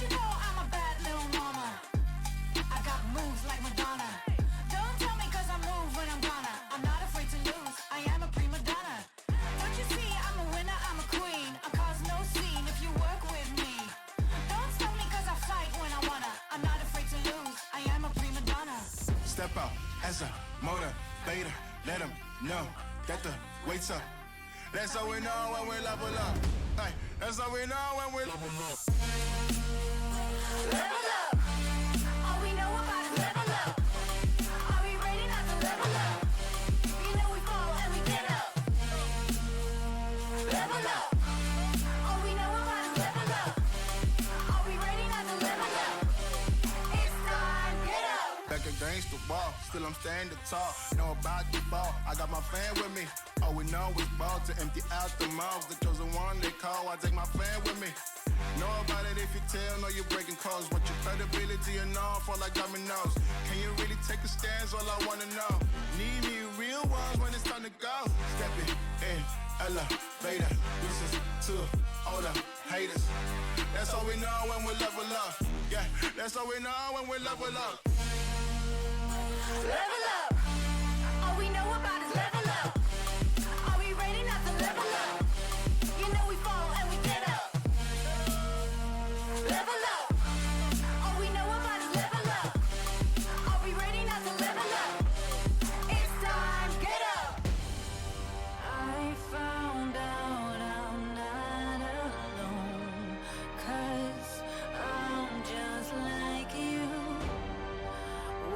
you know I'm a bad little mama. I got moves like Madonna. Don't tell me cause I move when I'm gonna. I'm not afraid to lose, I am a prima donna. Don't you see, I'm a winner, I'm a queen. I cause no scene if you work with me. Don't stop me cause I fight when I wanna. I'm not afraid to lose, I am a prima donna. Step out as a motivator. Let them know that the weight's up. That's how we know when we level up. Hey, that's how we know when we level up. Level up. All we know about is level up. Are we ready not to level up? You know we fall and we get up. Level up. All we know about is level up. Are we ready not to level up? It's time, get up. Back against the wall, still I'm standing tall. Know about the ball, I got my fan with me. All we know is ball to empty out the mouths. The chosen one they call, I take my fan with me. Know about it if you tell, know you're breaking codes. But your credibility and all fall like dominoes. Can you really take a stance? All I wanna know. Need me real ones when it's time to go. Stepping in, elevator. This is to all the haters. That's all we know when we level up. Yeah, that's all we know when we level up. Level up. All we know about is level up. Are we ready not to level up? You know we fall and we get up. Level up. All we know about is level up. Are we ready not to level up? It's time, get up. I found out I'm not alone, 'cause I'm just like you.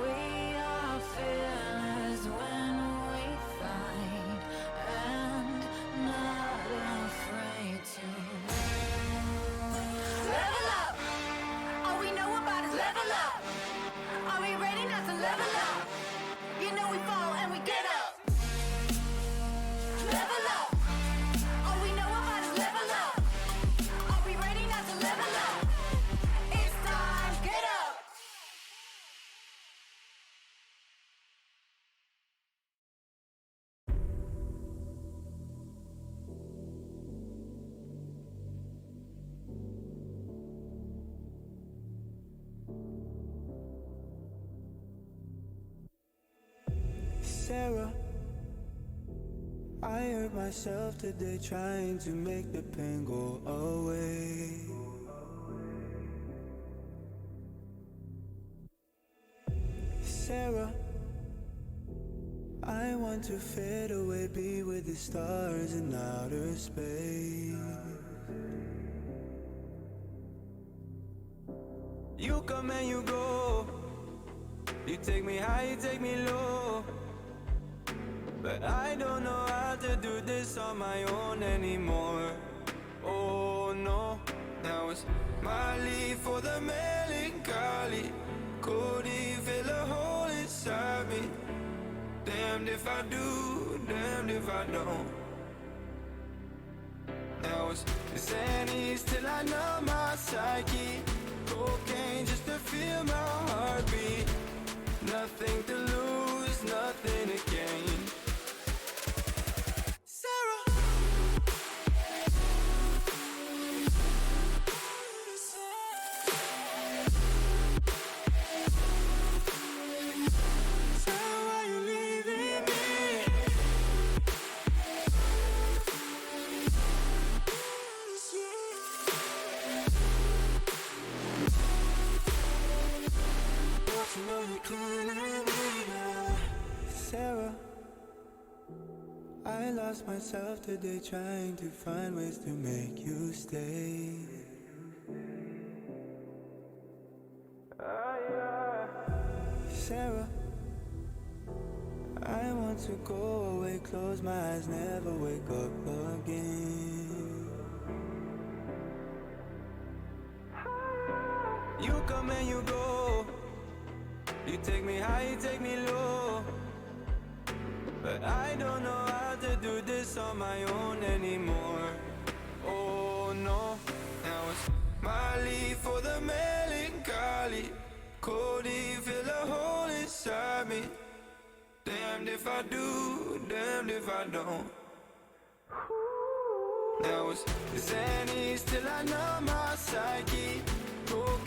We are fearless when we fight and not afraid to level up. All we know about is level up. Are we ready not to level up? You know we fall and we get up. Level up. All we know about is level up. Are we ready not to level up? It's time, get up. Sarah, I hurt myself today trying to make the pain go away. Sarah, I want to fade away, be with the stars in outer space. You come and you go, you take me high, you take me low, but I don't know how to do this on my own anymore. Oh no, now it's my leave for the melancholy. Could he fill a hole inside me? Damned if I do, damned if I don't. Now it's Xannies till I numb my psyche. Cocaine just to feel my heartbeat. Nothing to lose, nothing to gain. Sarah, Sarah, why you leaving me? Don't you know you can't leave me now? Sarah, I lost myself today trying to find ways to make you stay. Sarah, I want to go away, close my eyes, never wake up again. You come and you go, you take me high, you take me low, but I don't know how to do this on my own anymore. Oh no, now it's my leave for the melancholy. Could he fill a hole inside me? Damned if I do, damned if I don't. Now it's Xannies till I numb my psyche. Cocaine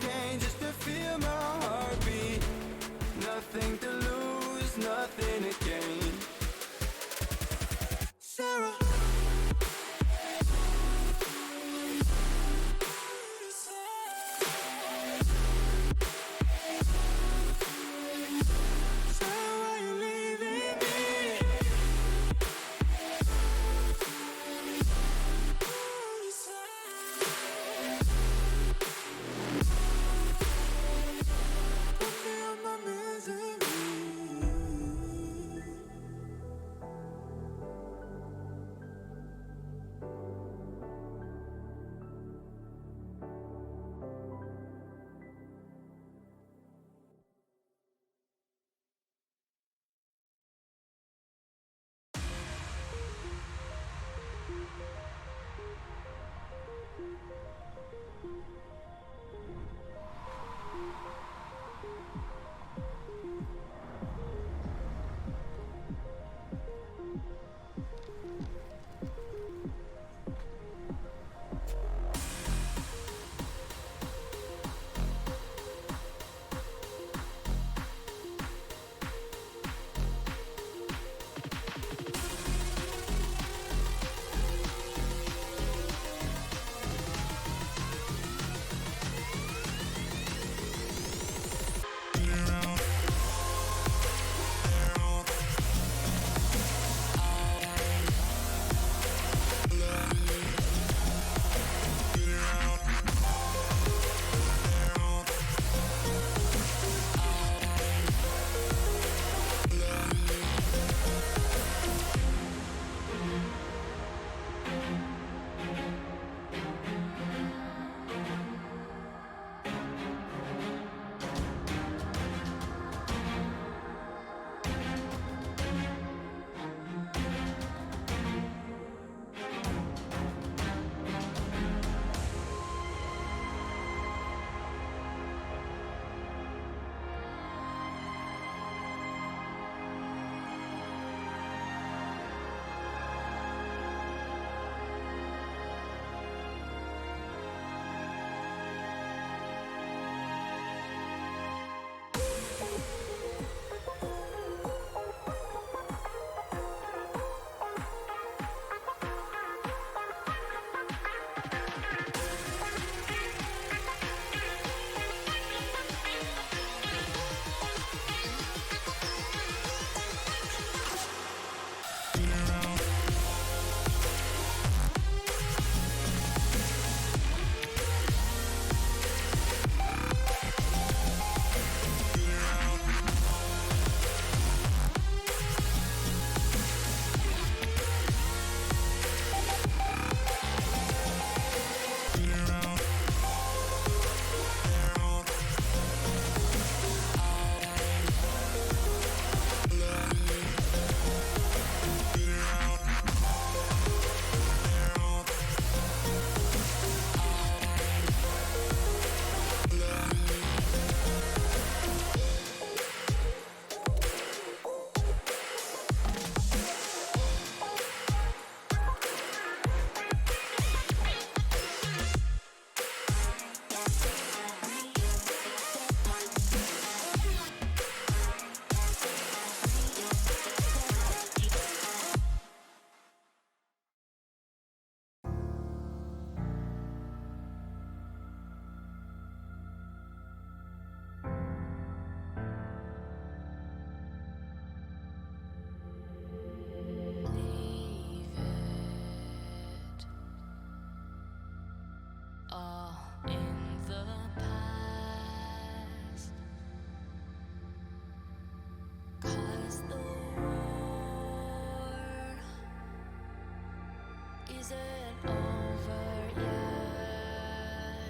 isn't over yet.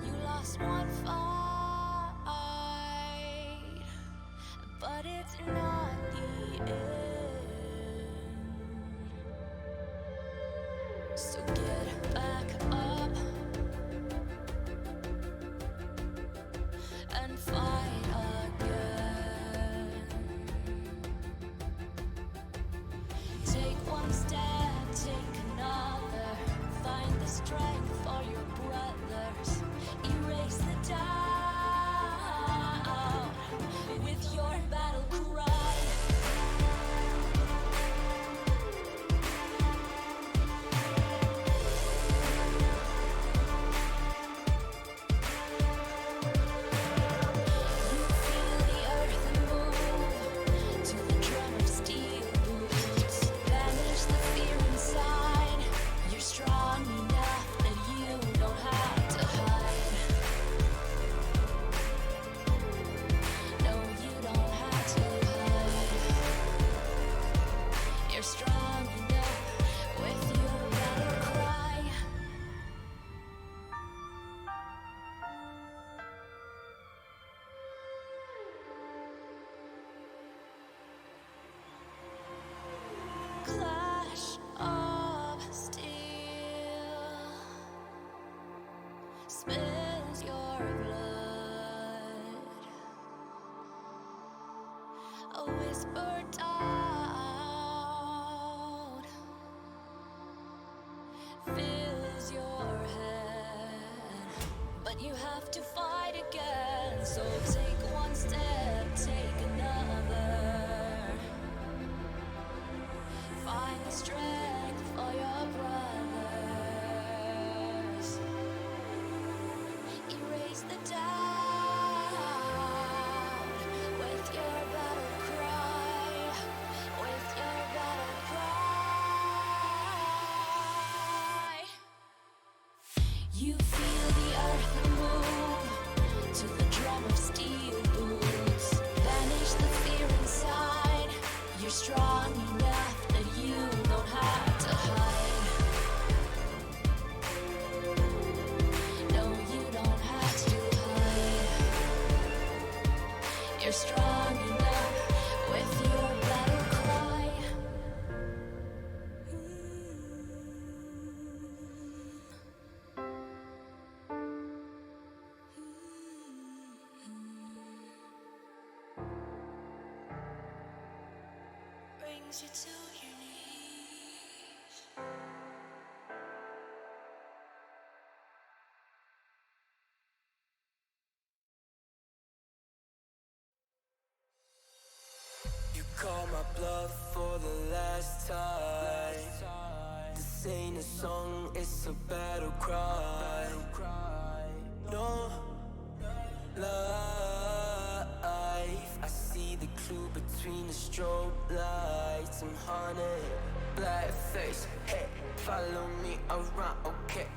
You lost one fight, but it's not the end. So get back up and fight again. Take one step, take another. Find the strength for your brothers. Erase the doubt with your battle cry. You feel the earth move to the drum of steel boots. Banish the fear inside. You're strong enough that you don't have to hide. No, you don't have to hide. You're strong enough with your battle cry. Clash of steel spills your blood. A whisper doubt fills your head, but you have to fight again. So take one step, take another. Find the strength for your brothers. Erase the doubt with your battle cry. With your battle cry. You feel the earth move to the drum of steel boots. Banish the fear inside. You're strong enough that you don't have to hide. No, you don't have to hide. You're strong enough with your battle cry. Brings you to your knees. You call my bluff for the last time. This ain't a song, it's a battle cry. No life. I see the clue between the strobe lights. I'm haunted, black face. Hey, follow me around, okay?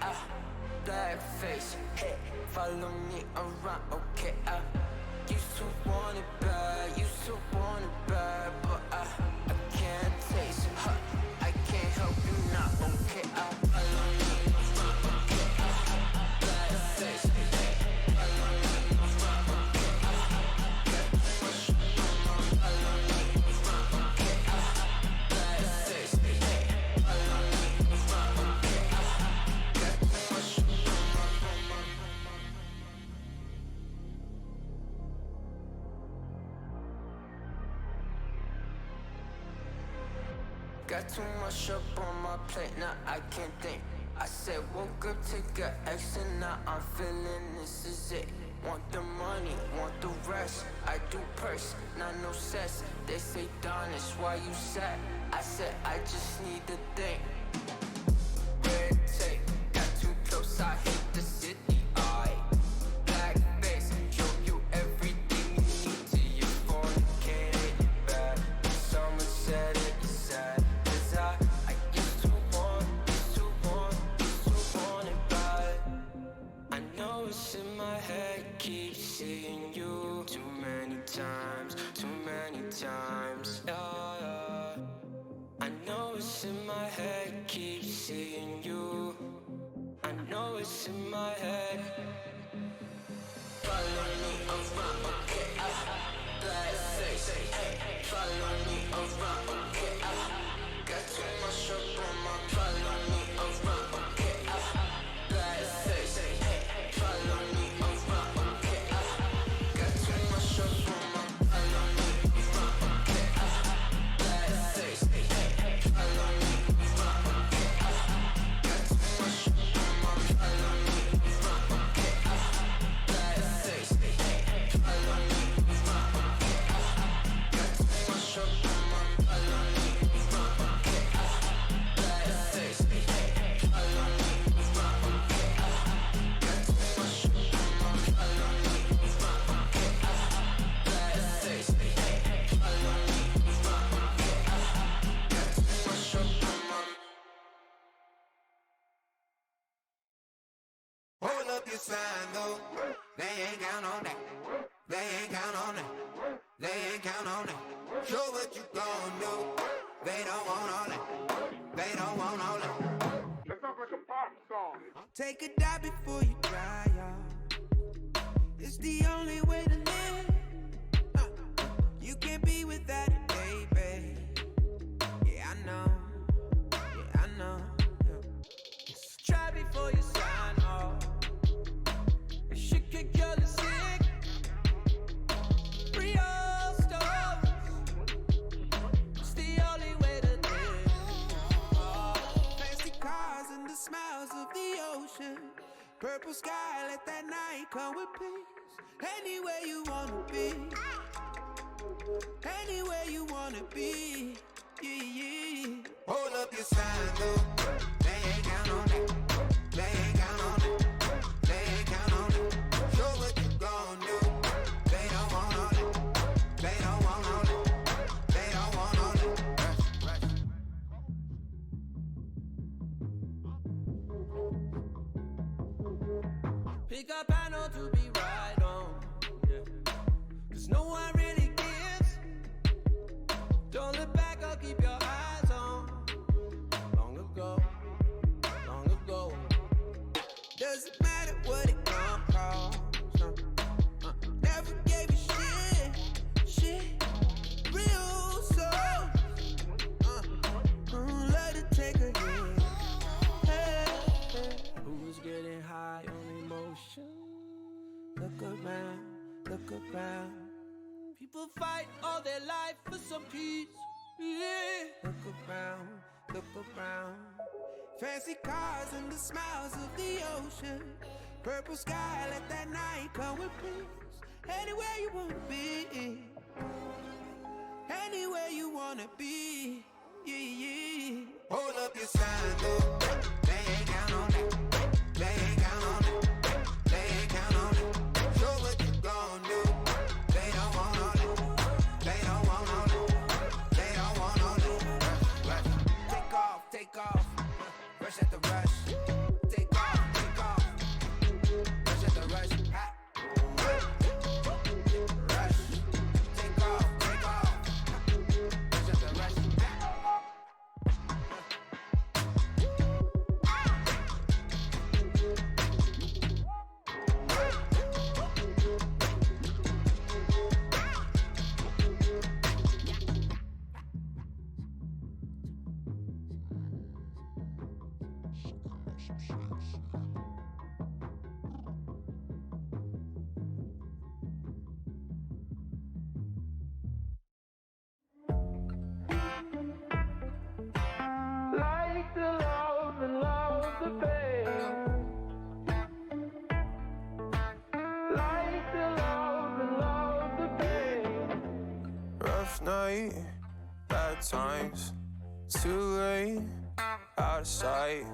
Black face. Hey, follow me around, okay? Used to want it bad, used to want it bad, but I can't taste it. I can't help you now, okay? Follow me around, okay? Black face. Hey, follow me around, okay? Follow me around, okay? Black face. Hey, follow me around, okay? Got too much up on my plate, now I can't think. I said woke up, take a X, and now I'm feeling this is it. Want the money, want the rest. I do purse, not no cess. They say Don is why you sad. I said I just need to think. Red tape, got too close, I hit the city. Black face, show you everything you need to your fornicated bad. Someone said it's sad. I used to want it bad. I know it's in my head, keep seeing you too many times, yeah, yeah. I know it's in my head, keep seeing you. I know it's in my head. Follow me around, okay, black face, hey. Follow me around, okay, got too much up on my. Follow me around, okay, black face, hey. Follow me around, okay, got too much up on my. Follow me around, okay, black face, hey. Follow me around, okay, got too much up on my. Follow me around, okay, black face, hey. Follow me around, okay, got too much up on my. Follow me around, okay, black face, hey. Follow me around, okay, got too much up on my. Follow me around, okay, black face, hey. Follow me around, okay, got too much up on my. Hold up your sign though, they ain't count on that. They ain't count on that. They ain't count on that. Show what you gon' do. They don't want all that. They don't want all that. That sounds like a pop song. Take a dive before you dry, y'all. It's the only way to live. You can't be without it, baby. Yeah, I know. Yeah, I know. Yeah. Try before you sign off. This shit can kill the sick. Real stories. It's the only way to live. Fancy cars and the smiles of the ocean. Purple sky, let that night come with peace. Anywhere you wanna be. Anywhere you wanna be. Yeah, yeah. Hold up your sign though. They ain't count on that. They ain't count on that. They ain't count on that. Show what you gon' do. They don't want all that. They don't want all that. They don't want all that. Pick up panel to be right on. Yeah. Cause no one really gives. Don't look back, I'll keep your eyes on. Long ago. Doesn't matter what it gon' cost. Never gave you shit. Real soul. Let it take a hit. Hey. Who's getting high on emotion? Look around. People fight all their life for some peace. Yeah. Look around. Fancy cars and the smiles of the ocean. Purple sky, let that night come with peace. Anywhere you wanna be. Anywhere you wanna be. Yeah, yeah. Hold up your sign though. They ain't count on that. They ain't count on that. They ain't count on that. Show what you gon' do. They don't want all that. They don't want all that. They don't want all that. Take off. Rush at the rush. Take off. Rush at the rush. Rush. Take off. Rush at the rush. Like the love and love the pain. Like the love and love the pain. Rough night, bad times. Too late, out of sight.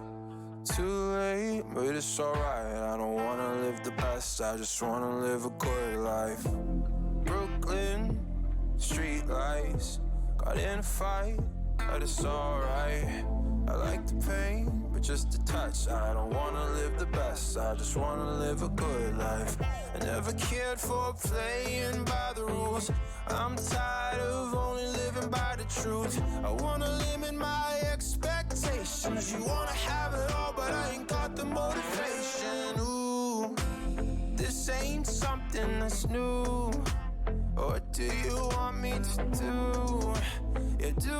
Too late, but it's alright. I don't wanna live the best, I just wanna live a good life. Brooklyn, street lights. Got in a fight, but it's alright. I like the pain, with just a touch. I don't wanna live the best, I just wanna live a good life. I never cared for playing by the rules. I'm tired of only living by the truth. I wanna limit my expectations. You wanna have it all, but I ain't got the motivation. Ooh, this ain't something that's new. What do you want me to do? You do,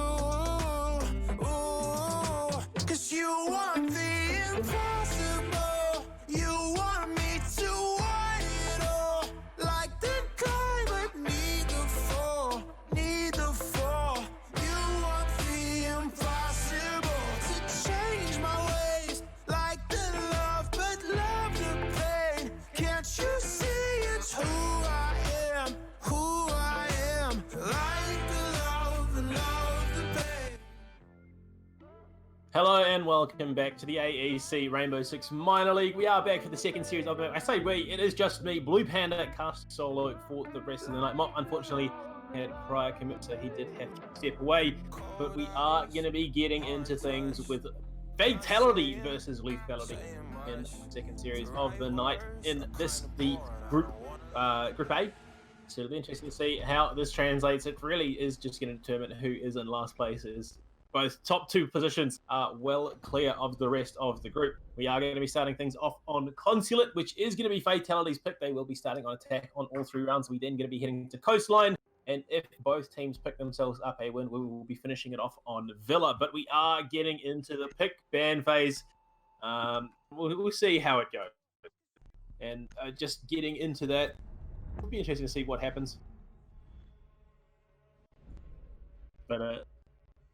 ooh, 'cause you want the impossible. You want me to want it all. Like the guy but need the fall, need the fall. You want the impossible. To change my ways. Like the love but love the pain. Can't you see it's who I am? Who I am, like the love and love the pain. Hello and welcome back to the AEC Rainbow Six Minor League. We are back for the second series of it. I say we, it is just me, BluePanda, cast solo for the rest of the night. Mop, unfortunately, had prior commit, so he did have to step away. But we are going to be getting into things with Fatality versus Lethality in the second series of the night in the group A. So it'll be interesting to see how this translates. It really is just going to determine who is in last place. Both top two positions are well clear of the rest of the group. We are going to be starting things off on Consulate, which is going to be Fatality's pick. They will be starting on attack on all three rounds. We then going to be heading to Coastline. And if both teams pick themselves up a win, we will be finishing it off on Villa. But we are getting into the pick ban phase. We'll see how it goes. And just getting into that, it'll be interesting to see what happens. But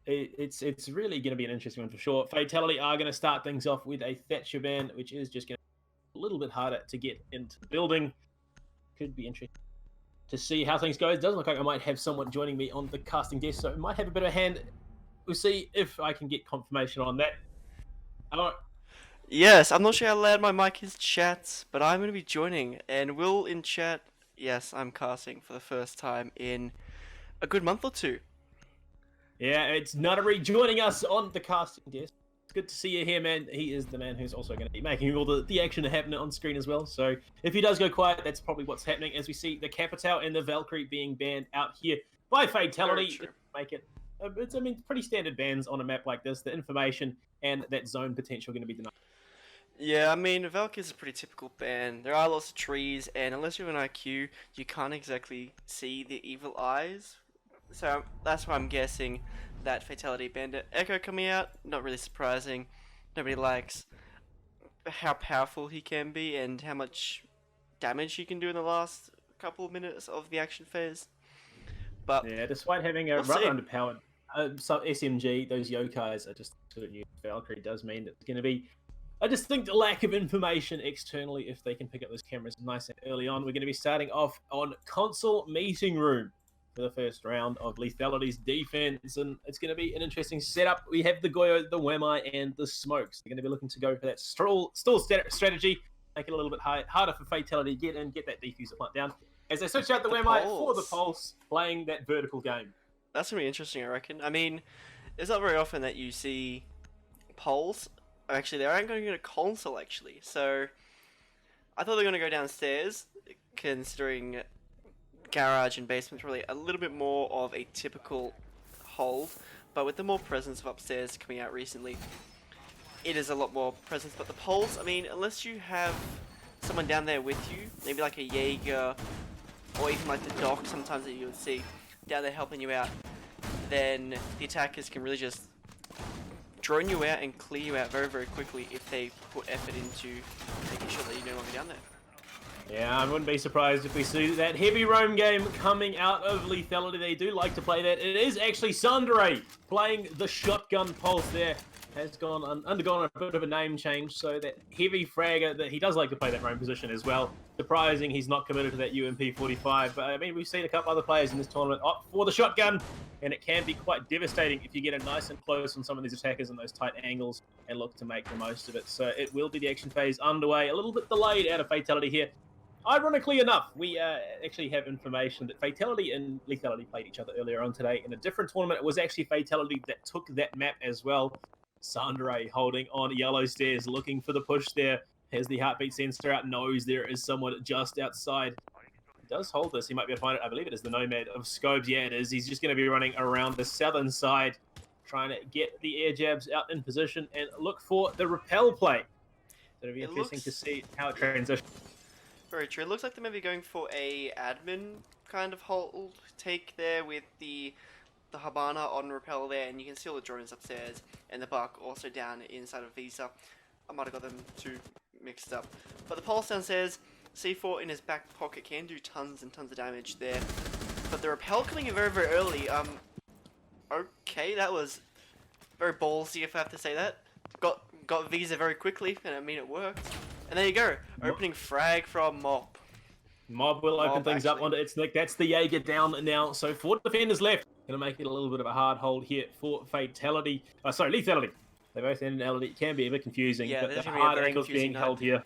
it's really going to be an interesting one for sure. Fatality are going to start things off with a Thatcher ban, which is just going to be a little bit harder to get into the building. Could be interesting to see how things go. It does look like I might have someone joining me on the casting desk, so it might have a bit of a hand. We'll see if I can get confirmation on that. Yes, I'm not sure how loud my mic is, chat, but I'm going to be joining. And Will in chat, yes, I'm casting for the first time in a good month or two. Yeah, it's Nuttery joining us on the casting desk. It's good to see you here, man. He is the man who's also going to be making all the action happen on screen as well. So if he does go quiet, that's probably what's happening as we see the Capital and the Valkyrie being banned out here by Fatality. Make it, it's pretty standard bans on a map like this. The information and that zone potential are going to be denied. Yeah, I mean, Valk is a pretty typical ban. There are lots of trees, and unless you're an IQ, you can't exactly see the evil eyes. So that's why I'm guessing that Fatality banned it. Echo coming out, not really surprising. Nobody likes how powerful he can be and how much damage he can do in the last couple of minutes of the action phase. But yeah, despite having a rather underpowered SMG, those yokais are just sort of new. Valkyrie does mean that it's going to be a distinct lack of information externally if they can pick up those cameras nice and early on. We're going to be starting off on Console Meeting Room for the first round of Lethality's defense, and it's going to be an interesting setup. We have the Goyo, the Wemai, and the Smokes. They're going to be looking to go for that stall strategy, make it a little bit harder for Fatality to get in, get that defuser plant down, as they switch out the Wemai for the Pulse, playing that vertical game. That's going to be interesting, I reckon. I mean, it's not very often that you see Pulse. Actually, they aren't going to go to console, actually. So, I thought they were going to go downstairs, considering garage and basement's really a little bit more of a typical hold. But with the more presence of upstairs coming out recently, it is a lot more presence. But the poles, I mean, unless you have someone down there with you, maybe like a Jaeger, or even like the Doc sometimes that you would see down there helping you out, then the attackers can really just drone you out and clear you out very, very quickly if they put effort into making sure that you're no longer down there. Yeah, I wouldn't be surprised if we see that heavy roam game coming out of Lethality. They do like to play that. It is actually Sundray playing the shotgun Pulse there. Has undergone a bit of a name change, so that heavy fragger, that he does like to play that roam position as well. Surprising he's not committed to that UMP-45, but I mean, we've seen a couple other players in this tournament opt for the shotgun, and it can be quite devastating if you get it nice and close on some of these attackers in those tight angles and look to make the most of it. So it will be the action phase underway, a little bit delayed out of Fatality here. Ironically enough, we actually have information that Fatality and Lethality played each other earlier on today in a different tournament. It was actually Fatality that took that map as well. Sandre holding on yellow stairs, looking for the push there. Has the heartbeat sensor out, knows there is someone just outside. He does hold this, he might be able to find it. I believe it is the Nomad of Scobes. Yeah, it is. He's just going to be running around the southern side, trying to get the air jabs out in position and look for the repel play. So it'll be interesting to see how it transitions. Very true. It looks like they may be going for a admin kind of hold take there with the Habana on repel there, and you can see all the drones upstairs and the Buck also down inside of Visa. I might have got them too mixed up. But the Pulse downstairs, C4 in his back pocket can do tons and tons of damage there. But the repel coming in very, very early. Okay, that was very ballsy if I have to say that. Got Visa very quickly, and I mean it worked. And there you go, opening frag from Mob. Mob will open things up onto its neck. That's the Jaeger down now. So 4 defenders left. Going to make it a little bit of a hard hold here for Fatality. Lethality. They both end in LD. It can be a bit confusing, Yeah, but the hard angle's being held here.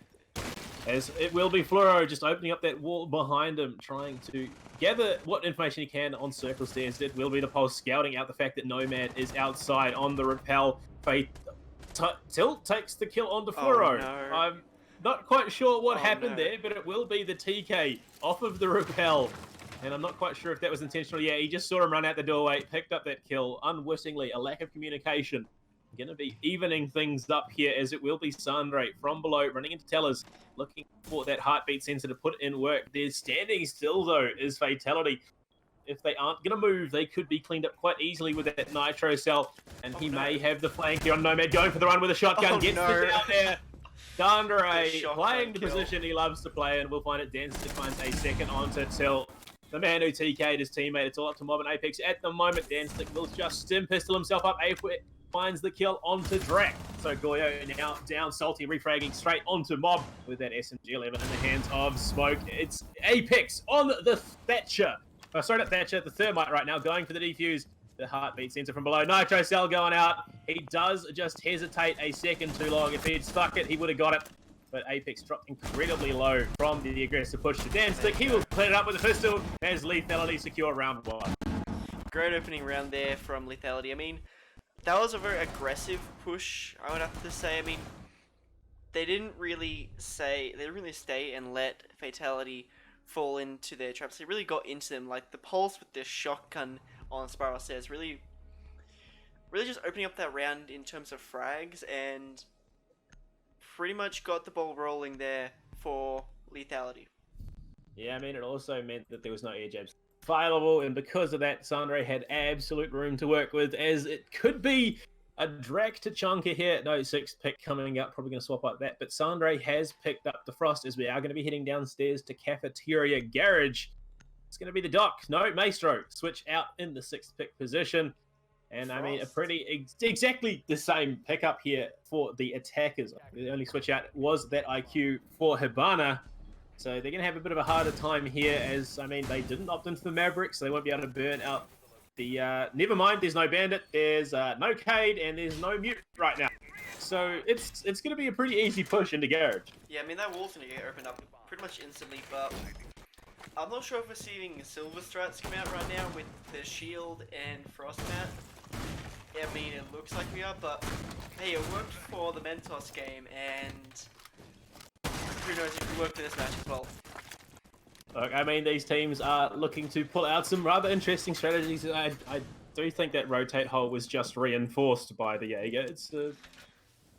As it will be Fluoro just opening up that wall behind him, trying to gather what information he can on circle stairs. It will be the Pulse scouting out the fact that Nomad is outside on the repel. Tilt takes the kill onto Fluoro. Oh, no. I'm not quite sure what happened there, but it will be the TK off of the repel. And I'm not quite sure if that was intentional. Yeah, he just saw him run out the doorway, picked up that kill unwittingly. A lack of communication. Going to be evening things up here as it will be Sandre from below, running into tellers, looking for that heartbeat sensor to put in work. They're standing still, though, is Fatality. If they aren't going to move, they could be cleaned up quite easily with that nitro cell. And he may have the flank here on Nomad, going for the run with a shotgun. Gets it out there. Sandre playing the position he loves to play, and we'll find it. Danster finds a second onto Tilt. The man who TK'd his teammate. It's all up to Mob and Apex at the moment. Danstick will just stim pistol himself up. Apex finds the kill onto Drac. So Goyo now down, Salty refragging straight onto Mob with that SMG-11 in the hands of Smoke. It's Apex on the Thatcher. Oh, sorry, not Thatcher, the Thermite right now, going for the defuse. The heartbeat sensor from below. Nitro cell going out. He does just hesitate a second too long. If he'd stuck it, he would have got it. But Apex dropped incredibly low from the aggressive push to Danstick. He will clean it up with a pistol as Lethality secure round 1. Great opening round there from Lethality. I mean, that was a very aggressive push, I would have to say. I mean, they didn't really stay and let Fatality fall into their traps. They really got into them. Like, the Pulse with their shotgun on Spiral Stairs really just opening up that round in terms of frags, and pretty much got the ball rolling there for Lethality. Yeah, I mean, it also meant that there was no air jabs available, and because of that, Sandre had absolute room to work with, as it could be a Drac to Chunker here. No, 6th pick coming up, probably going to swap like that, but Sandre has picked up the Frost, as we are going to be heading downstairs to Cafeteria Garage. It's going to be the Doc. No, Maestro. Switch out in the 6th pick position. And I mean, a pretty exactly the same pickup here for the attackers. The only switch out was that IQ for Habana. So they're going to have a bit of a harder time here, as, I mean, they didn't opt into the Mavericks. So they won't be able to burn out the... never mind, there's no Bandit, there's no Cade, and there's no Mute right now. So it's going to be a pretty easy push into Garage. Yeah, I mean, that wall's going to get opened up pretty much instantly, but I'm not sure if we're seeing Silver Strats come out right now with the Shield and Frost Mat. I mean, it looks like we are, but hey, it worked for the Mentos game, and who knows if it worked for this match as well. Look, I mean, these teams are looking to pull out some rather interesting strategies. I do think that rotate hole was just reinforced by the Jaeger.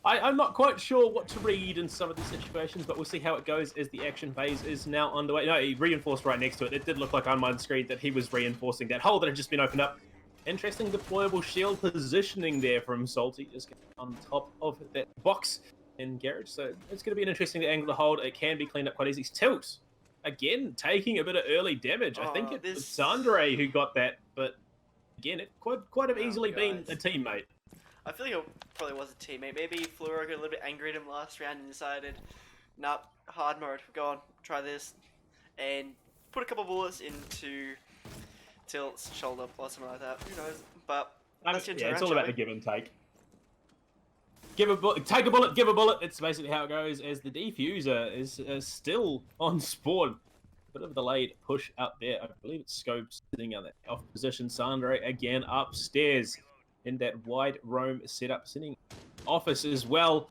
I'm not quite sure what to read in some of these situations, but we'll see how it goes as the action phase is now underway. No, he reinforced right next to it. It did look like on my screen that he was reinforcing that hole that had just been opened up. Interesting deployable shield positioning there from Salty, just on top of that box in Garage. So it's going to be an interesting angle to hold. It can be cleaned up quite easy. Tilt, again, taking a bit of early damage. I think it was Sandre who got that, but again, it quite have easily been a teammate. I feel like it probably was a teammate. Maybe Fluoro got a little bit angry at him last round and decided, nah, hard mode, go on, try this. And put a couple bullets into Tilt's shoulder or something like that. Who knows? But it's all about the give and take. Take a bullet, give a bullet. It's basically how it goes, as the defuser is still on spawn. Bit of a delayed push up there. I believe it's Scope sitting on that off position. Sandre again upstairs. in that wide roam setup, sitting office as well.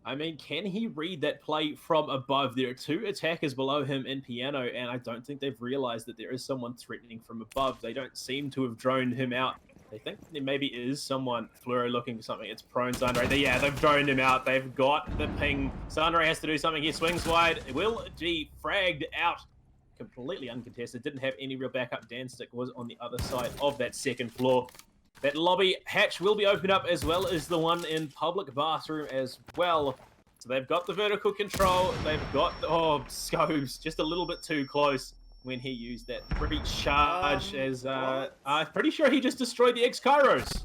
I mean, can he read that play from above? There are two attackers below him in Piano, and I don't think they've realized that there is someone threatening from above. They don't seem to have droned him out. They think there maybe is someone, Fluoro, looking for something. It's prone Sandre. Yeah, they've droned him out. They've got the ping. Sandre has to do something here. Swings wide. Will G fragged out. Completely uncontested. Didn't have any real backup. Danstick was on the other side of that second floor. That lobby hatch will be opened up, as well as the one in public bathroom as well. So they've got the vertical control. They've got Scopes just a little bit too close when he used that breach charge. I'm pretty sure he just destroyed the X-Kairos.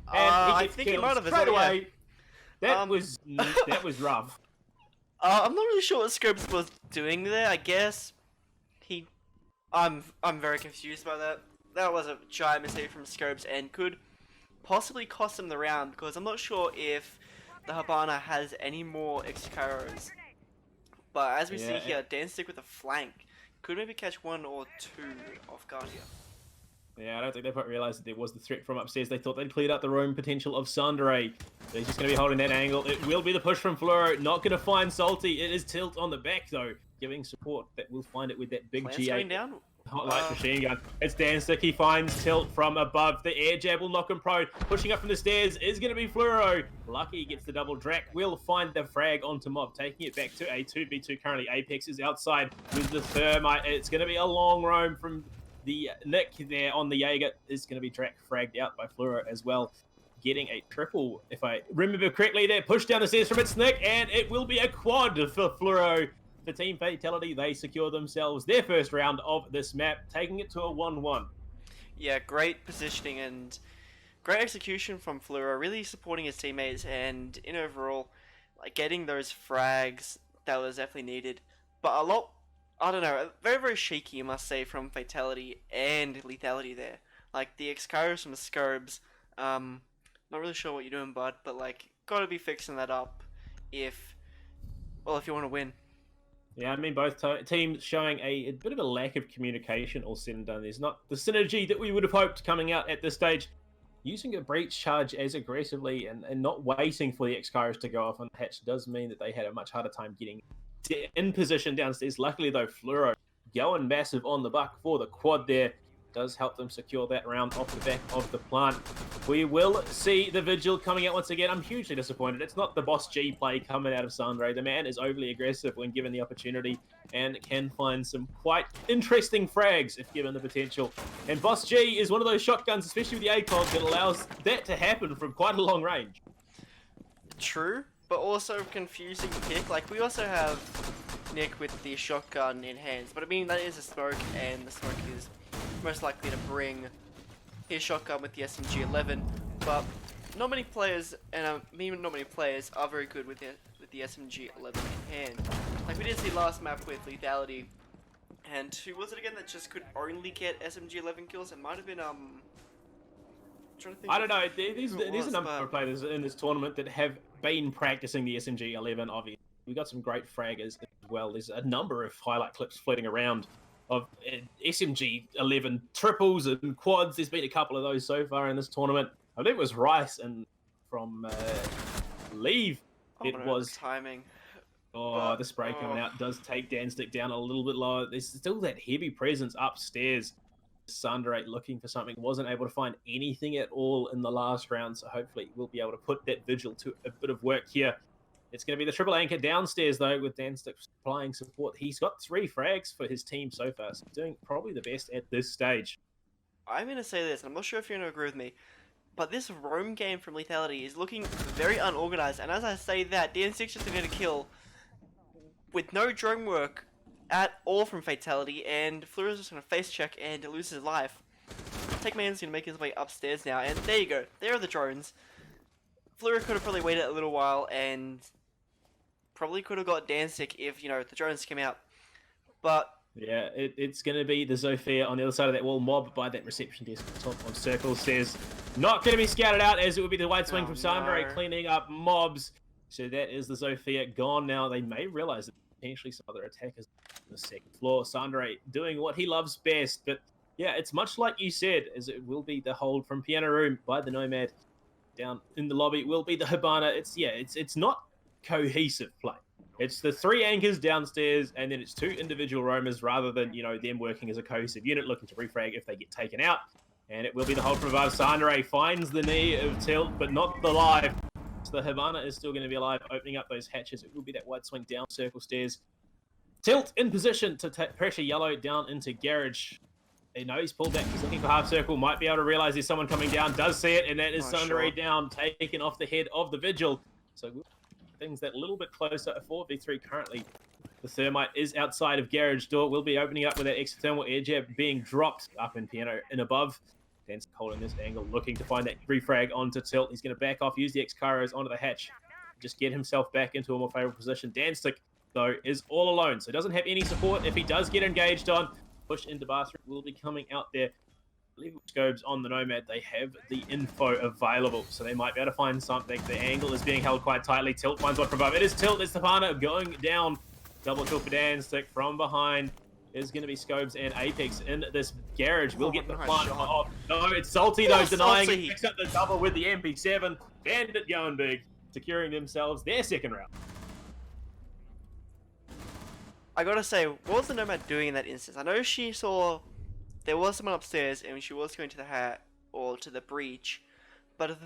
I think he might have straight away. Yeah. That was rough. I'm not really sure what Scopes was doing there. I guess I'm very confused by that. That was a giant mistake from Scopes and could possibly cost him the round, because I'm not sure if the Habana has any more X-Kairos. But as we see here, Danstick with a flank could maybe catch one or two off guard here. Yeah, I don't think they quite realised that there was the threat from upstairs. They thought they'd cleared out the roam potential of Sandre. They're just going to be holding that angle. It will be the push from Fluoro. Not going to find Salty. It is Tilt on the back, though, giving support. That will find it with that big Plants G8. going down? Hot light machine gun. It's Danstick. He finds Tilt from above. The air jab will knock him prone. Pushing up from the stairs is going to be Fluoro. Lucky gets the double Drac. Will find the frag onto Mob, taking it back to a 2v2 currently. Apex is outside with the Thermite. It's going to be a long roam from the Nick there on the Jaeger. Is going to be Drac fragged out by Fluoro as well. Getting a triple, if I remember correctly there. Push down the stairs from its Nick, and it will be a quad for Fluoro. For Team Fatality, they secure themselves their first round of this map, taking it to a 1-1. Yeah, great positioning and great execution from Fluoro, really supporting his teammates, and in overall, like, getting those frags that was definitely needed. But a lot, I don't know, very, very shaky, I must say, from Fatality and Lethality there. Like, the X-Kairos from the Scobes, not really sure what you're doing, bud, but, like, gotta be fixing that up if you want to win. Yeah, I mean, both teams showing a bit of a lack of communication, all said and done. There's not the synergy that we would have hoped coming out at this stage. Using a breach charge as aggressively and not waiting for the X-Kairos to go off on the hatch does mean that they had a much harder time getting in position downstairs. Luckily, though, Fluoro going massive on the buck for the quad there. Does help them secure that round off the back of the plant. We will see the Vigil coming out once again. I'm hugely disappointed. It's not the Boss G play coming out of Sandre. The man is overly aggressive when given the opportunity and can find some quite interesting frags if given the potential. And Boss G is one of those shotguns, especially with the ACOG, that allows that to happen from quite a long range. True, but also confusing pick. Like, we also have Nick with the shotgun in hands, but I mean, that is a smoke, and the smoke is most likely to bring his shotgun with the SMG-11, but not many players, and I mean not many players, are very good with the SMG-11 in hand. Like we did see last map with Lethality, and who was it again that just could only get SMG-11 kills? It might have been trying to think. I don't know. There's a number of players in this tournament that have been practicing the SMG-11. Obviously, we got some great fraggers as well. There's a number of highlight clips floating around of SMG-11 triples and quads. There's been a couple of those so far in this tournament. I believe it was Rice and from Leave. It was timing. The spray coming out does take Danstick down a little bit lower. There's still that heavy presence upstairs. Sandre looking for something, wasn't able to find anything at all in the last round, so hopefully we'll be able to put that Vigil to a bit of work here. It's going to be the triple anchor downstairs, though, with Danstick supplying support. He's got 3 frags for his team so far, so doing probably the best at this stage. I'm going to say this, and I'm not sure if you're going to agree with me, but this roam game from Lethality is looking very unorganized, and as I say that, Danstick's just going to kill with no drone work at all from Fatality, and Fluoro's just going to face check and lose his life. Techman's going to make his way upstairs now, and there you go. There are the drones. Fluoro could have probably waited a little while, and probably could have got Danstick if, the drones came out. But yeah, it's going to be the Zofia on the other side of that wall. Mob by that reception desk at the top of Circle says not going to be scouted out, as it would be the wide swing from Sandre cleaning up mobs. So that is the Zofia gone now. They may realize that potentially some other attackers on the second floor. Sandre doing what he loves best. But yeah, it's much like you said, as it will be the hold from Piano Room by the Nomad. down in the lobby will be the Hibana. It's not cohesive play. It's the 3 anchors downstairs, and then it's 2 individual roamers rather than, them working as a cohesive unit looking to refrag if they get taken out. And it will be the hold from above. Sandere finds the knee of Tilt, but not the live. So the Hibana is still going to be alive, opening up those hatches. It will be that wide swing down circle stairs. Tilt in position to pressure Yellow down into Garage. They know he's pulled back. He's looking for half circle. Might be able to realize there's someone coming down. Does see it, and that is Sandere down, taken off the head of the Vigil. So things that little bit closer. A 4v3 currently. The Thermite is outside of Garage door. Will be opening up with that extra thermal air jab being dropped up in Piano and above. Dan's holding this angle, looking to find that refrag onto Tilt. He's going to back off, use the X-Kairos onto the hatch. Just get himself back into a more favorable position. Danstick, though, is all alone, so doesn't have any support. If he does get engaged on, push into bathroom will be coming out there. Level scopes on the Nomad, they have the info available, so they might be able to find something. The angle is being held quite tightly. Tilt finds one from above. It is Tilt, it's Stefano going down. Double kill for Danstick from behind. Is going to be Scopes and Apex in this Garage. We'll get the plant off. No, it's Salty though, denying it. Picks up the double with the MP7. Bandit going big, securing themselves their second round. I gotta say, what was the Nomad doing in that instance? I know she saw there was someone upstairs and she was going to the hat or to the breach, but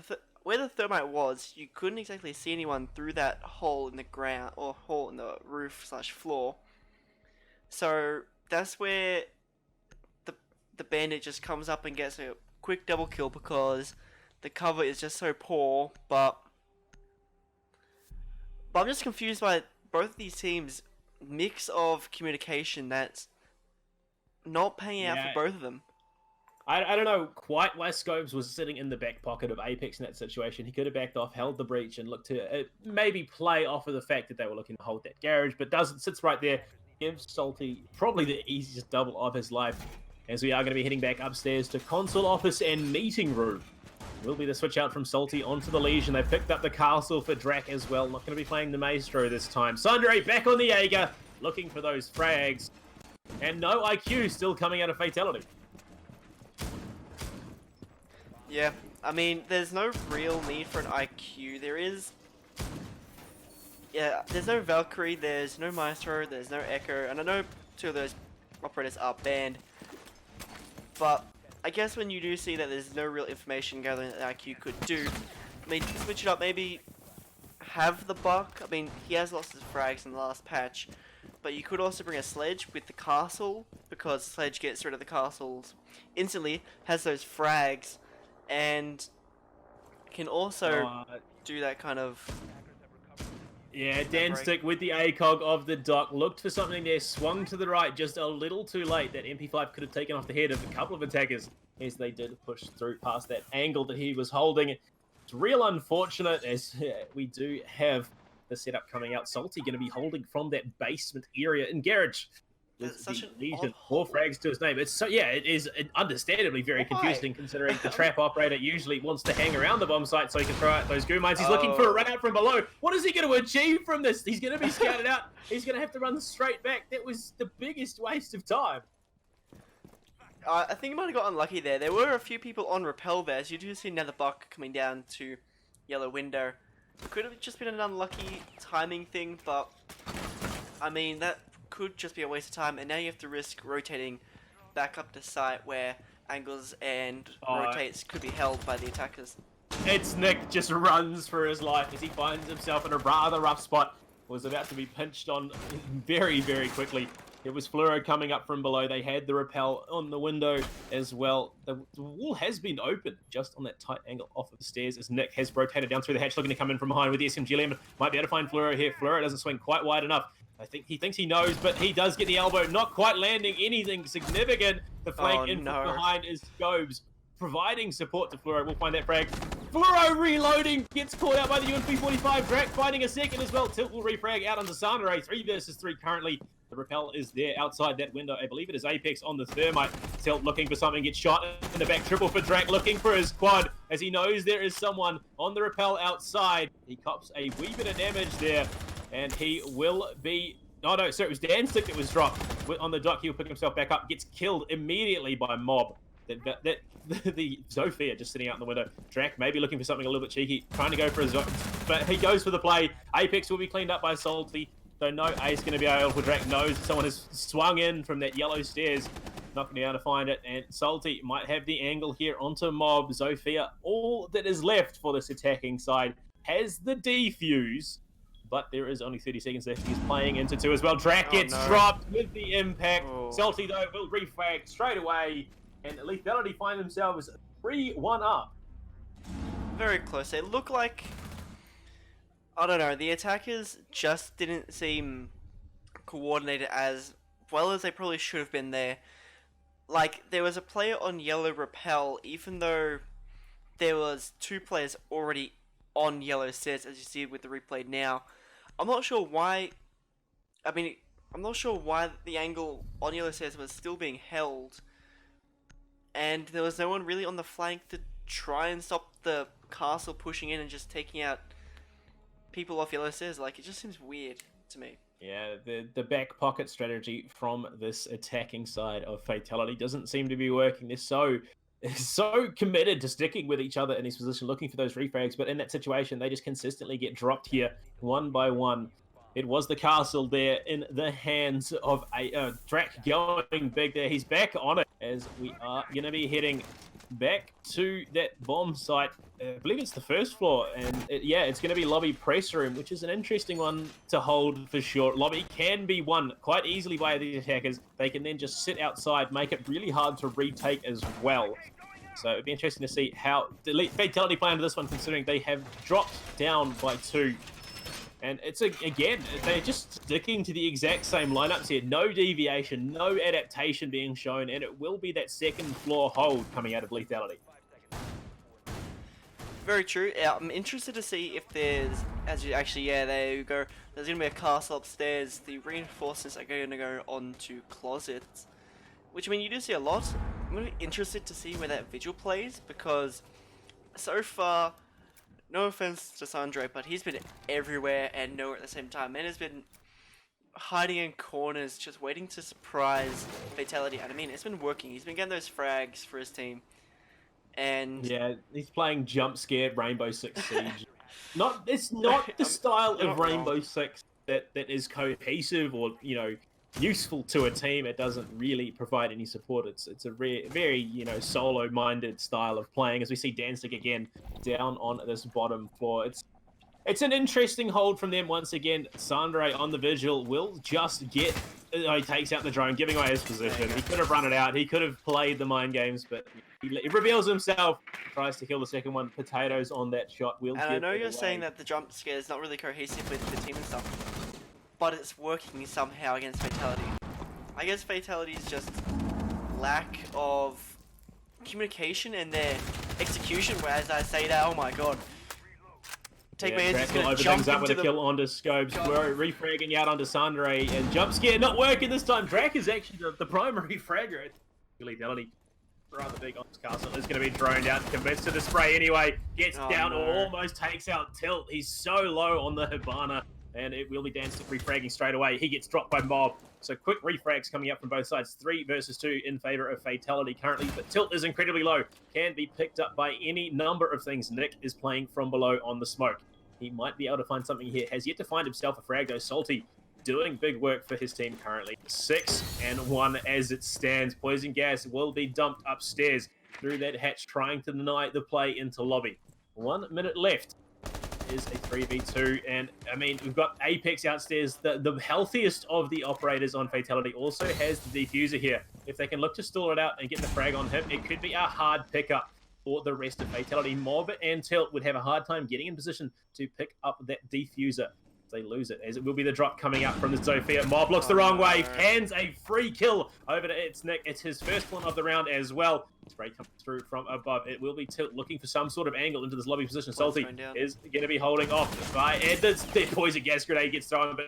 where the Thermite was, you couldn't exactly see anyone through that hole in the ground or hole in the roof/floor. So that's where the Bandit just comes up and gets a quick double kill because the cover is just so poor. But I'm just confused by both of these teams' mix of communication that's not paying out for both of them. I don't know quite why Scopes was sitting in the back pocket of Apex in that situation. He could have backed off, held the breach, and looked to maybe play off of the fact that they were looking to hold that Garage, but sits right there. Gives Salty probably the easiest double of his life, as we are going to be heading back upstairs to console office and meeting room. Will be the switch out from Salty onto the Legion. They picked up the castle for Drac as well. Not going to be playing the Maestro this time. Sandere back on the Jaeger, looking for those frags. And no IQ still coming out of Fatality. Yeah, I mean, there's no real need for an IQ. There's no Valkyrie, there's no Maestro, there's no Echo, and I know 2 of those operators are banned. But I guess when you do see that there's no real information gathering that IQ could do, I mean, switch it up, maybe have the Buck. I mean, he has lost his frags in the last patch, but you could also bring a Sledge with the castle, because Sledge gets rid of the castles instantly, has those frags, and can also do that kind of... Yeah, Danstick with the ACOG of the dock, looked for something there, swung to the right just a little too late. That MP5 could have taken off the head of a couple of attackers as they did push through past that angle that he was holding. It's real unfortunate as we do have the setup coming out. Salty going to be holding from that basement area in Garage. That's such an Legion, 4 frags to his name. It's so it is understandably very confusing considering the trap operator usually wants to hang around the bomb site so he can throw out those goo mines. He's looking for a run out from below. What is he going to achieve from this? He's going to be scouted out. He's going to have to run straight back. That was the biggest waste of time. I think he might have got unlucky there. There were a few people on rappel there, so you do see another Buck coming down to yellow window. It could have just been an unlucky timing thing, but I mean that could just be a waste of time, and now you have to risk rotating back up to site where angles and rotates could be held by the attackers. It's Nick just runs for his life as he finds himself in a rather rough spot. Was about to be pinched on very, very quickly. It was Fluoro coming up from below. They had the rappel on the window as well. The wall has been open just on that tight angle off of the stairs as Nick has rotated down through the hatch, looking to come in from behind with the SMG Lemon. Might be able to find Fluoro here. Fluoro doesn't swing quite wide enough. I think he thinks he knows, but he does get the elbow, not quite landing anything significant. The flank from behind is Scobes, providing support to Fluoro. We'll find that frag. Fluoro reloading, gets caught out by the UMP-45. Drac finding a second as well. Tilt will refrag out onto Sandere. 3 versus 3 currently. The rappel is there outside that window. I believe it is Apex on the Thermite. Tilt looking for something, gets shot in the back. Triple for Drac, looking for his quad as he knows there is someone on the rappel outside. He cops a wee bit of damage there, and he will be... Oh no, so it was Danstick that was dropped on the dock. He'll pick himself back up, gets killed immediately by Mob. that the Zofia just sitting out in the window. Drac maybe looking for something a little bit cheeky, trying to go for his, but he goes for the play. Apex will be cleaned up by Salty. So no Ace going to be able to. Drac knows someone has swung in from that yellow stairs. Not going to be able to find it, and Salty might have the angle here onto Mob. Zofia, all that is left for this attacking side, has the defuse, but there is only 30 seconds left. He's playing into 2 as well. Drac gets dropped with the impact. Salty, though, will refrag straight away, and Lethality find themselves 3-1 up. Very close. It looked like, I don't know, the attackers just didn't seem coordinated as well as they probably should have been there. Like, there was a player on yellow repel, even though there was 2 players already on yellow stairs, as you see with the replay now. I'm not sure why, I'm not sure why the angle on yellow stairs was still being held, and there was no one really on the flank to try and stop the castle pushing in and just taking out people off yellow stairs. Like, it just seems weird to me. Yeah, the back pocket strategy from this attacking side of Fatality doesn't seem to be working. They're so committed to sticking with each other in this position, looking for those refrags, but in that situation, they just consistently get dropped here, one by one. It was the castle there in the hands of a Drac going big there. He's back on it as we are going to be heading back to that bomb site. I believe it's the first floor, and it's going to be lobby press room, which is an interesting one to hold for sure. Lobby can be won quite easily by these attackers. They can then just sit outside, make it really hard to retake as well. So it'd be interesting to see how the Fatality play into this one, considering they have dropped down by 2. And it's, again, they're just sticking to the exact same lineups here. No deviation, no adaptation being shown, and it will be that second floor hold coming out of Lethality. Very true. I'm interested to see if there's, there you go. There's going to be a castle upstairs. The reinforcements are going to go onto closets, which, I mean, you do see a lot. I'm really interested to see where that vigil plays, because so far, no offense to Sandre, but he's been everywhere and nowhere at the same time. Man has been hiding in corners, just waiting to surprise Fatality. And I mean, it's been working. He's been getting those frags for his team. And yeah, he's playing jump scare Rainbow Six Siege. It's not the style of Rainbow Six that is cohesive or, you know, useful to a team. It doesn't really provide any support. It's a very, you know, solo-minded style of playing, as we see Danzig again down on this bottom floor. It's an interesting hold from them once again. Sandre on the vigil will just get... he takes out the drone, giving away his position. He could have run it out. He could have played the mind games, but he reveals himself. Tries to kill the second one. Potatoes on that shot. And I know you're saying that the jump scare is not really cohesive with the team and stuff, but it's working somehow against Fatality. I guess Fatality's just lack of communication and their execution, where as I say that, oh my god. Drac will open things up with a kill onto Scopes. We're refragging out onto Sandre, and jump scare not working this time. Drac is actually the primary fragger. Lethality rather big on this castle. Is going to be droned out, convinced to the spray anyway. Gets down, almost takes out Tilt. He's so low on the Hibana, and it will be Danzig refragging straight away. He gets dropped by Mob. So quick refrags coming up from both sides. 3 versus 2 in favor of Fatality currently, but Tilt is incredibly low. Can be picked up by any number of things. Nick is playing from below on the smoke. He might be able to find something here. Has yet to find himself a frag though. Salty doing big work for his team currently. 6-1 as it stands. Poison gas will be dumped upstairs through that hatch, trying to deny the play into lobby. 1 minute left. Is a 3v2, and I mean, we've got Apex outstairs, the healthiest of the operators on Fatality, also has the defuser here. If they can look to stall it out and get the frag on him, it could be a hard pickup for the rest of Fatality. Mob and Tilt would have a hard time getting in position to pick up that defuser. They lose it, as it will be the drop coming up from the Zofia. Mob looks the wrong way, hands a free kill over to It's Nick. It's his first one of the round as well. Spray comes through from above. It will be Tilt looking for some sort of angle into this lobby position. Salty is going to be holding off by, and the poison gas grenade gets thrown, but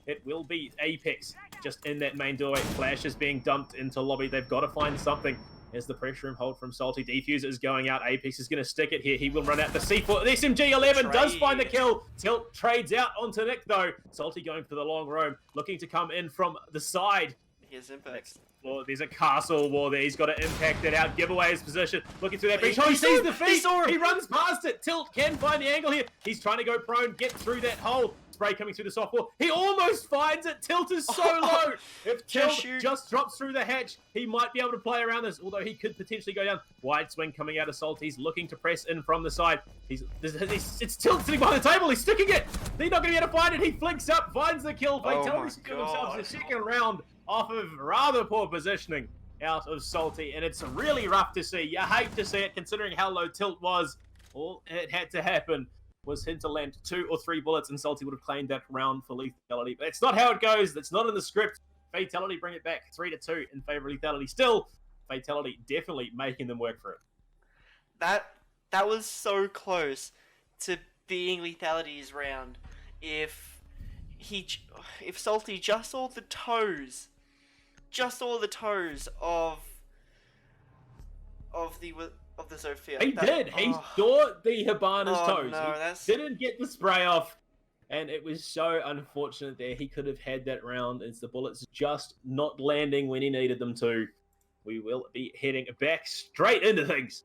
it will be Apex just in that main doorway. Flash is being dumped into lobby. They've got to find something. As the pressure room hold from Salty. Defuser is going out. Apex is going to stick it here. He will run out the C4. The SMG-11 does find the kill. Tilt trades out onto Nick, though. Salty going for the long roam, looking to come in from the side. Here's Impact. floor. There's a castle wall there. He's got to impact it out, give away his position. Looking through that breach. He Oh, he sees saw- the he feet. saw him. He runs past it. Tilt can find the angle here. He's trying to go prone, get through that hole. Spray coming through the soft wall. He almost finds it. Tilt is so low. If Tilt just drops through the hatch, he might be able to play around this, although he could potentially go down. Wide swing coming out of Salt. He's looking to press in from the side. It's Tilt sitting behind the table. He's sticking it. He's not going to be able to find it. He flicks up, finds the kill. Fatality secure themselves the second round off of rather poor positioning out of Salty, and it's really rough to see. You hate to see it, considering how low Tilt was. All it had to happen was him to land 2 or 3 bullets, and Salty would have claimed that round for Lethality. But it's not how it goes. That's not in the script. Fatality bring it back 3-2 in favor of Lethality. Still, Fatality definitely making them work for it. That was so close to being Lethality's round. If Salty just saw the toes of the Sophia. He did. He saw the Hibana's toes. No, he didn't get the spray off, and it was so unfortunate there. He could have had that round as the bullets just not landing when he needed them to. We will be heading back straight into things.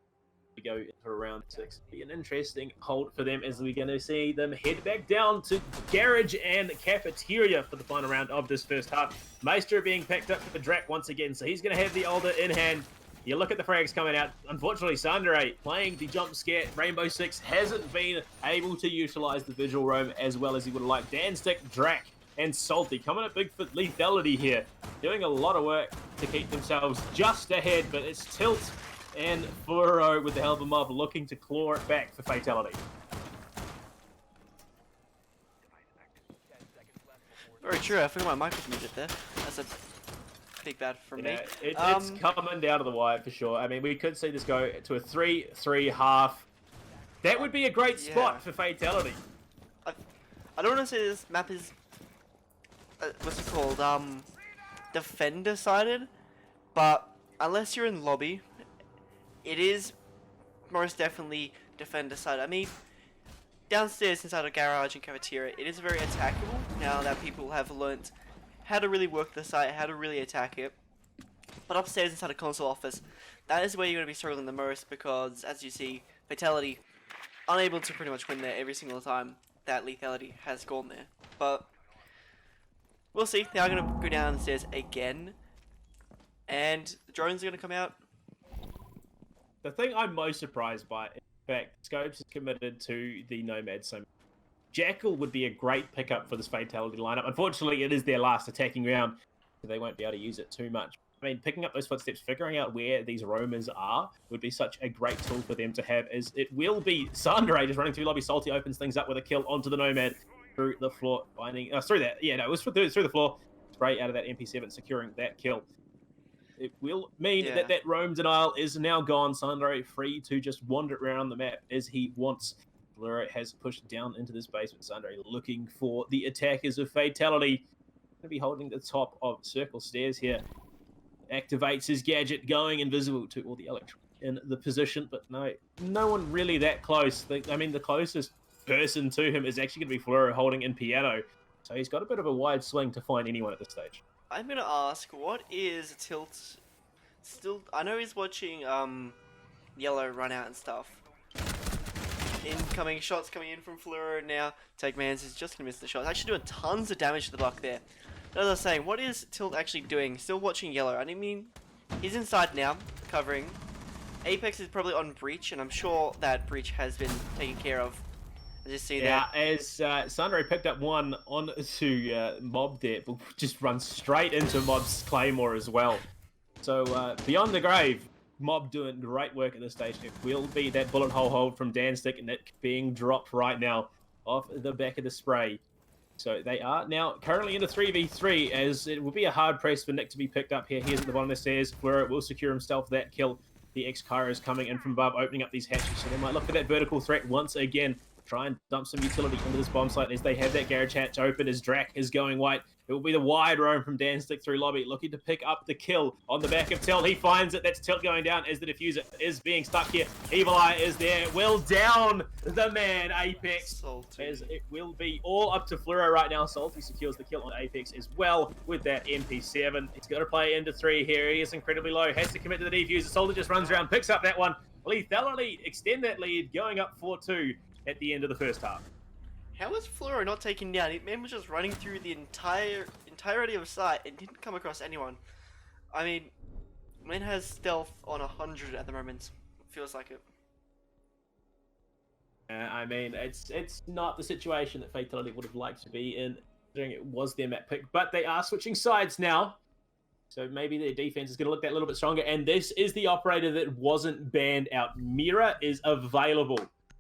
We go into round 6. Be an interesting hold for them as we're going to see them head back down to Garage and Cafeteria for the final round of this first half. Maestro being picked up for the Drac once again, so he's going to have the Alder in hand. You look at the frags coming out. Unfortunately, Sandre playing the jump scare. Rainbow Six hasn't been able to utilize the visual roam as well as he would have liked. Danstick, Drac, and Salty coming up big for Lethality here. Doing a lot of work to keep themselves just ahead, but it's Tilt and Furo with the help of Mob looking to claw it back for Fatality. Very true. I forgot my mic was muted there. That's a big bad from me. It's coming down to the wire for sure. I mean, we could see this go to a 3-3 half. That would be a great spot for Fatality. I don't want to say this map is what's it called? Defender sided, but unless you're in lobby, it is most definitely defender sided. I mean, downstairs inside a garage and cafeteria, it is very attackable now that people have learnt how to really work the site, how to really attack it. But upstairs inside a console office, that is where you're going to be struggling the most because, as you see, Fatality unable to pretty much win there every single time that Lethality has gone there. But we'll see. They are going to go downstairs again, and the drones are going to come out. The thing I'm most surprised by, in fact, Scopes is committed to the Nomad, so Jackal would be a great pickup for this Fatality lineup. Unfortunately, it is their last attacking round, so they won't be able to use it too much. I mean, picking up those footsteps, figuring out where these roamers are, would be such a great tool for them to have, as it will be Sandre just running through lobby. Salty opens things up with a kill onto the Nomad through the floor, finding... through that. Yeah, no, it was through the floor. Spray out of that MP7, securing that kill. It will mean that roam denial is now gone. Sandre free to just wander around the map as he wants. Blur has pushed down into this basement. Sandre looking for the attackers of Fatality. Going to be holding the top of circle stairs here. Activates his gadget, going invisible to all the electrons in the position, but no one really that close. I mean, the closest person to him is actually going to be Floro holding in Piano. So he's got a bit of a wide swing to find anyone at this stage. I'm going to ask, what is Tilt still... I know he's watching Yellow run out and stuff. Incoming shots coming in from Floro now. Tagmans is just going to miss the shot. Actually doing tons of damage to the block there. As I was saying, what is Tilt actually doing? Still watching Yellow. I mean, he's inside now, covering. Apex is probably on Breach, and I'm sure that Breach has been taken care of. I just see that. Yeah, as Sandre picked up one onto Mob there, but just runs straight into Mob's Claymore as well. So, beyond the grave, Mob doing great work at this stage. It will be that bullet hole hold from Danstick, and it being dropped right now off the back of the spray. So they are now currently in a 3v3, as it will be a hard press for Nick to be picked up here. He's at the bottom of the stairs. Fleur will secure himself that kill. The X-Kyra is coming in from above, opening up these hatches, so they might look for that vertical threat once again. try and dump some utility into this bomb site as they have that garage hatch open as Drac is going white. It will be the wide roam from Danstick through lobby, looking to pick up the kill on the back of Tilt. He finds it. That's Tilt going down as the diffuser is being stuck here. Evil Eye is there. Will down the man, Apex. Salty. As it will be all up to Fluoro right now. Salty secures the kill on Apex as well with that MP7. He's got to play into 3 here. He is incredibly low. Has to commit to the diffuser. Soldier just runs around, picks up that one. Lethality extend that lead, going up 4-2 at the end of the first half. How was Fluoro not taken down? Man was just running through the entirety of site and didn't come across anyone. I mean, man has stealth on 100 at the moment. Feels like it. I mean, it's not the situation that Fatality would have liked to be in, considering it was their map pick, but they are switching sides now. So maybe their defense is going to look that little bit stronger, and this is the operator that wasn't banned out. Mira is available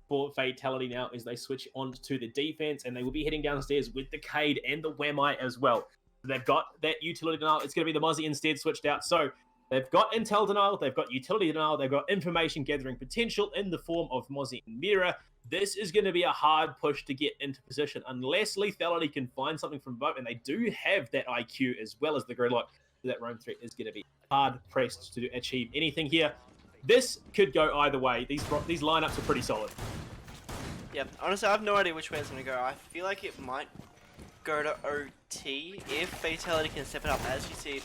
for Fatality now as they switch on to the defense, and they will be heading downstairs with the Cade and the Whamai as well. They've got that utility denial. It's going to be the Mozzie instead switched out. So they've got intel denial, they've got utility denial, they've got information gathering potential in the form of Mozzie and Mira. This is going to be a hard push to get into position unless Lethality can find something from both, and they do have that IQ as well as the gridlock. That roam threat is going to be hard pressed to achieve anything here. This could go either way. These lineups are pretty solid. Yeah, honestly, I have no idea which way it's going to go. I feel like it might go to OT if Fatality can step it up. As you see,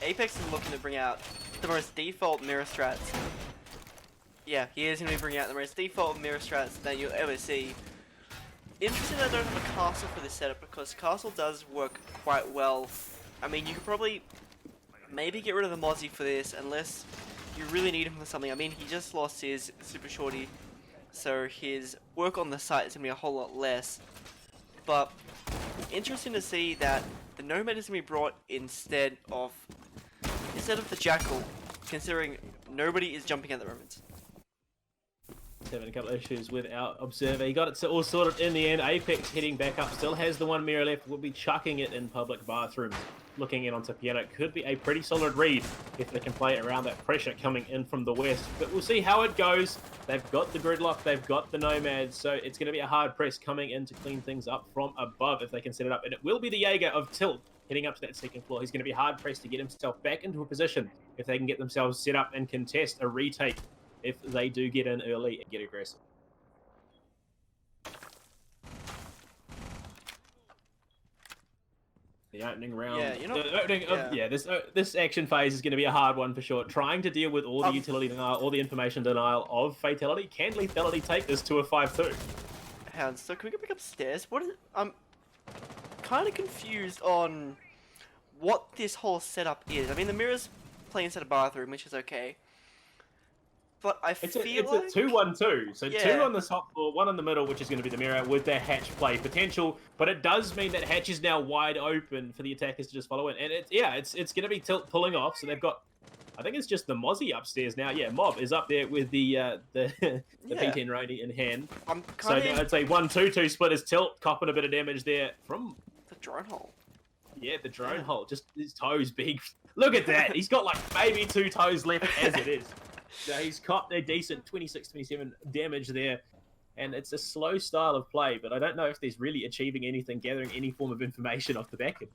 Apex is looking to bring out the most default mirror strats. Yeah, he is going to be bringing out the most default mirror strats that you'll ever see. Interesting that I don't have a castle for this setup, because castle does work quite well. I mean, you could probably maybe get rid of the Mozzie for this, unless you really need him for something. I mean, he just lost his super shorty, so his work on the site is going to be a whole lot less. But interesting to see that the Nomad is going to be brought instead of the Jackal, considering nobody is jumping at the moment. Having a couple of issues with our observer. He got it all sorted in the end. Apex heading back up, still has the one mirror left. Will be chucking it in public bathrooms. Looking in onto Piano. Could be a pretty solid read if they can play around that pressure coming in from the west. But we'll see how it goes. They've got the gridlock, they've got the Nomad, so it's going to be a hard press coming in to clean things up from above if they can set it up. And it will be the Jaeger of Tilt heading up to that second floor. He's going to be hard pressed to get himself back into a position if they can get themselves set up and contest a retake if they do get in early and get aggressive. The opening round. Yeah, you know. The opening of, this action phase is going to be a hard one for sure. Trying to deal with all the utility denial, all the information denial of Fatality. Can Lethality take this to a 5-2? Hounds, so can we go back upstairs? What is it? I'm kind of confused on what this whole setup is. I mean, the mirror's playing inside a bathroom, which is okay. But I feel like... It's a 2-1-2. So Yeah. 2 on the top floor, 1 on the middle, which is going to be the mirror with their hatch play potential. But it does mean that hatch is now wide open for the attackers to just follow in. And it's going to be Tilt pulling off. So they've got, I think it's just the Mozzie upstairs now. Yeah, Mob is up there with the P10 Rony in hand. I'm So kind of... I'd say 1-2-2 split is Tilt copping a bit of damage there from... the drone hole. Yeah, the drone hole. Just his toes big. Look at that. He's got like maybe 2 toes left as it is. So he's copped a decent 26-27 damage there. And it's a slow style of play, but I don't know if there's really achieving anything, gathering any form of information off the back end.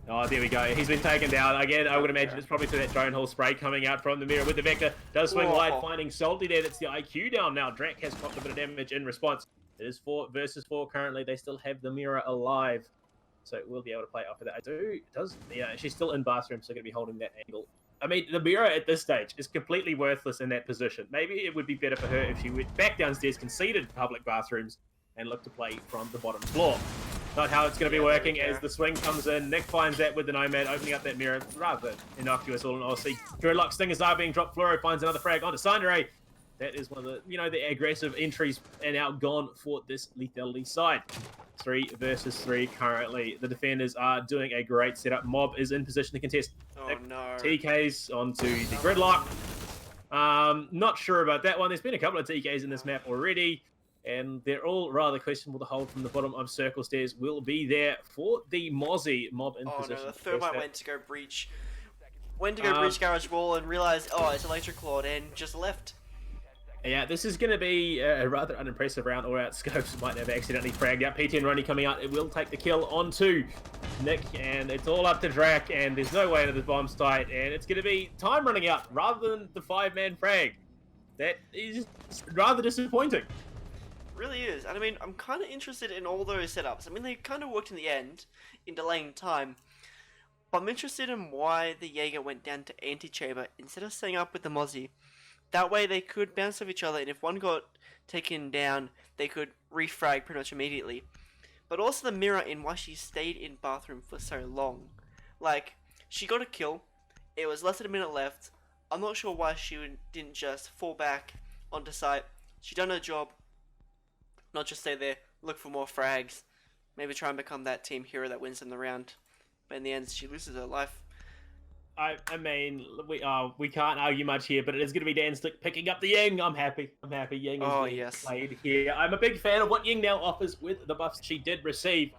Oh, there we go. He's been taken down. Again, I would imagine it's probably through that drone hole spray coming out from the mirror with the Vector. Does swing wide, finding Salty there. That's the IQ down now. Drac has copped a bit of damage in response. It is 4 versus 4 currently. They still have the mirror alive. So we'll be able to play after that. Yeah, she's still in bathroom, so going to be holding that angle. I mean, the mirror at this stage is completely worthless in that position. Maybe it would be better for her if she went back downstairs, conceded public bathrooms, and looked to play from the bottom floor. Not how it's going to be working as the swing comes in. Nick finds that with the Nomad, opening up that mirror. Rather innocuous all in all. See, Gridlock Stingers are being dropped. Fluoro finds another frag onto Sandere. That is one of the, the aggressive entries and outgone for this Lethality side. 3 versus 3 currently. The defenders are doing a great setup. Mob is in position to contest. Oh no. TKs onto the Gridlock. Not sure about that one. There's been a couple of TKs in this map already, and they're all rather questionable. The hold from the bottom of circle stairs will be there for the Mozzie. Mob in position. Oh no, the Thermite went to go breach. Went to go breach garage wall and realized, oh, it's electric clawed and just left. Yeah, this is going to be a rather unimpressive round. All out scopes might have accidentally fragged out. PT and Ronnie coming out. It will take the kill onto Nick, and it's all up to Drac, and there's no way into the bomb site, and it's going to be time running out rather than the 5-man frag. That is rather disappointing. Really is. And I mean, I'm kind of interested in all those setups. I mean, they kind of worked in the end in delaying time. But I'm interested in why the Jaeger went down to anti-chamber instead of staying up with the Mozzie. That way they could bounce off each other, and if one got taken down, they could refrag pretty much immediately. But also the mirror in why she stayed in bathroom for so long. Like, she got a kill, it was less than a minute left. I'm not sure why she didn't just fall back onto site. She done her job, not just stay there, look for more frags, maybe try and become that team hero that wins in the round. But in the end, she loses her life. I mean, we can't argue much here, but it is going to be Danstick picking up the Ying. I'm happy. Ying is being played here. I'm a big fan of what Ying now offers with the buffs she did receive.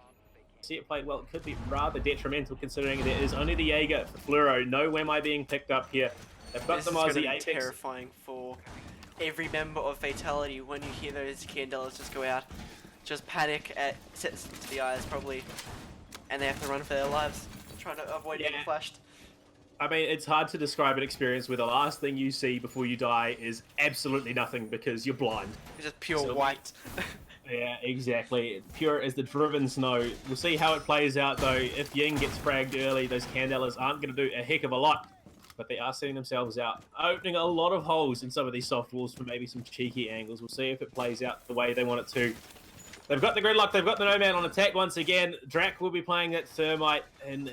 See it played well. It could be rather detrimental considering there is only the Jaeger for Fluoro. No Wemai being picked up here. They've got This the is going to Mozzie be Apex. terrifying for every member of Fatality when you hear those Candelas just go out. Just panic at sets to the eyes probably, and they have to run for their lives, trying to avoid getting flashed. I mean, it's hard to describe an experience where the last thing you see before you die is absolutely nothing because you're blind. It's just pure white. Yeah, exactly. Pure as the driven snow. We'll see how it plays out, though. If Ying gets fragged early, those Candelas aren't going to do a heck of a lot. But they are setting themselves out, opening a lot of holes in some of these soft walls for maybe some cheeky angles. We'll see if it plays out the way they want it to. They've got the gridlock. They've got the Nomad on attack once again. Drac will be playing that Thermite, and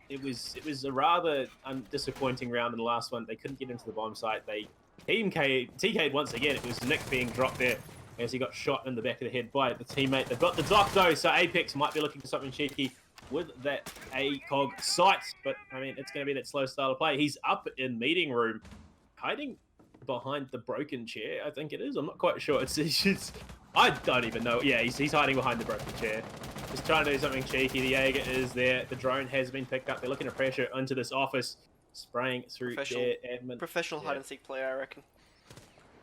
it was a rather disappointing round in the last one. They couldn't get into the bomb site. They TK'd once again. It was Nick being dropped there as he got shot in the back of the head by the teammate. They've got the dock though, so Apex might be looking for something cheeky with that ACOG sight. But I mean, it's going to be that slow style of play. He's up in meeting room, hiding behind the broken chair. I think it is. I'm not quite sure. It's I don't even know. Yeah, he's hiding behind the broken chair. Just trying to do something cheeky. The Jaeger is there. The drone has been picked up. They're looking to pressure into this office, spraying through their admin. Professional hide-and-seek player, I reckon.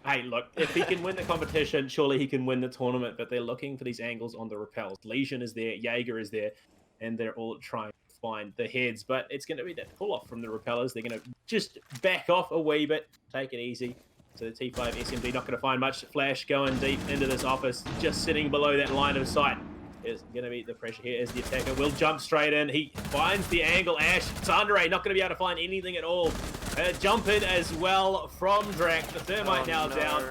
Hey, look, if he can win the competition, surely he can win the tournament, but they're looking for these angles on the repels. Legion is there, Jaeger is there, and they're all trying to find the heads, but it's going to be that pull-off from the repellers. They're going to just back off a wee bit, take it easy. So the T5 SMD not going to find much. Flash going deep into this office, just sitting below that line of sight. Is going to be the pressure here as the attacker will jump straight in. He finds the angle. Ash, Tsundere not going to be able to find anything at all. Jump in as well from Drac. The Thermite now down.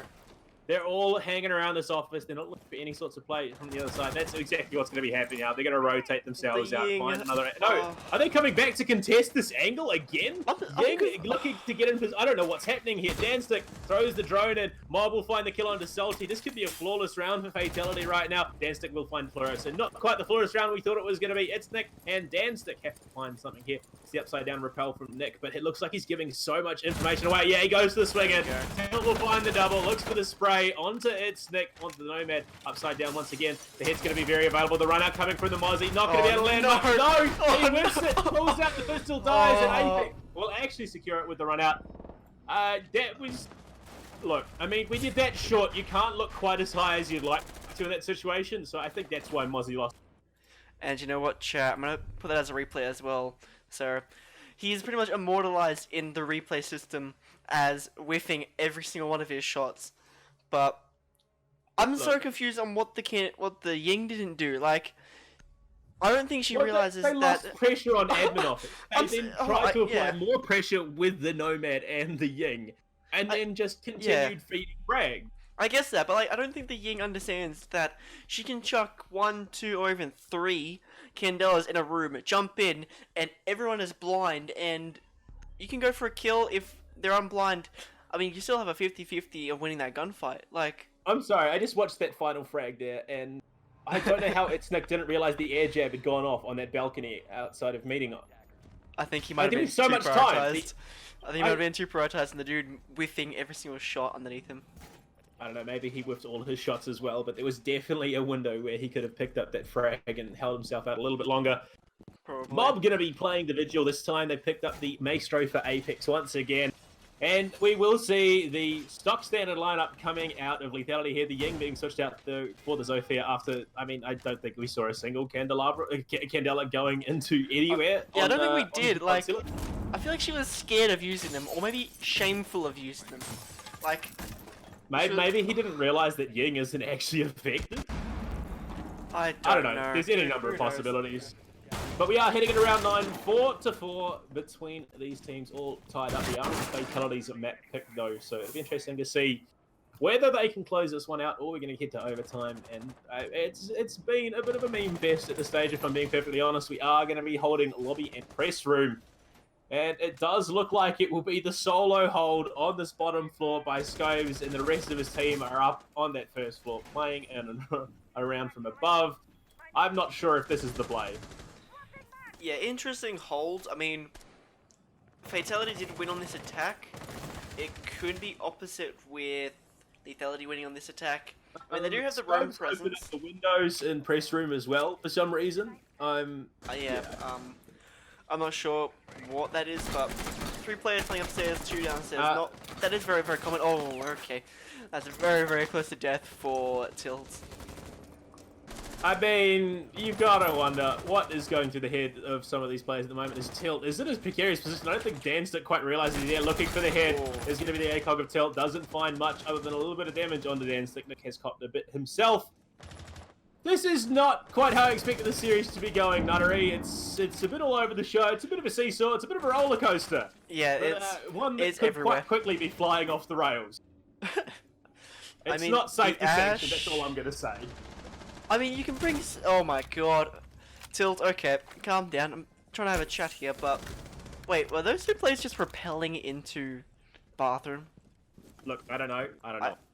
They're all hanging around this office. They're not looking for any sorts of play from the other side. That's exactly what's going to be happening now. They're going to rotate themselves out. Find another. No, are they coming back to contest this angle again? Ying looking to get in. I don't know what's happening here. Danstick throws the drone in. Mob will find the kill onto Salty. This could be a flawless round for Fatality right now. Danstick will find Fluoro. So not quite the flawless round we thought it was going to be. It's Nick and Danstick have to find something here. It's the upside down repel from Nick, but it looks like he's giving so much information away. Yeah, he goes to the swing in. Tilt will find the double. Looks for the spray onto It's Nick, onto the Nomad, upside down once again. The hit's going to be very available. The run out coming from the Mozzie, not going to be able to land. He whips it, pulls out the pistol, dies, and Apex will actually secure it with the run out. That was, look, I mean, when you're that short, you can't look quite as high as you'd like to in that situation, so I think that's why Mozzie lost. And you know what, chat, I'm going to put that as a replay as well. So, he's pretty much immortalized in the replay system as whiffing every single one of his shots. But I'm so confused on what the Ying didn't do. Like, I don't think she realizes they that lost pressure on admin office. They then tried to apply more pressure with the Nomad and the Ying, and then just continued feeding frag. I guess that, but like, I don't think the Ying understands that she can chuck 1, 2, or even 3 Candelas in a room, jump in, and everyone is blind, and you can go for a kill if they're unblind. I mean, you still have a 50-50 of winning that gunfight. Like, I'm sorry, I just watched that final frag there, and I don't know how Nick didn't realize the air jab had gone off on that balcony outside of meeting on. I think he might have been so too much prioritized. time. I think he might have been too prioritized, and the dude whiffing every single shot underneath him. I don't know, maybe he whiffed all his shots as well, but there was definitely a window where he could have picked up that frag and held himself out a little bit longer. Probably. Mob going to be playing the Vigil this time. They picked up the Maestro for Apex once again. And we will see the stock standard lineup coming out of Lethality here. The Ying being switched out for the Zofia after, I mean, I don't think we saw a single Candela going into anywhere. Yeah, I don't think we on did. Like, Consulate. I feel like she was scared of using them, or maybe shameful of using them. Like, Maybe he didn't realize that Ying isn't actually effective. I don't don't know. There's any number of Who knows? possibilities. But we are heading at around 9, 4-4 between these teams, all tied up. The Fatalities map pick though, so it'll be interesting to see whether they can close this one out, or we're going to head to overtime. And it's been a bit of a meme fest at this stage, if I'm being perfectly honest. We are going to be holding lobby and press room, and it does look like it will be the solo hold on this bottom floor by Scobes, and the rest of his team are up on that first floor playing and around from above. I'm not sure if this is the play. Yeah, interesting hold. I mean, Fatality did win on this attack. It could be opposite with Lethality winning on this attack. I mean, they do have the roam Scopes opened presence. up the windows in press room as well for some reason. Yeah, I'm not sure what that is, but 3 players playing upstairs, 2 downstairs. That is very, very common. Oh, okay. That's very, very close to death for Tilt. I mean, you've got to wonder what is going through the head of some of these players at the moment. Is Tilt? Is it his precarious position? I don't think Danstick quite realizes he's there looking for the head. Oh. There's going to be the ACOG of Tilt. Doesn't find much other than a little bit of damage onto Danstick. Nick has copped a bit himself. This is not quite how I expected the series to be going, Nuttery. It's a bit all over the show. It's a bit of a seesaw. It's a bit of a roller coaster. Yeah, But, one that it's could everywhere. quite quickly be flying off the rails. It's mean, not safe the to sanction. Ash- That's all I'm going to say. I mean, you can bring. Oh my god. Tilt, okay, calm down. I'm trying to have a chat here, but. Wait, were those 2 players just repelling into bathroom? Look, I don't know.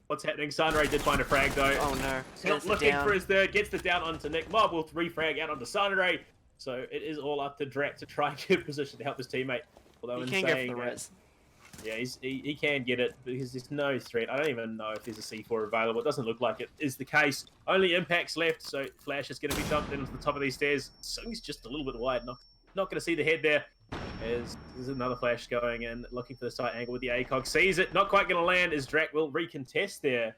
What's happening? Sunray did find a frag though. Oh no. Still Gets it looking down. for his third. Gets the down onto Nick. Mob will refrag out onto Sunray. So it is all up to Drak to try and get a position to help his teammate. Although You in can't go saying for the that, res. yeah, he can get it because there's no threat. I don't even know if there's a C4 available. It doesn't look like it is the case. Only impacts left, so Flash is going to be jumped into the top of these stairs. Sung's just a little bit wide. Not going to see the head there. As there's another Flash going in, looking for the side angle with the ACOG. Sees it, not quite going to land as Drak will recontest there.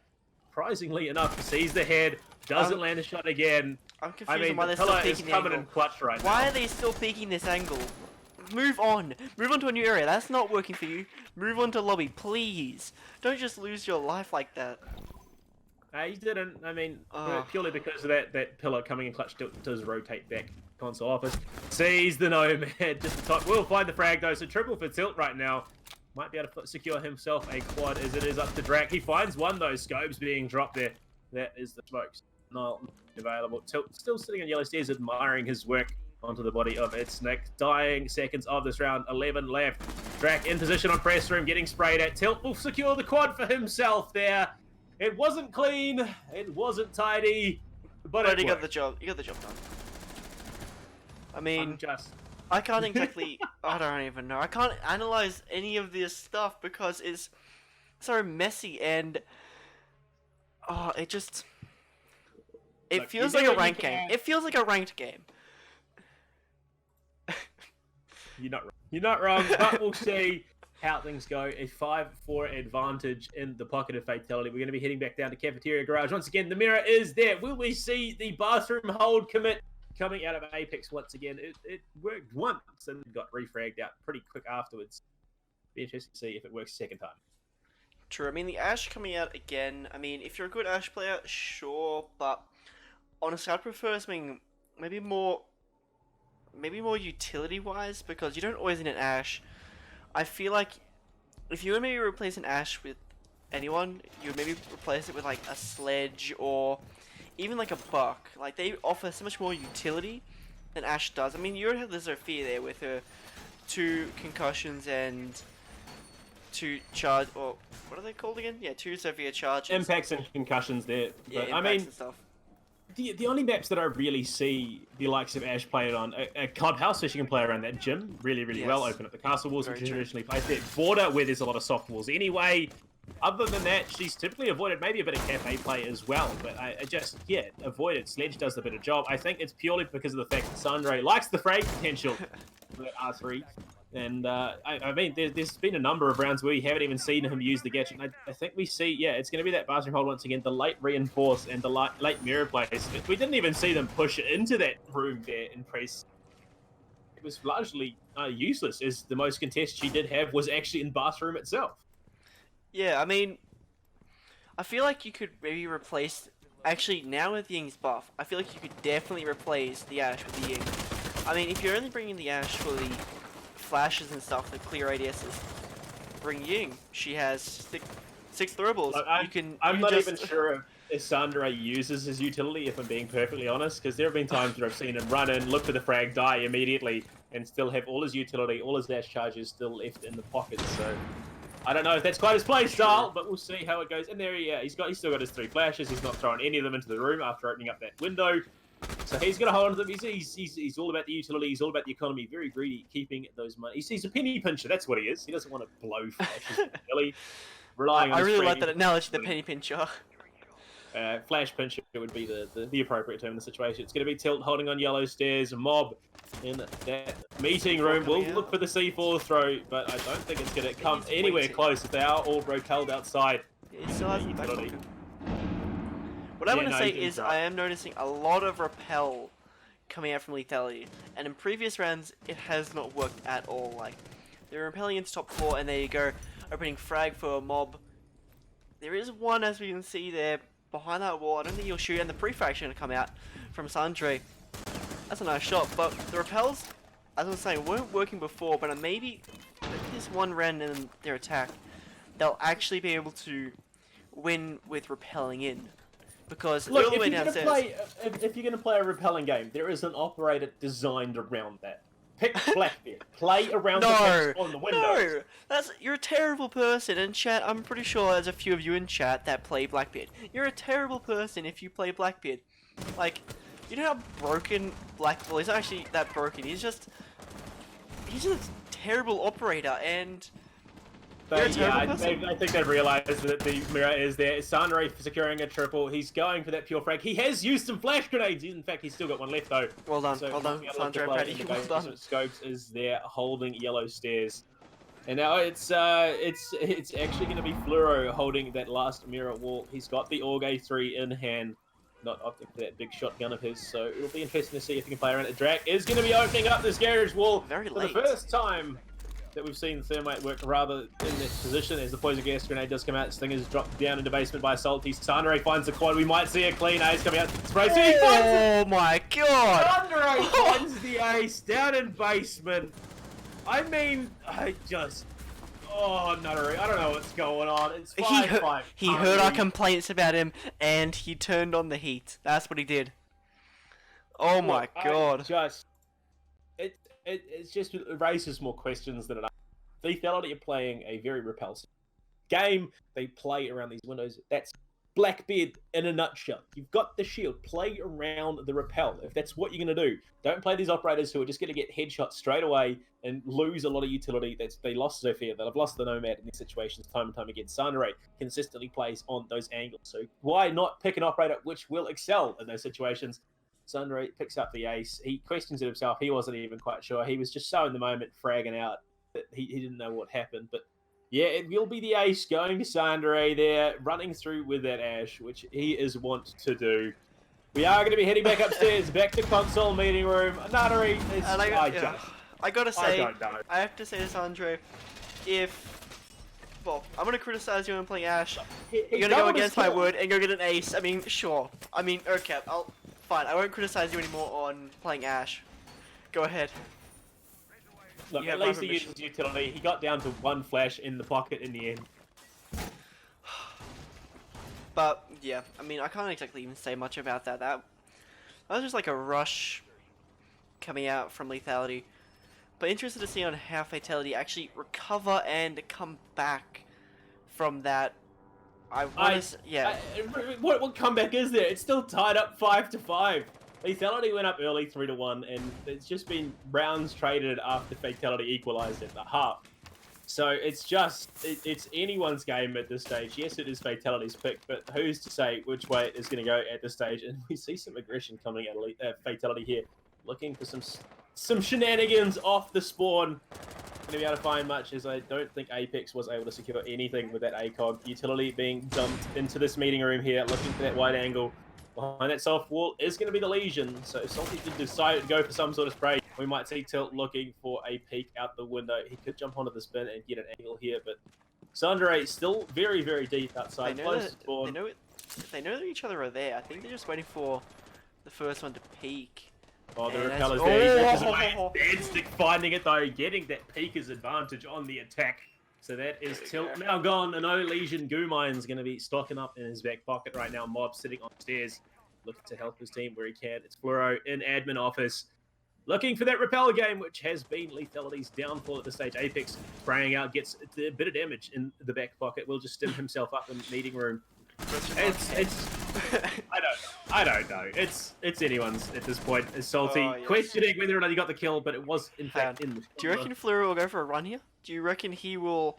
Surprisingly enough, sees the head, doesn't land a shot again. I'm confused I mean, on why the they're still pillar is peeking the coming angle. in clutch right now. Why are they still peeking this angle? Move on. Move on to a new area. That's not working for you. Move on to lobby, please. Don't just lose your life like that. He didn't. I mean, Oh. purely because of that pillar coming in clutch does rotate back console office. Sees the Nomad just the top. Will find the frag though, so triple for Tilt right now. Might be able to secure himself a quad as it is up to Drak. He finds one though, Scopes being dropped there. That is the smokes. Not available. Tilt still sitting on yellow stairs admiring his work onto the body of its Nick. Dying seconds of this round, 11 left. Drak in position on press room, getting sprayed at. Tilt will secure the quad for himself there. It wasn't clean, it wasn't tidy, but he it got worked. the job. You got the job done. I mean, Unjust. I can't exactly. I don't even know. I can't analyze any of this stuff because it's so messy and. Oh, it just. It Look, feels you like do a what you ranked game. can. It feels like a ranked game. You're not wrong. You're not wrong, but we'll see how things go. A 5-4 advantage in the pocket of Fatality. We're going to be heading back down to Cafeteria Garage. Once again, the mirror is there. Will we see the bathroom hold commit coming out of Apex once again? It worked once and got refragged out pretty quick afterwards. Be interesting to see if it works a second time. True. I mean, the Ash coming out again. I mean, if you're a good Ash player, sure. But honestly, I'd prefer something maybe more utility-wise because you don't always need an Ash. I feel like if you would maybe replace an Ash with anyone, you would maybe replace it with like a Sledge or even like a Buck. Like they offer so much more utility than Ash does. I mean, you already have the Zofia there with her 2 concussions and 2 charge, or what are they called again? Yeah, 2 Zofia charges. Impacts and concussions there. Yeah, But, impacts I mean, and stuff. the only maps that I really see the likes of Ash playing on a clubhouse, so she can play around that gym really well, Yes. open up the castle walls, Very which is true. traditionally placed there. Border, where there's a lot of soft walls anyway. Other than that, she's typically avoided maybe a bit of cafe play as well, but I just, yeah, avoided. Sledge does a better job. I think it's purely because of the fact that Sandre likes the frag potential for that R3. And I mean, there's been a number of rounds where we haven't even seen him use the gadget. And I think we see, yeah, it's going to be that bathroom hold once again, the late reinforce and the late mirror plays. We didn't even see them push it into that room there in press. It was largely useless, as the most contest she did have was actually in bathroom itself. Yeah, I mean, I feel like you could maybe replace. Actually, now with Ying's buff, I feel like you could definitely replace the Ashe with the Ying. I mean, if you're only bringing the Ashe for the flashes and stuff, the clear ADSs, bring Ying. She has six throwables. Look, I'm not even sure if Sandra uses his utility, if I'm being perfectly honest, because there have been times where I've seen him run in, look for the frag, die immediately, and still have all his utility, all his dash charges still left in the pocket. So I don't know if that's quite his play style, but we'll see how it goes. And there, yeah, he's still got his 3 flashes. He's not throwing any of them into the room after opening up that window. So he's going to hold on to them. He's all about the utility. He's all about the economy. Very greedy, keeping those money. He's a penny pincher. That's what he is. He doesn't want to blow flashes. Really relying on. I really like that analogy, the penny pincher. Flash pincher would be the appropriate term in the situation. It's going to be Tilt holding on yellow stairs. Mob in that meeting room. We'll look for the C4 throw, but I don't think it's going to come anywhere close if they are all repelled outside. It still has utility. What I want to say is I am noticing a lot of repel coming out from Lethality, and in previous rounds it has not worked at all. Like, they're repelling into top 4 and there you go, opening frag for a mob. There is one, as we can see there, behind that wall. I don't think he'll shoot, and the pre-frag's going to come out from Sandre. That's a nice shot, but the repels, as I was saying, weren't working before, but maybe with this one round in their attack, they'll actually be able to win with repelling in. Because look, all the way downstairs. If you're going to play a repelling game, there is an operator designed around that. Pick Blackbeard. Play around the text on the windows. No, you're a terrible person. And chat, I'm pretty sure there's a few of you in chat that play Blackbeard. You're a terrible person if you play Blackbeard. Like, you know how broken Blackbeard? Well, he's not actually that broken. He's just a terrible operator, and but yeah, I think they've realised that the mirror is there. Sandre securing a triple. He's going for that pure frag. He has used some flash grenades. In fact, he's still got one left though. Well done, so well done, Sandre. Well done. Scopes is there holding yellow stairs. And now it's actually going to be Fluoro holding that last mirror wall. He's got the Org 3 in hand, not opting for that big shotgun of his. So it'll be interesting to see if he can play around it. Drak is going to be opening up this garage wall for the first time that we've seen Thermite work rather in this position as the poison gas grenade does come out. Sting is dropped down into basement by Salty. Sandre finds the quad. We might see a clean ace coming out. Spray. Oh my god! Sandre finds the ace down in basement. I mean, oh, Nuttery, I don't know what's going on. It's 5-5. He heard our complaints about him, and he turned on the heat. That's what he did. Oh my god. It just raises more questions than it does. Lethality are playing a very repulsive game. They play around these windows. That's Blackbeard in a nutshell. You've got the shield. Play around the repel. If that's what you're going to do, don't play these operators who are just going to get headshots straight away and lose a lot of utility. They lost Sophia. They've lost the Nomad in these situations time and time again. Sandre consistently plays on those angles. So why not pick an operator which will excel in those situations? Sandre picks up the ace. He questions it himself. He wasn't even quite sure. He was just so in the moment, fragging out that he didn't know what happened. But yeah, it will be the ace going to Sandre there, running through with that Ashe, which he is wont to do. We are going to be heading back upstairs, back to console meeting room. Nuttery is... I gotta say, I have to say to Sandre, well, I'm gonna criticize you when playing Ashe. You're gonna go against my word and go get an ace. I mean, sure. I mean, okay, fine. I won't criticize you anymore on playing Ashe. Go ahead. Look, at least he used his utility. He got down to one flash in the pocket in the end. But yeah, I mean, I can't exactly even say much about that. That was just like a rush coming out from Lethality. But interested to see on how Fatality actually recover and come back from that. What comeback is there? It's still tied up 5-5. Lethality went up early 3-1, and it's just been rounds traded after Fatality equalized at the half. So it's anyone's game at this stage. Yes, it is Fatality's pick, but who's to say which way it is going to go at this stage? And we see some aggression coming out of Fatality here, looking for some shenanigans off the spawn. going to be able to find much, as I don't think Apex was able to secure anything with that ACOG. Utility being dumped into this meeting room here, looking for that wide angle. Behind that soft wall is going to be the Legion, so if Salty did decide to go for some sort of spray, we might see Tilt looking for a peek out the window. He could jump onto the spin and get an angle here, but Sandre still very, very deep outside. They know that each other are there. I think they're just waiting for the first one to peek. Oh, the And repeller's that's- there. Oh! Deadstick finding it though, getting that peeker's advantage on the attack. So that is Tilt now gone. And no Legion Goomine's going to be stocking up in his back pocket right now. Mob sitting on stairs, looking to help his team where he can. It's Fluoro in admin office, looking for that repeller game, which has been Lethality's downfall at this stage. Apex spraying out, gets a bit of damage in the back pocket. Will just stim himself up in the meeting room. It's I don't know. It's anyone's at this point. It's Salty Yes. questioning whether or not he got the kill, but it was in fact in the. Do you reckon Fleur will go for a run here? Do you reckon he will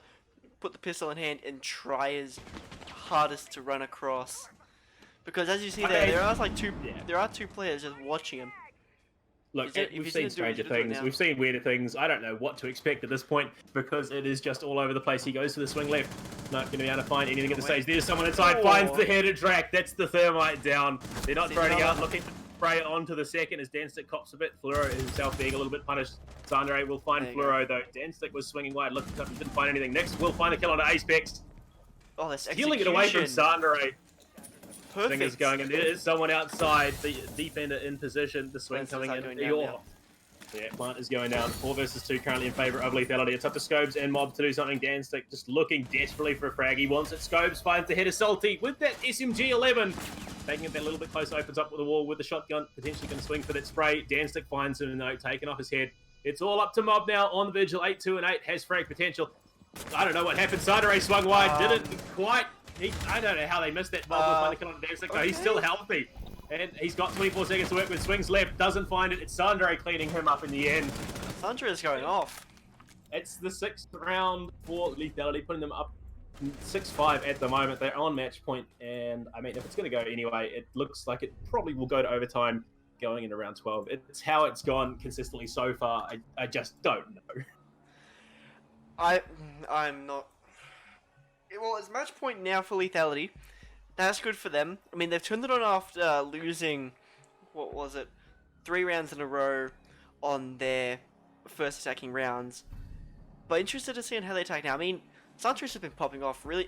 put the pistol in hand and try his hardest to run across? Because as you see there are like there are two players just watching him. Look, If we've he's seen gonna do it, stranger he'll do it things. now. We've seen weirder things. I don't know what to expect at this point because it is just all over the place. He goes to the swing left. Not going to be able to find anything at the stage. There's someone inside. Oh. Finds the headed track. That's the thermite down. They're not throwing it out. another. Looking to spray it onto the second as Danstick cops a bit. Fluoro himself being a little bit punished. Sandre will find There you Fluoro though. Danstick was swinging wide. Looking up. He didn't find anything. Next, we'll find a kill on Apex. Oh, that's Stealing it away from Sandre. Perfect. Thing is going, and there is someone outside. The defender in position. The swing Yes, coming it's in. not going down now. Yeah, plant is going down. 4 versus 2 currently in favour of Lethality. It's up to Scobes and Mob to do something. Danstick just looking desperately for a frag. He wants it. Scobes finds the head of Salty with that SMG-11. Taking it that little bit close, opens up with the wall with the shotgun. Potentially going to swing for that spray. Danstick finds him, no, taken off his head. It's all up to Mob now on the vigil. 8, 2, and 8 has frag potential. I don't know what happened. Sandre swung wide. Didn't quite. I don't know how they missed that. Mob will find the kill on Danstick. No, he's still healthy. And he's got 24 seconds to work with. Swings left, doesn't find it. It's Sandre cleaning him up in the end. Sandra is going off. It's the 6th round for Lethality, putting them up 6-5 at the moment. They're on match point, and I mean, if it's going to go anyway, it looks like it probably will go to overtime going in around 12. It's how it's gone consistently so far. I just don't know. I'm not. Well, it's match point now for Lethality. That's good for them. I mean, they've turned it on after losing, what was it, 3 rounds in a row on their first attacking rounds. But interested to see on how they attack now. I mean, Sandra's has been popping off really.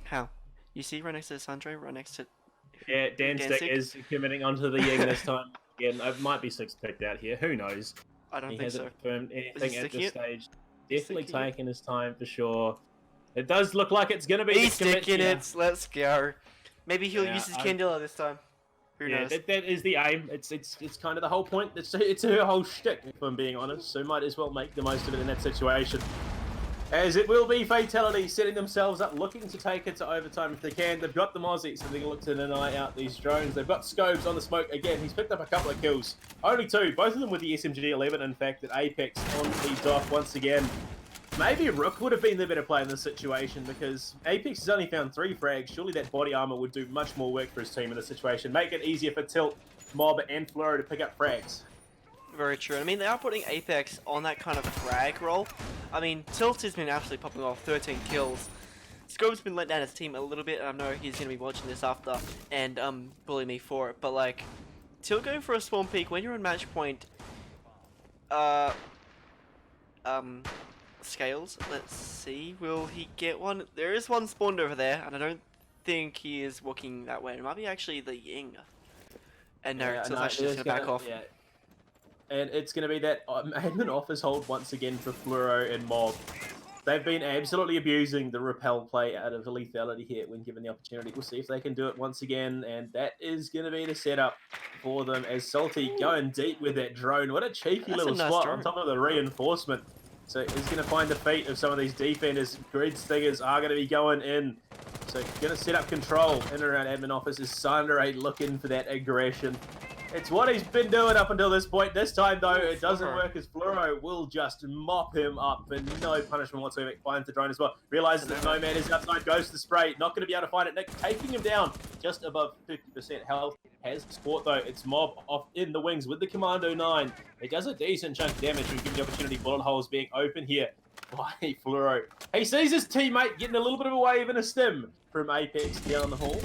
How? You see right next to Sandre, right next to. Yeah, Danstick is committing onto the Ying this time. Again, it might be 6 picked out here. Who knows? I don't He think so. hasn't confirmed Is anything he at sticking this it? stage. He's Definitely sticking it? taking his time for sure. It does look like it's going to be. He's the commit sticking here. it. Let's go. Maybe he'll Yeah, use his I- Candela this time. Who Yeah, knows? that is the aim. It's kind of the whole point. It's her whole shtick, if I'm being honest. So might as well make the most of it in that situation. As it will be Fatality setting themselves up, looking to take it to overtime if they can. They've got the Mozzie, so they can look to deny out these drones. They've got Scobes on the smoke again. He's picked up a couple of kills. Only 2, both of them with the SMG-11. In fact, at Apex on the dock once again. Maybe Rook would have been the better player in this situation because Apex has only found 3 frags. Surely that body armor would do much more work for his team in this situation. Make it easier for Tilt, Mob, and Floro to pick up frags. Very true. I mean, they are putting Apex on that kind of frag role. I mean, Tilt has been absolutely popping off, 13 kills. Scope's been let down his team a little bit. I know he's going to be watching this after and bully me for it. But, like, Tilt going for a spawn peak when you're on match point, Scales, let's see, will he get one? There is one spawned over there, and I don't think he is walking that way. It might be actually the Ying. And no, Tilt's actually just going to back off. Yeah. And it's going to be that admin office hold once again for Fluoro and Mob. They've been absolutely abusing the repel play out of Lethality here when given the opportunity. We'll see if they can do it once again, and that is going to be the setup for them as Salty going deep with that drone. What a cheeky That's little a nice spot drone. on top of the reinforcement. So he's going to find the feet of some of these defenders. Grid stingers are going to be going in. So going to set up control in and around admin office is Sandre looking for that aggression. It's what he's been doing up until this point. This time, though, it doesn't Fluoro. work as Fluoro will just mop him up and no punishment whatsoever. Finds the drone as well. Realizes that Nomad is outside. Goes to the spray. Not going to be able to find it. Nick taking him down just above 50% health. Has support, though. It's Mob off in the wings with the Commando 9. It does a decent chunk of damage and gives the opportunity. Bullet holes being open here by Fluoro. He sees his teammate getting a little bit of a wave and a stim from Apex down the hall.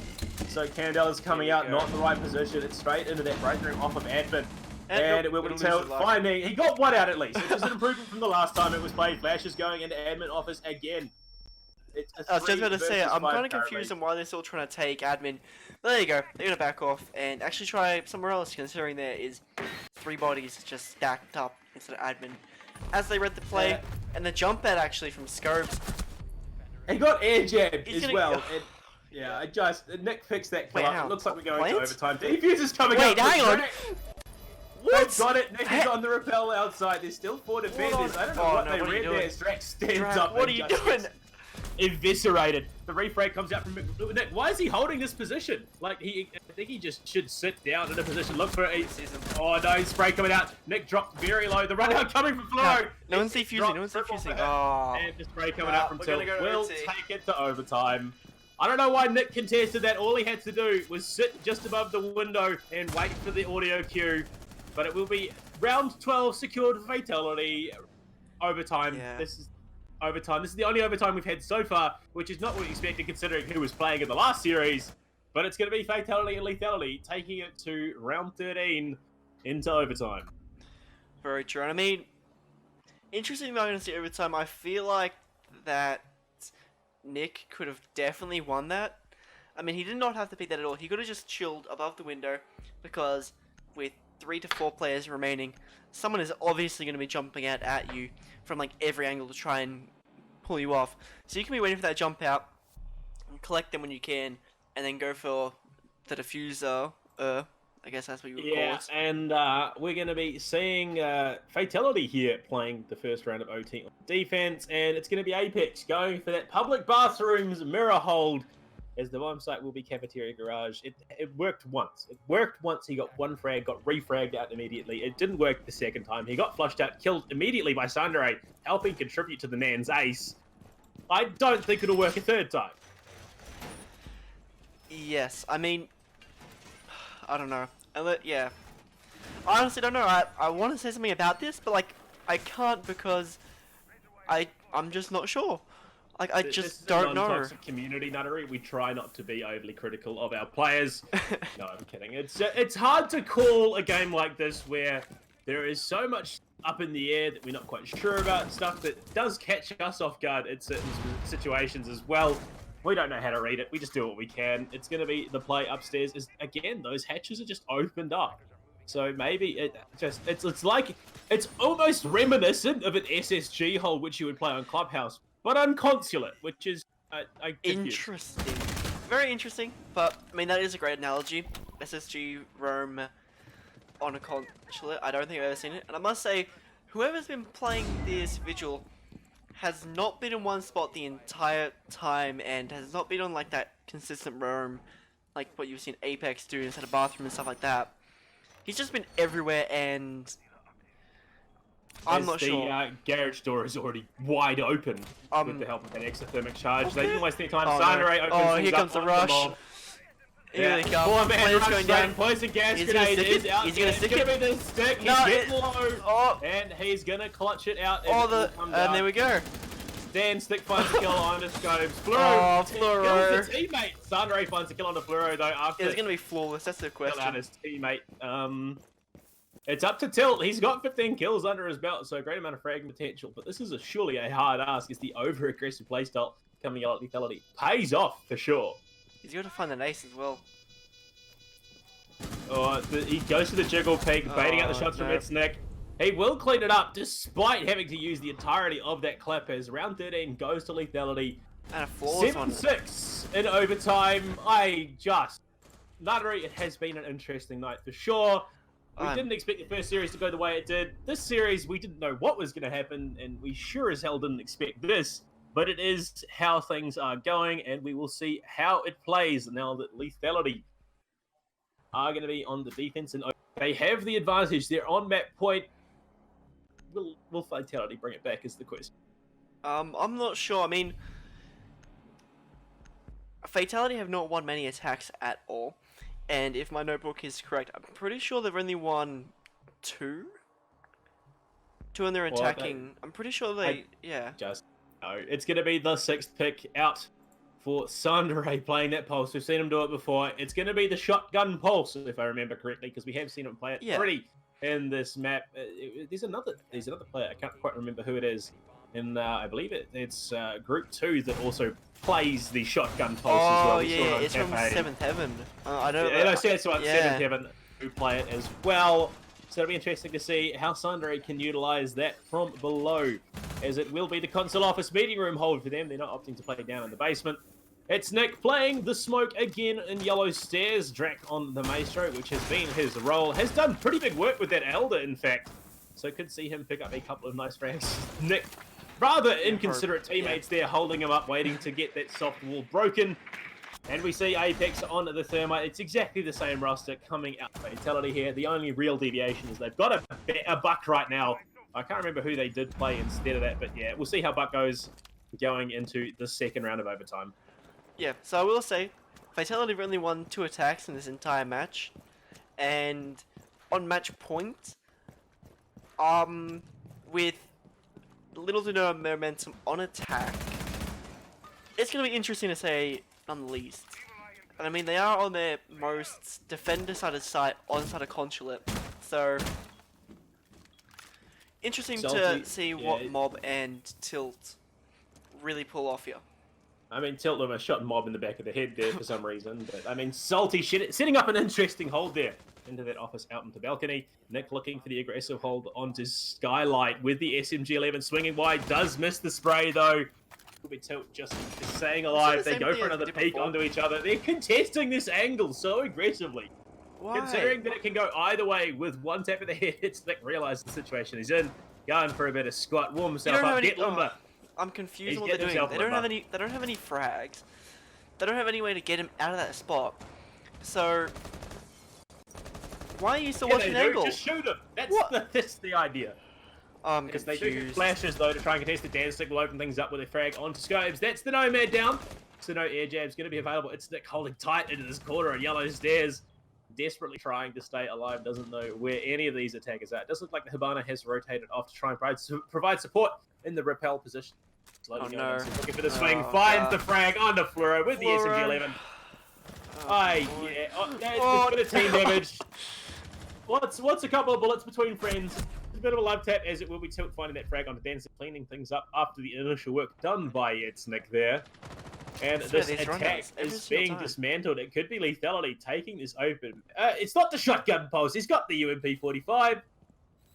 So Candela is coming out, not in the right position. It's straight into that break room off of Admin. And it will be finding. He got one out at least, which is an improvement from the last time it was played. Flash is going into Admin office again. I was just about to say, I'm kind of confused on why they're still trying to take Admin. But there you go. They're going to back off and actually try somewhere else, considering there is 3 bodies just stacked up instead of Admin. As they read the play, and the jump pad actually from Scopes. He got air jabbed as well. Yeah, Nick fixed that kill up. It looks like we're going to overtime. Defuse is coming up. Wait, hang on. What? They've got it. Nick is on the rappel outside. There's still 4 defenders. I don't know what they read there. Strax stands up. What are you doing? Eviscerated. The refrag comes out from Nick. Why is he holding this position? Like, I think he just should sit down in a position. Look for it. Oh no, spray coming out. Nick dropped very low. The run out coming from Flo. No one's defusing. No one's defusing. Oh. And the spray coming out from Tilt. We'll take it to overtime. I don't know why Nick contested that. All he had to do was sit just above the window and wait for the audio cue. But it will be round 12 secured Fatality. Overtime. Yeah. This is overtime. This is the only overtime we've had so far, which is not what we expected considering who was playing in the last series. But it's going to be Fatality and Lethality taking it to round 13 into overtime. Very true. And I mean, interesting about going to see overtime. I feel like that Nick could have definitely won that. I mean, he did not have to pick that at all. He could have just chilled above the window because with 3 to 4 players remaining, someone is obviously going to be jumping out at you from like every angle to try and pull you off. So you can be waiting for that jump out, and collect them when you can, and then go for the diffuser. I guess that's what you would call it. Yeah, and we're going to be seeing Fatality here playing the first round of OT on defense, and it's going to be Apex going for that public bathrooms mirror hold, as the bomb site will be Cafeteria Garage. It worked once. It worked once. He got one frag, got refragged out immediately. It didn't work the second time. He got flushed out, killed immediately by Sundere, helping contribute to the man's ace. I don't think it'll work a third time. Yes, I mean, I don't know. Yeah, I honestly don't know. I want to say something about this, but like I can't because I'm just not sure. Like I just don't know. This is a community nuttery. We try not to be overly critical of our players. No, I'm kidding. It's hard to call a game like this where there is so much up in the air that we're not quite sure about, stuff that does catch us off guard in certain situations as well. We don't know how to read it. We just do what we can. It's going to be the play upstairs. Is again, those hatches are just opened up. So maybe it's almost reminiscent of an SSG hold which you would play on Clubhouse, but on Consulate, which is interesting. Very interesting. But I mean that is a great analogy. SSG roam on a Consulate. I don't think I've ever seen it, and I must say, whoever's been playing this Vigil has not been in one spot the entire time and has not been on like that consistent roam like what you've seen Apex do inside a bathroom and stuff like that. He's just been everywhere and I'm not sure. The garage door is already wide open with the help of an exothermic charge. Okay. They didn't waste any time. Oh, here comes the rush. Here they come. Player's going down. Poison gas grenade is out. He's gonna stick it. It's gonna be the stick. He's getting low. And he's gonna clutch it out. And there we go. Dan stick finds the kill on the scopes. Fluoro. Kills his teammate. Sundere finds the kill on the Fluoro though after. It's gonna be flawless. That's the question. Kill out his teammate. It's up to Tilt. He's got 15 kills under his belt, so a great amount of fragging potential. But this is surely a hard ask. It's the over-aggressive playstyle coming out of Lethality. Pays off for sure. He's got to find an ace as well. Oh, he goes to the jiggle pig, baiting out the shots from its neck. He will clean it up despite having to use the entirety of that clip as round 13 goes to Lethality. And a flawless 7-6 in overtime. Nuttery, it has been an interesting night for sure. We didn't expect the first series to go the way it did. This series, we didn't know what was going to happen, and we sure as hell didn't expect this. But it is how things are going, and we will see how it plays now that Lethality are going to be on the defense and They have the advantage. They're on map point. Will Fatality bring it back is the question. I'm not sure. I mean, Fatality have not won many attacks at all, and if my notebook is correct, I'm pretty sure they've only won two. Two in their attacking. I'm pretty sure they. Yeah. Just no. It's going to be the 6th pick out for Sandre playing that pulse. We've seen him do it before. It's going to be the shotgun pulse, if I remember correctly, because we have seen him play it pretty in this map. There's another player. I can't quite remember who it is. And I believe it's Group 2 that also plays the shotgun pulse as well. Oh yeah, it's from 7th Heaven. I know. Yeah, I said it's about 7th Heaven who play it as well. So it'll be interesting to see how Sandre can utilize that from below, as it will be the console office meeting room hold for them. They're not opting to play down in the basement. It's Nick playing the smoke again in yellow stairs. Drac on the Maestro, which has been his role. Has done pretty big work with that Elder, in fact. So could see him pick up a couple of nice frags. Nick, rather inconsiderate teammates there, holding him up, waiting to get that soft wall broken. And we see Apex on the Thermite. It's exactly the same roster coming out Fatality here. The only real deviation is they've got a Buck right now. I can't remember who they did play instead of that, but yeah, we'll see how Buck goes going into the second round of overtime. Yeah, so I will say, Fatality have only won 2 attacks in this entire match, and on match point, with little to no momentum on attack, it's going to be interesting to say, none the least. And I mean, they are on their most defender-sided site on side of Consulate, so interesting to see what Mob and Tilt really pull off here. I mean, Tilt them a shot Mob in the back of the head there for some reason, but I mean, Salty setting up an interesting hold there into that office out into balcony. Nick looking for the aggressive hold onto Skylight with the SMG-11 swinging wide. Does miss the spray though. Could be Tilt just staying alive. They go for another peek onto each other. They're contesting this angle so aggressively. Why? Considering that it can go either way with one tap of the head, it's Nick realizes the situation he's in. Going for a bit of squat, warm himself up, get limber. I'm confused what they're doing. They don't have any frags. They don't have any way to get him out of that spot. So why are you still watching angle? Just shoot him. That's the idea. Because they do flashes though to try and contest the dance stick will open things up with a frag onto Scopes. That's the Nomad down. So no air jab's going to be available. It's Nick holding tight into this corner on yellow stairs. Desperately trying to stay alive. Doesn't know where any of these attackers are. It does look like the Hibana has rotated off to try and provide support in the repel position. Looking for the swing. Finds the frag onto Fluoro with the SMG-11. There's a bit of team damage. What's a couple of bullets between friends? A bit of a love tap, as it will be Tilt finding that frag onto Dancer, cleaning things up after the initial work done by It's Nick there. And this attack is being dismantled. It could be Lethality taking this open. It's not the shotgun pulse. He's got the UMP-45.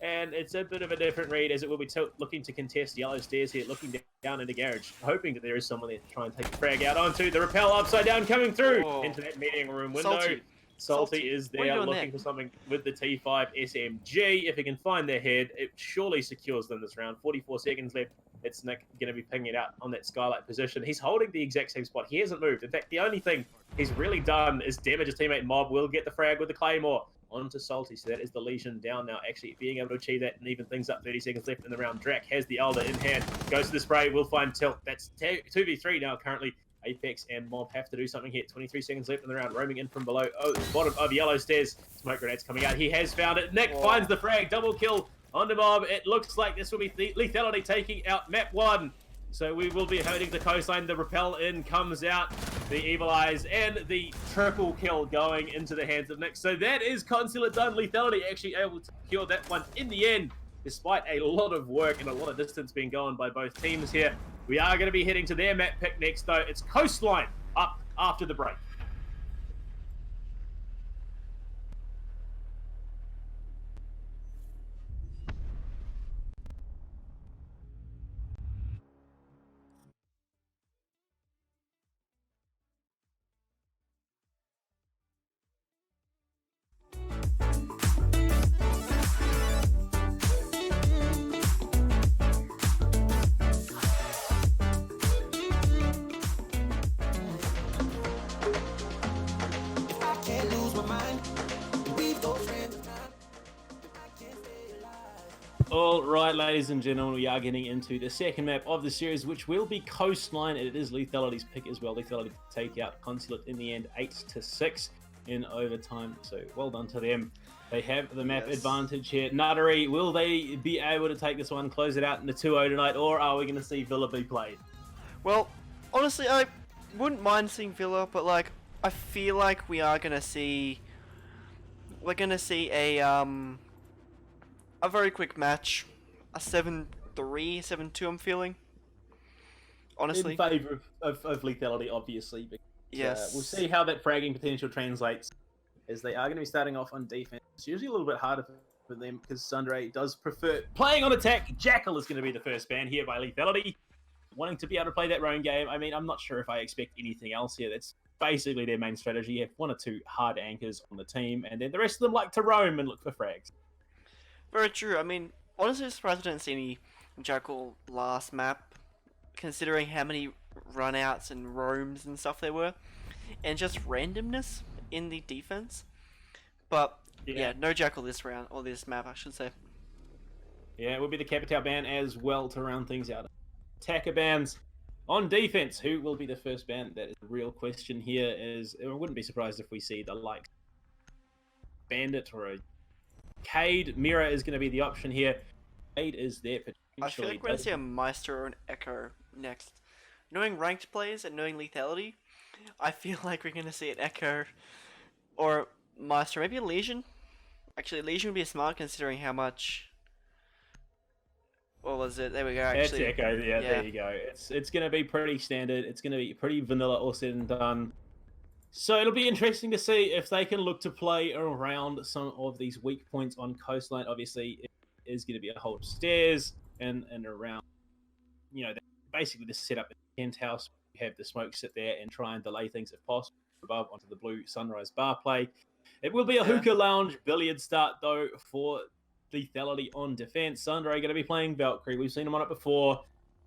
And it's a bit of a different read, as it will be Tilt looking to contest yellow stairs here, looking down into garage, hoping that there is someone there to try and take the frag out onto the rappel upside down, coming through into that meeting room window. Salty is there looking for something with the T5 SMG. If he can find their head, it surely secures them this round. 44 seconds left. It's Nick going to be pinging it out on that Skylight position. He's holding the exact same spot. He hasn't moved. In fact, the only thing he's really done is damage his teammate. Mob will get the frag with the Claymore onto Salty. So that is the Legion down now, actually being able to achieve that and even things up. 30 seconds left in the round. Drac has the Elder in hand. Goes to the spray. Will find Tilt. That's 2v3 now currently. Apex and Mob have to do something here. 23 seconds left in the round. Roaming in from below. Bottom of yellow stairs. Smoke grenades coming out. He has found it. Nick finds the frag. Double kill onto Mob. It looks like this will be Lethality taking out map 1. So we will be hurting the Coastline. The rappel in comes out. The Evil Eyes and the triple kill going into the hands of Nick. So that is Consulate done. Lethality actually able to secure that one in the end, despite a lot of work and a lot of distance being gone by both teams here. We are going to be heading to their map pick next, though. It's Coastline up after the break. All right, ladies and gentlemen, we are getting into the second map of the series, which will be Coastline. It is Lethality's pick as well. Lethality to take out Consulate in the end, 8-6 in overtime. So well done to them. They have the map advantage here. Nuttery, will they be able to take this one, close it out in the 2-0 tonight, or are we going to see Villa be played? Well, honestly, I wouldn't mind seeing Villa, but like I feel like we are gonna see. We're gonna see a very quick match, a 7-3, 7-2. I'm feeling. Honestly, In favour of Lethality, obviously. Because, yes. we'll see how that fragging potential translates, as they are going to be starting off on defense. It's usually a little bit harder for them because Sundray does prefer playing on attack. Jackal is going to be the first ban here by Lethality, wanting to be able to play that roam game. I mean, I'm not sure if I expect anything else here. That's basically their main strategy. You have 1 or 2 hard anchors on the team, and then the rest of them like to roam and look for frags. Very true. I mean, honestly, surprised I didn't see any Jackal last map, considering how many runouts and roams and stuff there were, and just randomness in the defense. But yeah, no Jackal this round, or this map, I should say. Yeah, it will be the Capital ban as well to round things out. Attacker bans on defense. Who will be the first ban? That is the real question here. I wouldn't be surprised if we see the likes Bandit or a Cade. Mira is going to be the option here. Cade is there potentially. I feel like we're going to see a Meister or an Echo next. Knowing ranked plays and knowing Lethality, I feel like we're going to see an Echo or Meister, maybe a Legion. Actually, Legion would be smart considering how much. What was it? There we go. Actually, it's Echo. Yeah, there you go. It's going to be pretty standard. It's going to be pretty vanilla, all said and done. So it'll be interesting to see if they can look to play around some of these weak points on Coastline. Obviously, it is going to be a whole stairs and around. You know, basically the setup at the Kent house. You have the smoke sit there and try and delay things if possible above onto the blue sunrise bar play. It will be a hookah lounge billiard start though for Lethality on defense. Sundray going to be playing Valkyrie. We've seen them on it before.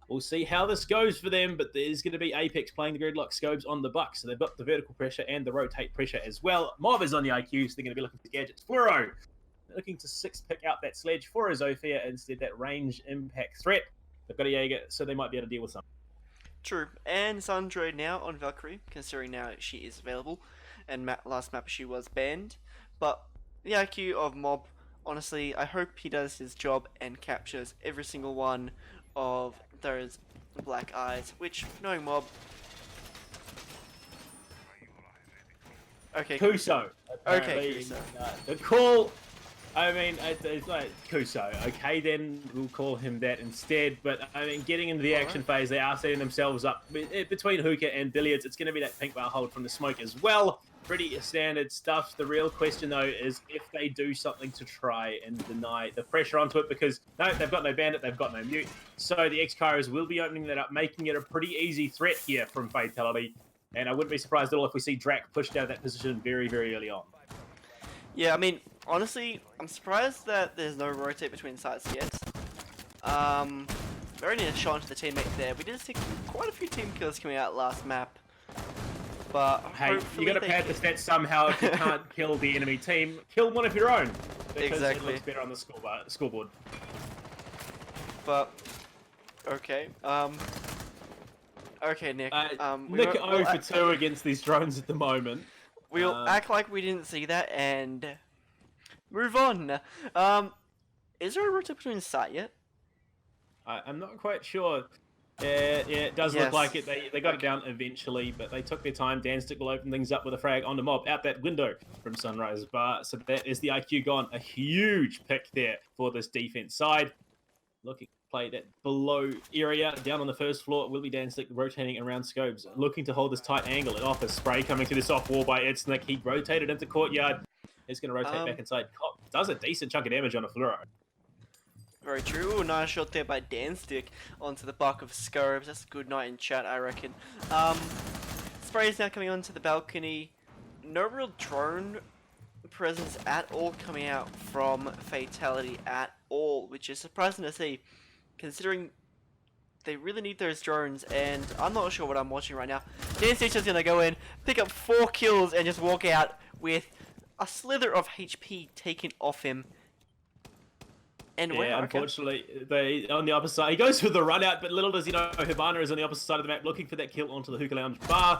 We'll see how this goes for them, but there's going to be Apex playing the gridlock scopes on the Bucks, so they've got the vertical pressure and the rotate pressure as well. Mob is on the IQ, so they're going to be looking for gadgets. Fluoro looking to 6-pick out that sledge for a Zofia instead, that range impact threat. They've got a Jaeger, so they might be able to deal with something. True, and Sundray now on Valkyrie, considering now she is available, and last map she was banned. But the IQ of Mob, honestly, I hope he does his job and captures every single one of those black eyes, which, knowing Mob... Okay, Kuso. Okay, Kuso. The call... I mean, it's like Kuso. Okay, then we'll call him that instead. But, I mean, getting into the action phase, they are setting themselves up between hookah and billiards. It's going to be that pink bar hold from the smoke as well. Pretty standard stuff. The real question, though, is if they do something to try and deny the pressure onto it, because, no, they've got no bandit, they've got no mute. So the X-Kairos will be opening that up, making it a pretty easy threat here from Fatality. And I wouldn't be surprised at all if we see Drac pushed out of that position very, very early on. Yeah, I mean, honestly, I'm surprised that there's no rotate between sites yet. Very near shot into the teammate there. We did see quite a few team kills coming out last map. But hey, you got to pad the stats somehow. If you can't kill the enemy team, kill one of your own. Because exactly. It looks better on the scoreboard. But okay, okay, Nick. Nick 0 for 2 against these drones at the moment. We'll act like we didn't see that and move on. Is there a rotate between site yet? I'm not quite sure. Yeah, it does look like it. They got it down eventually, but they took their time. Danstick will open things up with a frag on the Mob out that window from Sunrise Bar. So that is the IQ gone. A huge pick there for this defense side. Looking to play that below area down on the first floor. Will be Danstick rotating around scopes, looking to hold this tight angle. It offers spray coming to this off wall by Edsnick. He rotated into courtyard. He's going to rotate back inside. Cop does a decent chunk of damage on a fluoro. Very true. Ooh, nice shot there by Danstick onto the buck of Scobes. That's a good night in chat, I reckon. Spray is now coming onto the balcony. No real drone presence at all coming out from Fatality at all, which is surprising to see, considering they really need those drones, and I'm not sure what I'm watching right now. Danstick's just going to go in, pick up 4 kills, and just walk out with a slither of HP taken off him. And where? Yeah, Okay. unfortunately, they on the opposite side. He goes for the run out, but little does he know, Hibana is on the opposite side of the map looking for that kill onto the hookah lounge bar.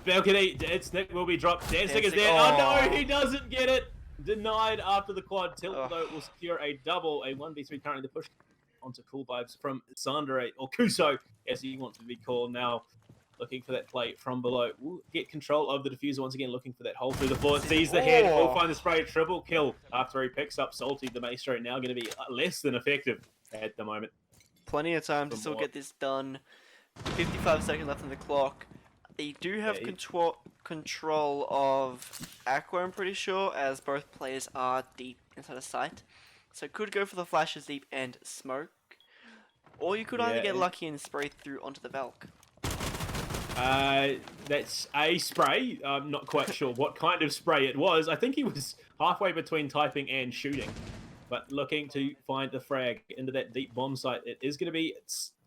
Balcony, its neck will be dropped. Dancing is there. Oh no, he doesn't get it. Denied after the quad tilt, though, will secure a double, a 1v3 currently. The push onto Cool Vibes from Sandere, or Kuso, as he wants to be called now. Looking for that play from below. Will get control of the diffuser once again, looking for that hole through the floor. Sees the head, will find the spray, triple kill after he picks up Salty. The Maestro now going to be less than effective at the moment. Plenty of time to still get this done. 55 seconds left on the clock. They do have control of Aqua, I'm pretty sure, as both players are deep inside of sight. So could go for the flashes deep and smoke. Or you could either get lucky and spray through onto the Valk. That's a spray. I'm not quite sure what kind of spray it was. I think he was halfway between typing and shooting. But looking to find the frag into that deep bomb site, it is going to be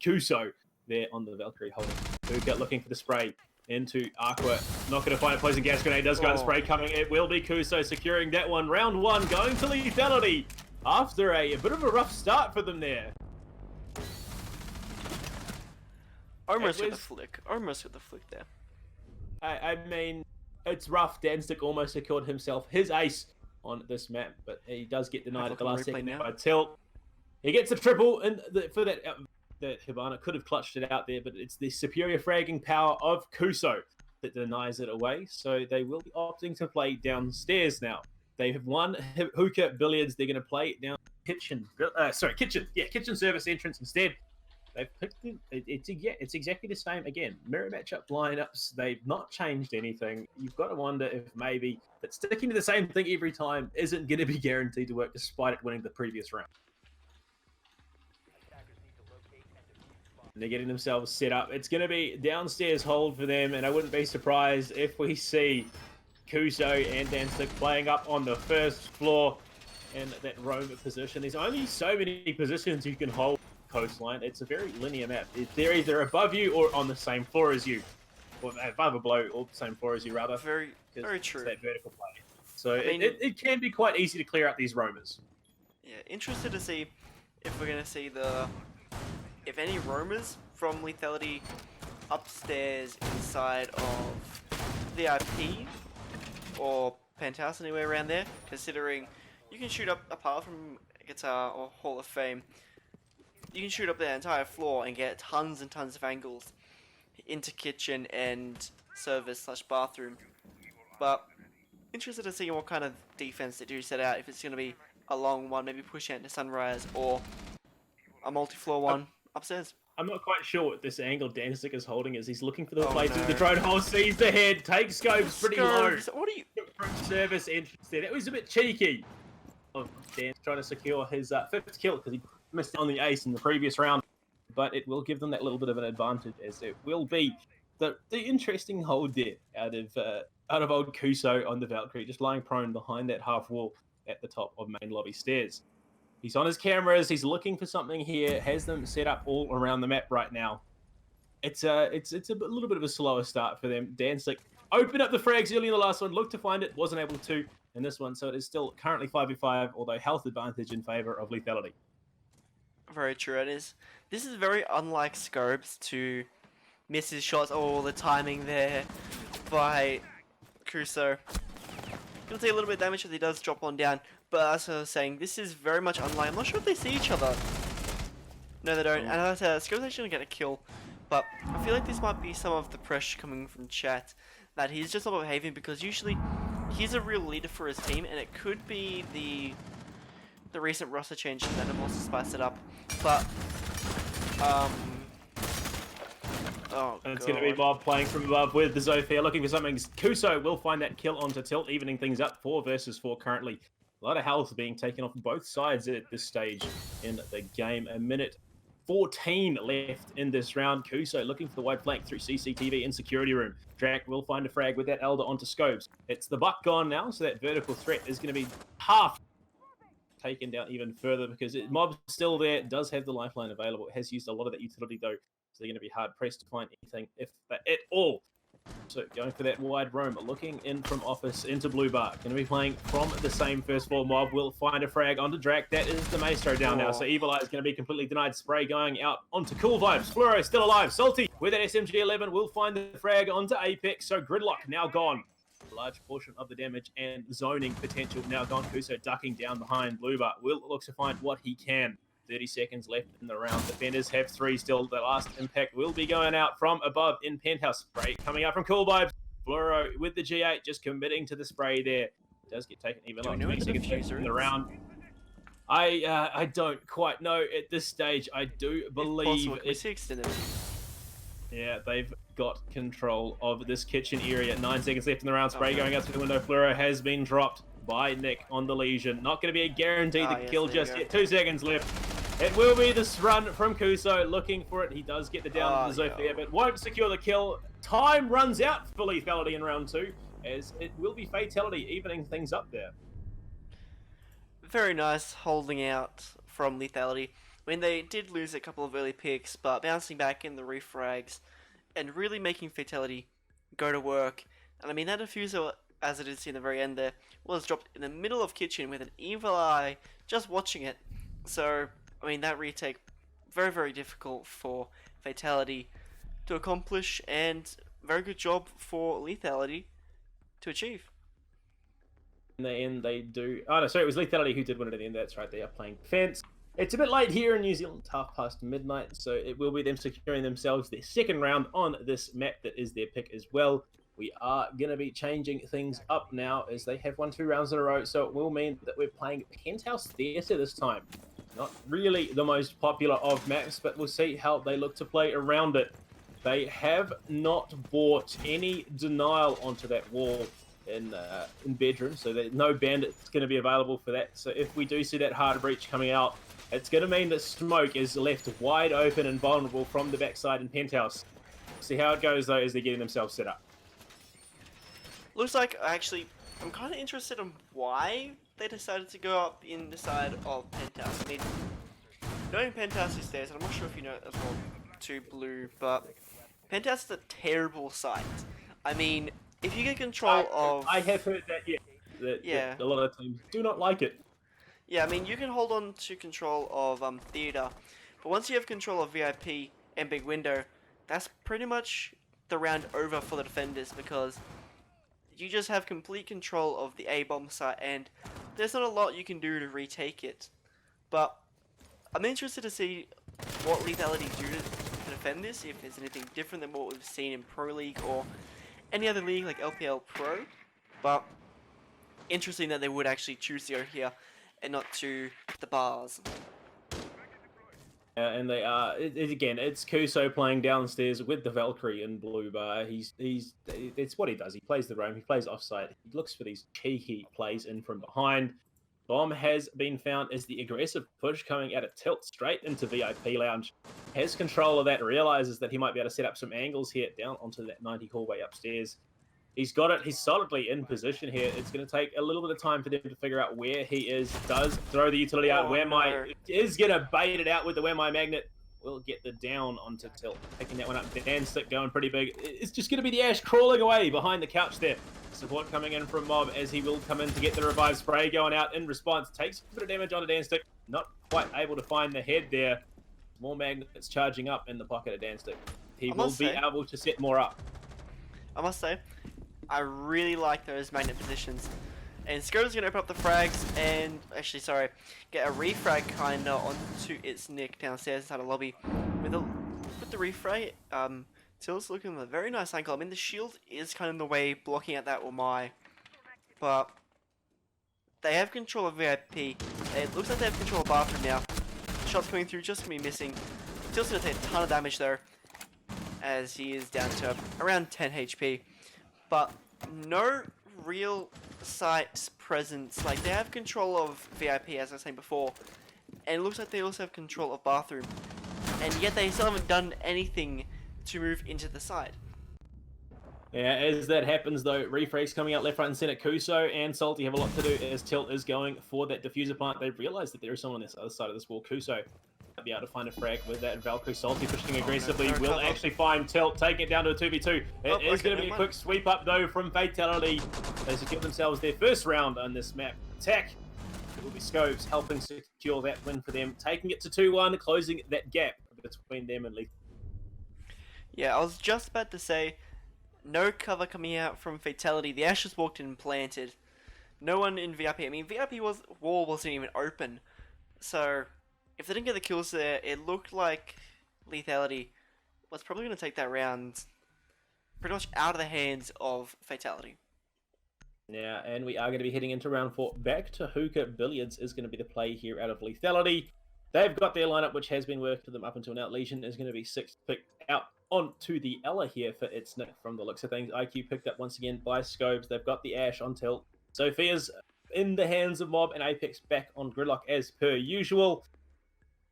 Kuso there on the Valkyrie holding. Hookah looking for the spray into Aqua. Not going to find a poison gas grenade. Does got a spray coming. It will be Kuso securing that one. Round one going to Lethality after a bit of a rough start for them there. Almost with the flick. Almost with the flick there. I mean, it's rough. Danstick almost secured himself his ace on this map, but he does get denied at the last second by tilt. He gets a triple, and for that, that Hibana could have clutched it out there, but it's the superior fragging power of Kuso that denies it away. So they will be opting to play downstairs now. They have won Hookah Billiards. They're going to play down kitchen service entrance instead. They've picked it's exactly the same again. Mirror matchup lineups. They've not changed anything. You've got to wonder if maybe that sticking to the same thing every time isn't going to be guaranteed to work, despite it winning the previous round. And they're getting themselves set up. It's going to be downstairs hold for them, and I wouldn't be surprised if we see Kuso and Danstick playing up on the first floor in that roam position. There's only so many positions you can hold. Coastline. It's a very linear map. They're either above you or on the same floor as you, or above or below, or the same floor as you, rather. Very true. That vertical play. So it can be quite easy to clear out these roamers. Yeah, interested to see if we're gonna see if any roamers from Lethality upstairs inside of VIP or Penthouse, anywhere around there. Considering you can shoot up apart from Guitar or Hall of Fame. You can shoot up the entire floor and get tons and tons of angles into kitchen and service/bathroom. But interested to see what kind of defense they do set out. If it's going to be a long one, maybe push out into Sunrise, or a multi-floor one upstairs. I'm not quite sure what this angle Danstick is holding is. He's looking for the place with the drone hole, sees the head, takes scopes pretty low. What are you? From service entrance there. That was a bit cheeky of Dan trying to secure his fifth kill because he missed on the ace in the previous round, but it will give them that little bit of an advantage, as it will be the interesting hold there out of old Kuso on the Valkyrie, just lying prone behind that half wall at the top of main lobby stairs. He's on his cameras. He's looking for something here. Has them set up all around the map right now. It's a little bit of a slower start for them. Danstick opened up the frags early in the last one, looked to find it, wasn't able to in this one, so it is still currently 5v5, although health advantage in favor of Lethality. Very true, it is. This is very unlike Scopes to miss his shots. Oh, the timing there by Kuso. Gonna take a little bit of damage if he does drop one down, but as I was saying, this is very much unlike. I'm not sure if they see each other. No, they don't. And as I said, Scopes actually gonna get a kill, but I feel like this might be some of the pressure coming from chat that he's just not behaving, because usually he's a real leader for his team, and it could be the recent roster change that have also spiced it up, but and it's going to be Bob playing from above with the Zofia, looking for something. Kuso will find that kill onto tilt, evening things up. 4 versus 4 currently. A lot of health being taken off both sides at this stage in the game. A minute 14 left in this round. Kuso looking for the wide flank through CCTV in security room. Drac will find a frag with that Elder onto scopes. It's the buck gone now, so that vertical threat is going to be half taken down even further, because Mob's still there, does have the lifeline available. It has used a lot of that utility though, so they're going to be hard pressed to find anything, if at all. So going for that wide roam, looking in from office into blue bar. Going to be playing from the same first floor mob. Will find a frag onto Drac. That is the Maestro down now. So Evil Eye is going to be completely denied. Spray going out onto Cool Vibes. Fluoro still alive. Salty with that SMG-11 will find the frag onto Apex. So Gridlock now gone. A large portion of the damage and zoning potential now gone. Kuso ducking down behind blue bar. Will looks to find what he can. 30 seconds left in the round. Defenders have 3 still. The last impact will be going out from above in Penthouse. Spray coming out from Cool Vibes. Fluoro with the G8 just committing to the spray there. Does get taken even on. 20 seconds left in the round. I don't quite know at this stage. I do believe yeah, they've got control of this kitchen area. 9 seconds left in the round. Spray going out through the window. Fluoro has been dropped by Nick on the Legion. Not going to be a guaranteed kill just yet. 2 seconds left. It will be this run from Kuso, looking for it. He does get the down to the Zoth there, but won't secure the kill. Time runs out for Lethality in round 2, as it will be Fatality evening things up there. Very nice holding out from Lethality. I mean, they did lose a couple of early picks, but bouncing back in the refrags and really making Fatality go to work. And I mean, that diffuser, as it is in the very end there, was dropped in the middle of kitchen with an Evil Eye just watching it. So, I mean, that retake, very, very difficult for Fatality to accomplish, and very good job for Lethality to achieve. In the end, they do... Oh, no, sorry, it was Lethality who did win it at the end. That's right, they are playing defense. It's a bit late here in New Zealand, half past midnight, so it will be them securing themselves their second round on this map that is their pick as well. We are going to be changing things up now as they have won 2 rounds in a row, so it will mean that we're playing Penthouse Theatre this time. Not really the most popular of maps, but we'll see how they look to play around it. They have not bought any denial onto that wall in bedroom, so that no bandit's going to be available for that. So if we do see that hard breach coming out, it's going to mean that Smoke is left wide open and vulnerable from the backside in Penthouse. See how it goes, though, as they're getting themselves set up. Looks like, actually, I'm kind of interested in why they decided to go up in the side of Penthouse. I mean, knowing Penthouse is there, and I'm not sure if you know it as well too, Blue, but Penthouse is a terrible site. I mean, if you get control of... I have heard that, yeah. That a lot of teams do not like it. Yeah, I mean, you can hold on to control of Theatre, but once you have control of VIP and Big Window, that's pretty much the round over for the defenders, because you just have complete control of the A-bomb site, and there's not a lot you can do to retake it. But I'm interested to see what Lethality do to defend this, if there's anything different than what we've seen in Pro League or any other league like LPL Pro. But interesting that they would actually choose to go here and not to the bars. And they are, again, it's Kuso playing downstairs with the Valkyrie in blue bar. It's what he does. He plays the roam, he plays offside. He looks for these cheeky plays in from behind. Bomb has been found as the aggressive push coming at a tilt straight into VIP Lounge. Has control of that, realizes that he might be able to set up some angles here down onto that 90 hallway upstairs. He's got it. He's solidly in position here. It's going to take a little bit of time for them to figure out where he is. Does throw the utility out. Is going to bait it out with the Where My Magnet. Will get the down onto tilt. Picking that one up. Dan Stick going pretty big. It's just going to be the Ash crawling away behind the couch there. Support coming in from Mob as he will come in to get the revive. Spray going out in response. Takes a bit of damage onto Dan Stick. Not quite able to find the head there. More magnets charging up in the pocket of Dan Stick. He will be able to set more up. I must say, I really like those magnet positions. And Skoda's going to open up the frags and, actually, sorry, get a refrag kind of onto its nick downstairs inside the lobby. With the refrag, Till's looking at a very nice angle. I mean, the shield is kind of in the way, blocking out that Umai. But they have control of VIP. It looks like they have control of bathroom now. Shots coming through, just going to be missing. Till's going to take a ton of damage though, as he is down to around 10 HP. But no real site presence. Like, they have control of VIP, as I was saying before, and it looks like they also have control of bathroom, and yet they still haven't done anything to move into the side. Yeah, as that happens though, refrags coming out left, right and center. Kuso and Salty have a lot to do as Tilt is going for that diffuser plant. They've realized that there is someone on this other side of this wall. Kuso be able to find a frag with that. Valkyrie Salty pushing aggressively. no Will cover. actually find Tilt, taking it down to a 2v2. It is Okay, going to be never a mind. quick sweep up though from Fatality. They secure themselves their first round on this map. Attack. It will be Scopes helping secure that win for them, taking it to 2-1, closing that gap between them and Lethality. Yeah, I was just about to say, no cover coming out from Fatality. The Ashes walked in and planted. No one in VIP. I mean, wall wasn't even open. So, if they didn't get the kills there, it looked like Lethality was probably going to take that round pretty much out of the hands of Fatality. Yeah, and we are going to be heading into round 4. Back to Hookah Billiards is going to be the play here out of Lethality. They've got their lineup, which has been worked for them up until now. Legion is going to be 6th picked out onto the Ella here for its nick from the looks of things. IQ picked up once again by Scopes. They've got the Ash on Tilt. Sophia's in the hands of Mob, and Apex back on Gridlock as per usual.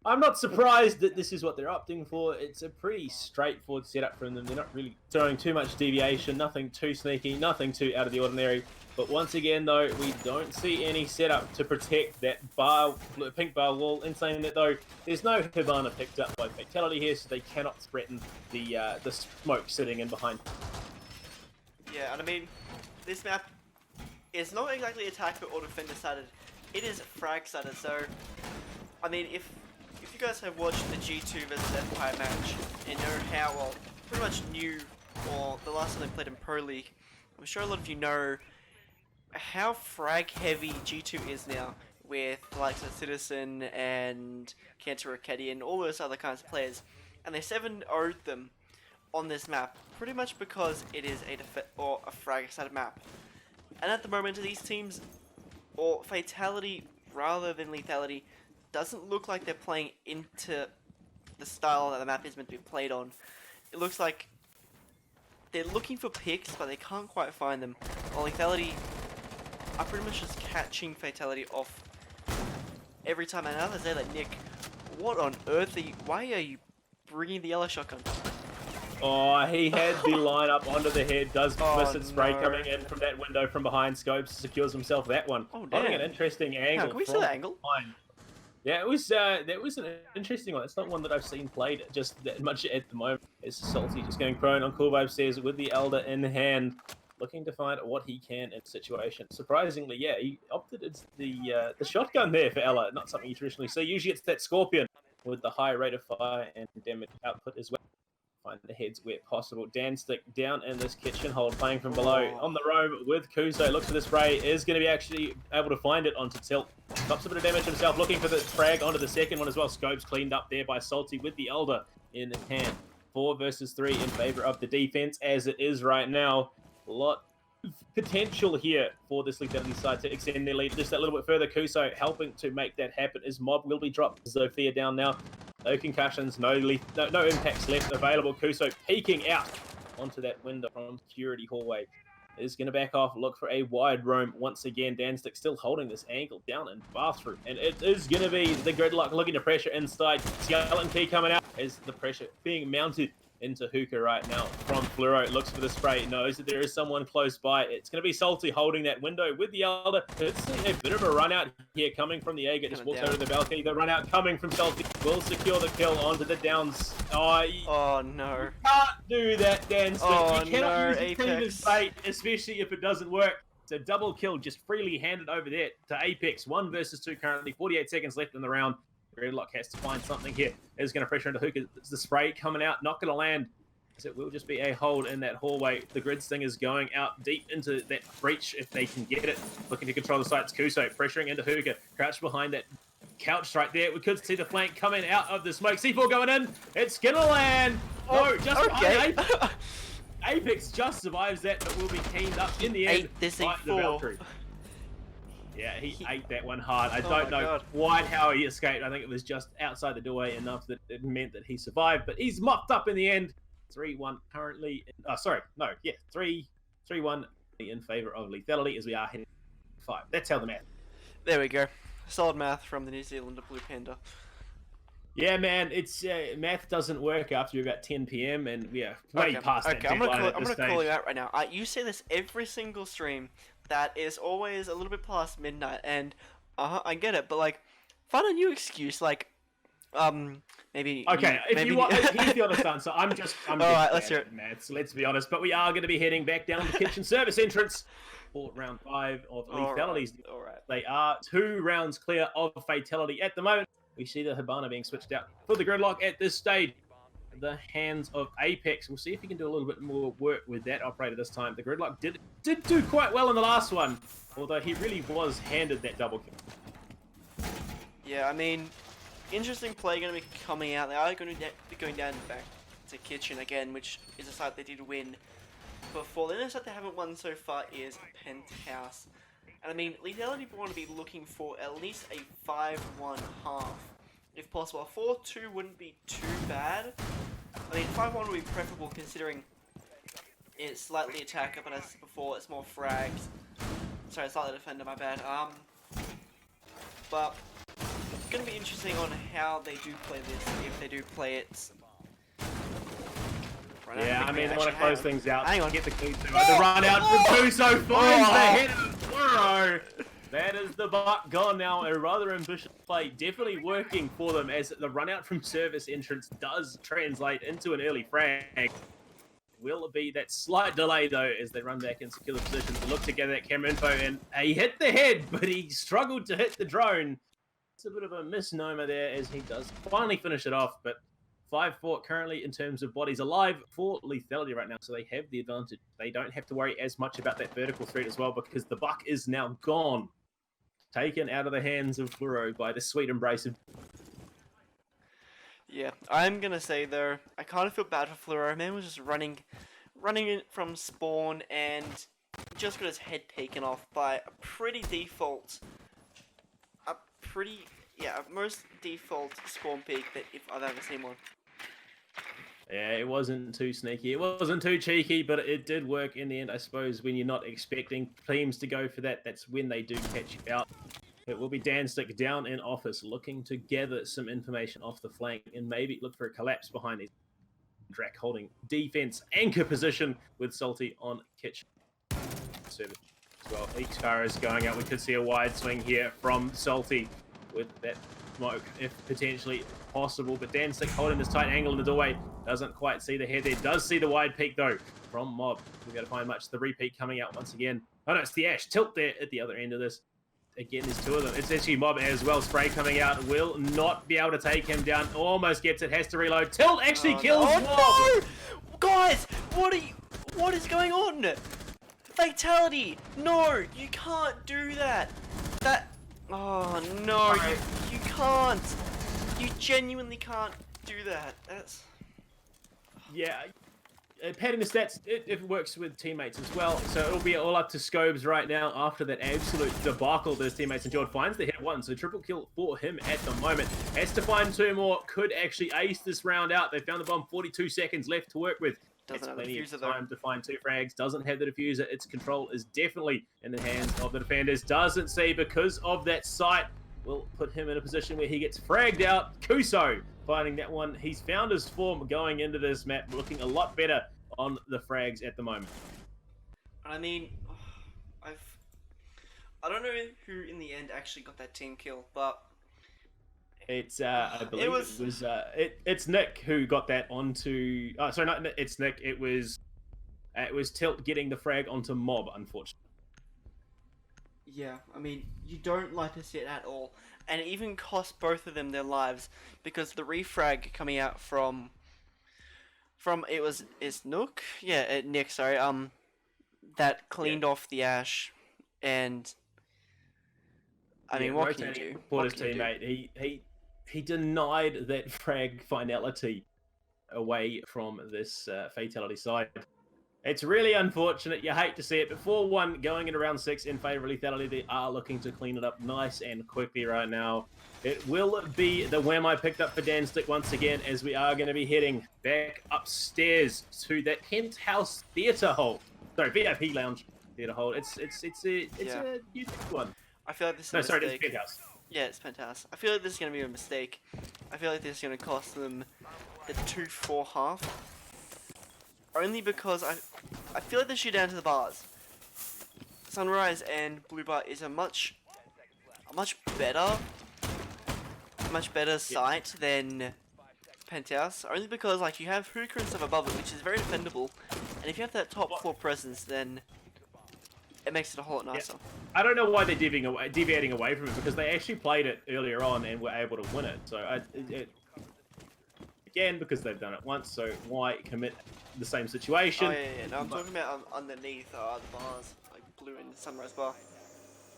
I'm not surprised that this is what they're opting for. It's a pretty straightforward setup from them. They're not really throwing too much deviation, nothing too sneaky, nothing too out of the ordinary. But once again, though, we don't see any setup to protect that pink bar wall. In saying that, though, there's no Havana picked up by Fatality here, so they cannot threaten the smoke sitting in behind. Yeah, and I mean, this map is not exactly attacker or defender sided. It is frag sided. So, I mean, if you guys have watched the G2 versus Empire match and know how well, pretty much knew, or the last time they played in Pro League, I'm sure a lot of you know how frag heavy G2 is now, with the likes of Citizen and Cantor Ricketti and all those other kinds of players, and they 7-0'd them on this map pretty much because it is a frag sided map. And at the moment, these teams, or Fatality rather than Lethality, doesn't look like they're playing into the style that the map is meant to be played on. It looks like they're looking for picks, but they can't quite find them. While Lethality are pretty much just catching Fatality off every time. And I say that, Nick, what on earth why are you bringing the yellow shotgun? Oh, he had the lineup onto the head. Does miss it. Spray no. coming in from that window from behind. Scopes secures himself that one. Oh, Holding damn. an interesting angle. Can we see from that angle? behind. Yeah, it was that was an interesting one. It's not one that I've seen played just that much at the moment. It's Salty just going prone on Cool Vibe Stairs with the Elder in hand, looking to find what he can in the situation. Surprisingly, yeah, he opted it's the shotgun there for Ella. Not something you traditionally see. Usually it's that Scorpion with the high rate of fire and damage output as well. Find the heads where possible. Danstick down in this kitchen hold, playing from below. On the roam with Kuso. Looks for the spray. Is going to be actually able to find it onto Tilt. Stops a bit of damage himself. Looking for the frag onto the second one as well. Scopes cleaned up there by Salty with the Elder in hand. 4 versus 3 in favor of the defense as it is right now. A lot of potential here for this Lethality side to extend their lead just that little bit further. Kuso helping to make that happen as Mob will be dropped. Zofia down now. No concussions, no impacts left available. Kuso peeking out onto that window from security hallway. Is going to back off, look for a wide roam once again. Danstick still holding this angle down in bathroom. And it is going to be the Gridlock looking to pressure inside. Skeleton Key coming out as the pressure being mounted into Hookah right now from Fluoro. Looks for the spray, knows that there is someone close by. It's going to be Salty holding that window with the Elder. It's a bit of a run out here coming from the Jaeger. Just walks over to the balcony. The run out coming from Salty will secure the kill onto the downs. Oh no. Can't do that, Dan. Oh, you cannot no, use the team Apex. as bait, especially if it doesn't work. It's a double kill just freely handed over there to Apex. 1 versus 2 currently. 48 seconds left in the round. Gridlock has to find something here. Is going to pressure into Hookah. It's the spray coming out, not going to land. So it will just be a hold in that hallway. The Grid Sting is going out deep into that breach if they can get it. Looking to control the sites. Kuso pressuring into Hookah. Crouched behind that couch right there. We could see the flank coming out of the smoke. C4 going in. It's going to land. No, just okay. behind Apex just survives that, but will be teamed up in the end. Ate this by the E4. Valkyrie. Yeah, he ate that one hard. I Oh don't my know God. quite how he escaped. I think it was just outside the doorway enough that it meant that he survived, but he's mopped up in the end. 3-1 currently. 3-1 in favor of Lethality as we are heading 5. That's how the math. There we go. Solid math from the New Zealander BluePanda. Yeah, man, it's math doesn't work after about 10 p.m. and we are way past that I'm deadline gonna at call, this I'm gonna call stage. you out right now. You say this every single stream that is always a little bit past midnight, and I get it, but like, find a new excuse. Like, Maybe. Okay, if maybe you want, here's the honest answer. I'm just Alright, let's hear bad it. at maths. Let's be honest, but we are going to be heading back down the kitchen service entrance for round 5 of Lethalities. Alright. They are 2 rounds clear of Fatality at the moment. We see the Hibana being switched out for the gridlock at this stage. The hands of Apex. We'll see if he can do a little bit more work with that operator this time. The gridlock did do quite well in the last one, although he really was handed that double kill. Yeah, I mean, interesting play going to be coming out. They are going to be going down back to kitchen again, which is a site they did win before. The only site they haven't won so far is Penthouse. And I mean, Lethality want to be looking for at least a 5-1 half. If possible, a 4-2 wouldn't be too bad. I mean, 5-1 would be preferable considering it's slightly attacker, but as I said before, it's more frags. Sorry, slightly defender, my bad. But it's going to be interesting on how they do play this, if they do play it. Yeah, I mean, they want to close things out. Hang on. Get the Kuso. The run out from Kuso finds the head of Fluro. That is the buck gone now. A rather ambitious play. Definitely working for them as the run out from service entrance does translate into an early frag. Will be that slight delay though as they run back in secure positions to look together at camera info, and he hit the head, but he struggled to hit the drone. It's a bit of a misnomer there as he does finally finish it off, but 5-4 currently in terms of bodies alive for Lethality right now, so they have the advantage. They don't have to worry as much about that vertical threat as well because the buck is now gone. Taken out of the hands of Fluro by the sweet embrace of... Yeah, I'm gonna say though, I kind of feel bad for Fluro. Man was just running in from spawn and just got his head taken off by a pretty default, most default spawn peak that if I've ever seen one. Yeah, it wasn't too sneaky. It wasn't too cheeky, but it did work in the end. I suppose when you're not expecting teams to go for that, that's when they do catch you out. It will be Danstick down in office, looking to gather some information off the flank and maybe look for a collapse behind these. Drac holding defense anchor position with Salty on kitchen service as well. Each car is going out. We could see a wide swing here from Salty with that smoke, if potentially possible. But Danstick holding this tight angle in the doorway. Doesn't quite see the head there. Does see the wide peak though from Mob. We've got to find much. The repeat coming out once again. Oh no, it's the Ash. Tilt there at the other end of this. Again, there's 2 of them. It's actually Mob as well. Spray coming out. Will not be able to take him down. Almost gets it. Has to reload. Tilt actually kills Mob. No! Guys, what is going on? Fatality! No, you can't do that. Oh no, you can't. You genuinely can't do that. That's... Yeah. Padding the stats, it works with teammates as well, so it'll be all up to Scobes right now after that absolute debacle that his teammates endured. Finds the hit 1, so triple kill for him at the moment. Has to find 2 more, could actually ace this round out. They found the bomb, 42 seconds left to work with. Doesn't have the plenty diffuser of though. time to find 2 frags. Doesn't have the diffuser. Its control is definitely in the hands of the defenders. Doesn't see because of that sight. Will put him in a position where he gets fragged out. Kuso finding that one. He's found his form going into this map, looking a lot better on the frags at the moment. I mean, I don't know who in the end actually got that team kill, but It's I believe it's Nick who got that onto. Oh, sorry, not Nick, it's Nick. It was Tilt getting the frag onto Mob, unfortunately. yeah, I mean, you don't like to see it at all, and it even cost both of them their lives because the refrag coming out from it's Nook, yeah, Nick, sorry, that cleaned off the Ash, and I mean, what can you do? For his teammate, he denied that frag finality away from this Fatality side. It's really unfortunate. You hate to see it. But 4-1 going into round 6 in favour of Lethality. They are looking to clean it up nice and quickly right now. It will be the wham I picked up for Danstick once again as we are going to be heading back upstairs to that penthouse theatre hold. Sorry, VIP lounge theatre hold. It's a unique one. I feel like this is No, a sorry, mistake. it's penthouse. Yeah, it's penthouse. I feel like this is going to be a mistake. I feel like this is going to cost them the 2-4 half. Only because I feel like they shoot down to the bars. Sunrise and Blue Bar is a much better much better sight than Penthouse, only because like you have Hookah and stuff above it, which is very defendable, and if you have that top floor presence, then it makes it a whole lot nicer. I don't know why they're deviating away from it, because they actually played it earlier on and were able to win it. So again, because they've done it once, so why commit the same situation? Oh yeah. No, I'm talking about underneath the bars, like blue and sunrise bar.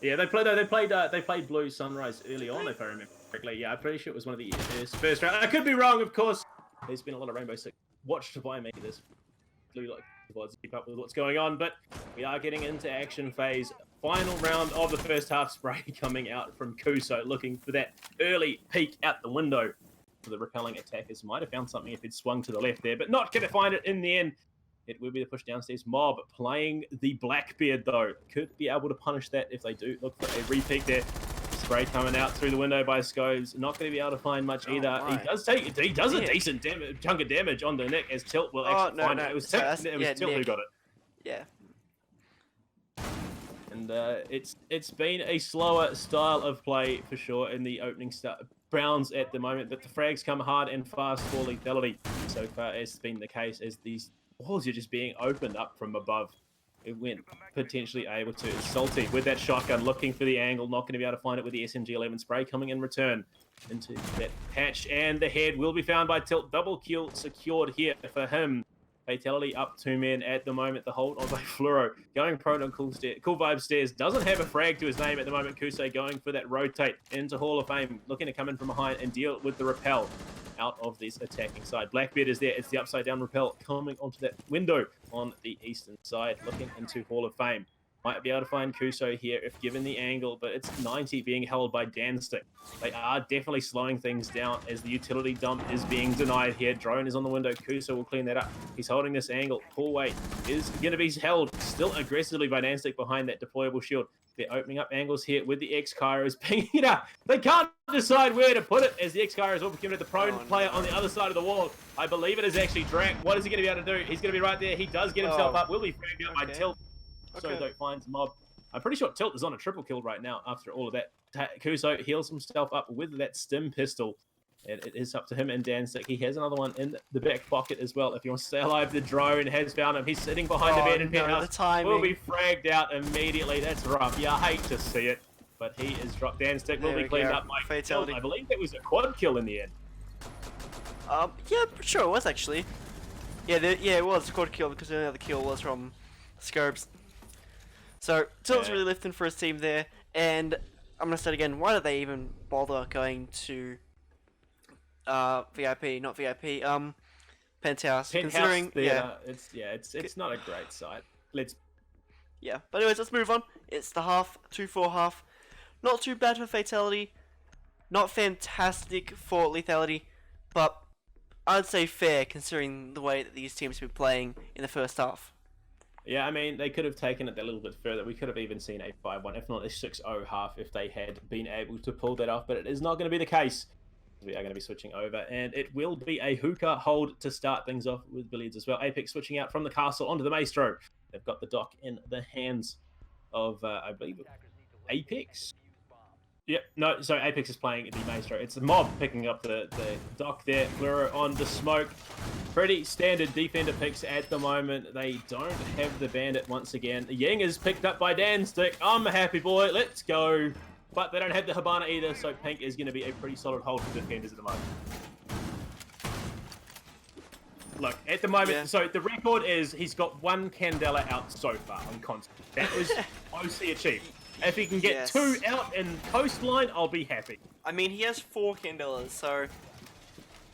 Yeah, they played Blue Sunrise early on, if I remember correctly. Yeah, I'm pretty sure it was one of the first round. I could be wrong, of course. There's been a lot of Rainbow Six watched by me. This Blue like to keep up with what's going on, but we are getting into action phase. Final round of the first half. Spray coming out from Kuso, looking for that early peek out the window. For the repelling attackers, might have found something if he'd swung to the left there, but not going to find it in the end. It will be the push downstairs. Mob playing the Blackbeard, though. Could be able to punish that if they do look for a repeat there. Spray coming out through the window by Scoves. Not going to be able to find much either. He does a decent chunk of damage on the Nick as Tilt will actually find it. It was Tilt who got it. Yeah. And it's been a slower style of play for sure in the opening rounds at the moment, but the frags come hard and fast for Lethality. So far it's been the case as these walls are just being opened up from above. It went potentially able to. Salty with that shotgun looking for the angle, not going to be able to find it with the SMG-11 spray coming in return into that patch, and the head will be found by Tilt. Double kill secured here for him. Fatality up 2 men at the moment. The hold of a Fluoro going prone on Cool Vibe Stairs. Doesn't have a frag to his name at the moment. Kusei going for that rotate into Hall of Fame. Looking to come in from behind and deal with the repel out of this attacking side. Blackbeard is there. It's the upside down repel coming onto that window on the eastern side. Looking into Hall of Fame. Might be able to find Kuso here if given the angle, but it's 90 being held by Danstick. They are definitely slowing things down as the utility dump is being denied here. Drone is on the window. Kuso will clean that up. He's holding this angle. Pull weight is going to be held still aggressively by Danstick behind that deployable shield. They're opening up angles here with the X-Kairos pinging it up. They can't decide where to put it as the X-Kairos will be given to the prone player on the other side of the wall. I believe it is actually Drak. What is he going to be able to do? He's going to be right there. He does get himself up. Will be fragged out by Tilt. So don't find Mob. I'm pretty sure Tilt is on a triple kill right now after all of that. Kuso heals himself up with that stim pistol. And it is up to him and Danstick. He has another one in the back pocket as well. If you want to stay alive, the drone has found him. He's sitting behind the bed in penthouse. Will be fragged out immediately. That's rough. Yeah, I hate to see it. But he is dropped. Danstick will be cleaned up by Fatality. I believe that was a quad kill in the end. Yeah, sure it was actually. Yeah, it was a quad kill because the other kill was from Scurbs. So, Tilt's really lifting for his team there, and I'm going to say it again, why did they even bother going to VIP, not VIP, Penthouse, considering, it's not a great site. Yeah, but anyways, let's move on. It's the half, 2-4 half. Not too bad for Fatality, not fantastic for Lethality, but I'd say fair considering the way that these teams have been playing in the first half. Yeah, I mean, they could have taken it a little bit further. We could have even seen a 5-1, if not a 6-0 half, if they had been able to pull that off. But it is not going to be the case. We are going to be switching over, and it will be a hookah hold to start things off with Billiards as well. Apex switching out from the castle onto the Maestro. They've got the dock in the hands of, I believe, Apex. Yep, no, so Apex is playing the Maestro. It's the Mob picking up the dock there. Fluro on the smoke. Pretty standard defender picks at the moment. They don't have the Bandit once again. Ying is picked up by Danstick. I'm a happy boy. Let's go. But they don't have the Habana either, so Pink is going to be a pretty solid hold for defenders at the moment. Look, at the moment, so the record is he's got 1 Candela out so far on Consulate. That was OC achieved. If he can get 2 out in Coastline, I'll be happy. I mean, he has 4 Candelas, so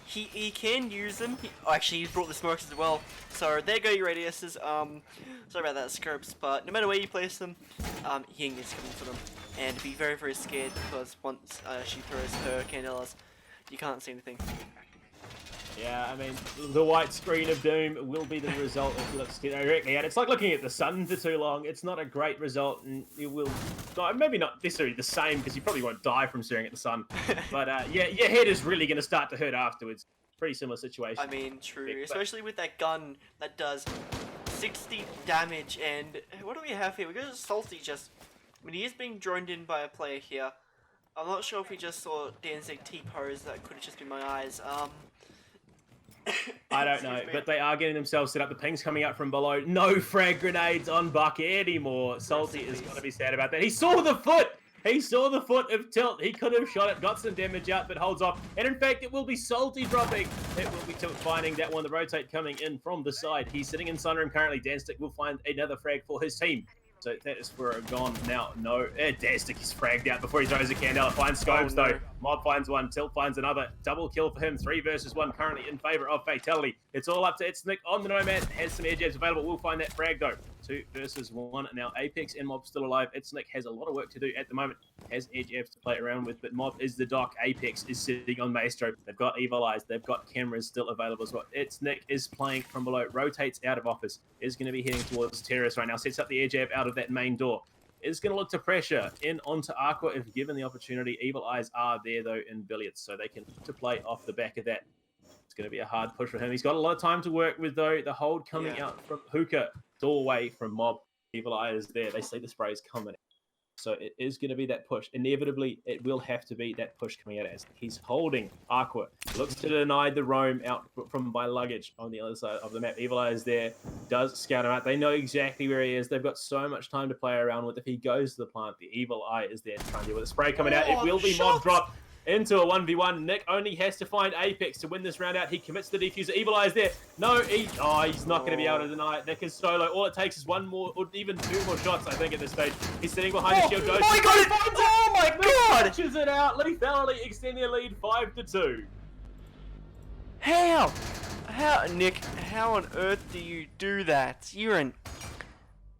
he can use them. Actually, he's brought the smokes as well. So there go your radiuses. Sorry about that, Scopes, but no matter where you place them, Ying is coming for them. And be very, very scared because once she throws her Candelas, you can't see anything. Yeah, I mean, the white screen of doom will be the result if you look directly at it. It's like looking at the sun for too long. It's not a great result, and you will die. Maybe not necessarily the same, because you probably won't die from staring at the sun. But yeah, your head is really going to start to hurt afterwards. Pretty similar situation. I mean, true. Especially with that gun that does 60 damage, and what do we have here? We got Salty just... I mean, he is being droned in by a player here. I'm not sure if we just saw Danzig T-pose. That could have just been my eyes. I don't know, but they are getting themselves set up. The ping's coming out from below. No frag grenades on Buck anymore. Salty is going to be sad about that. He saw the foot! He saw the foot of Tilt. He could have shot it, got some damage out, but holds off. And in fact, it will be Salty dropping. It will be Tilt finding that one. The rotate coming in from the side. He's sitting in Sunroom currently. Danstick will find another frag for his team. So that is for a gone now. No, Danstick is fragged out before he throws a Candela. Finds scopes though. Mob finds one. Tilt finds another. Double kill for him. 3 versus 1 currently in favor of Fatality. It's all up to Nick on the Nomad. Has some air jabs available. We'll find that frag though. 2 versus 1. Now Apex and Mob still alive. Nick has a lot of work to do at the moment. Has air jabs to play around with, but Mob is the doc. Apex is sitting on Maestro. They've got Evil Eyes. They've got cameras still available as well. Nick is playing from below. Rotates out of office. Is going to be heading towards Terrace right now. Sets up the air jab out of that main door. Is going to look to pressure in onto Aqua if given the opportunity. Evil Eyes are there though in Billiards, so they can look to play off the back of that. It's going to be a hard push for him. He's got a lot of time to work with though. The hold coming out from Hookah, doorway from Mob. Evil Eye is there. They see the sprays coming. So it is going to be that push. Inevitably, it will have to be that push coming out as he's holding Aqua. Looks to deny the roam out from my luggage on the other side of the map. Evil Eye is there. Does scout him out. They know exactly where he is. They've got so much time to play around with. If he goes to the plant, the Evil Eye is there to try and deal with the spray coming out. It will be Mob drop into a 1v1. Nick only has to find Apex to win this round out. He commits the defuser. Evil Eye is there. No, he's not going to be able to deny it. Nick is solo. All it takes is 1 more, or even 2 more shots, I think, at this stage. He's sitting behind the shield. Goes. Oh my god! Oh my god! Pushes it out. Lethality extend their lead 5-2. How, Nick? How on earth do you do that? You're an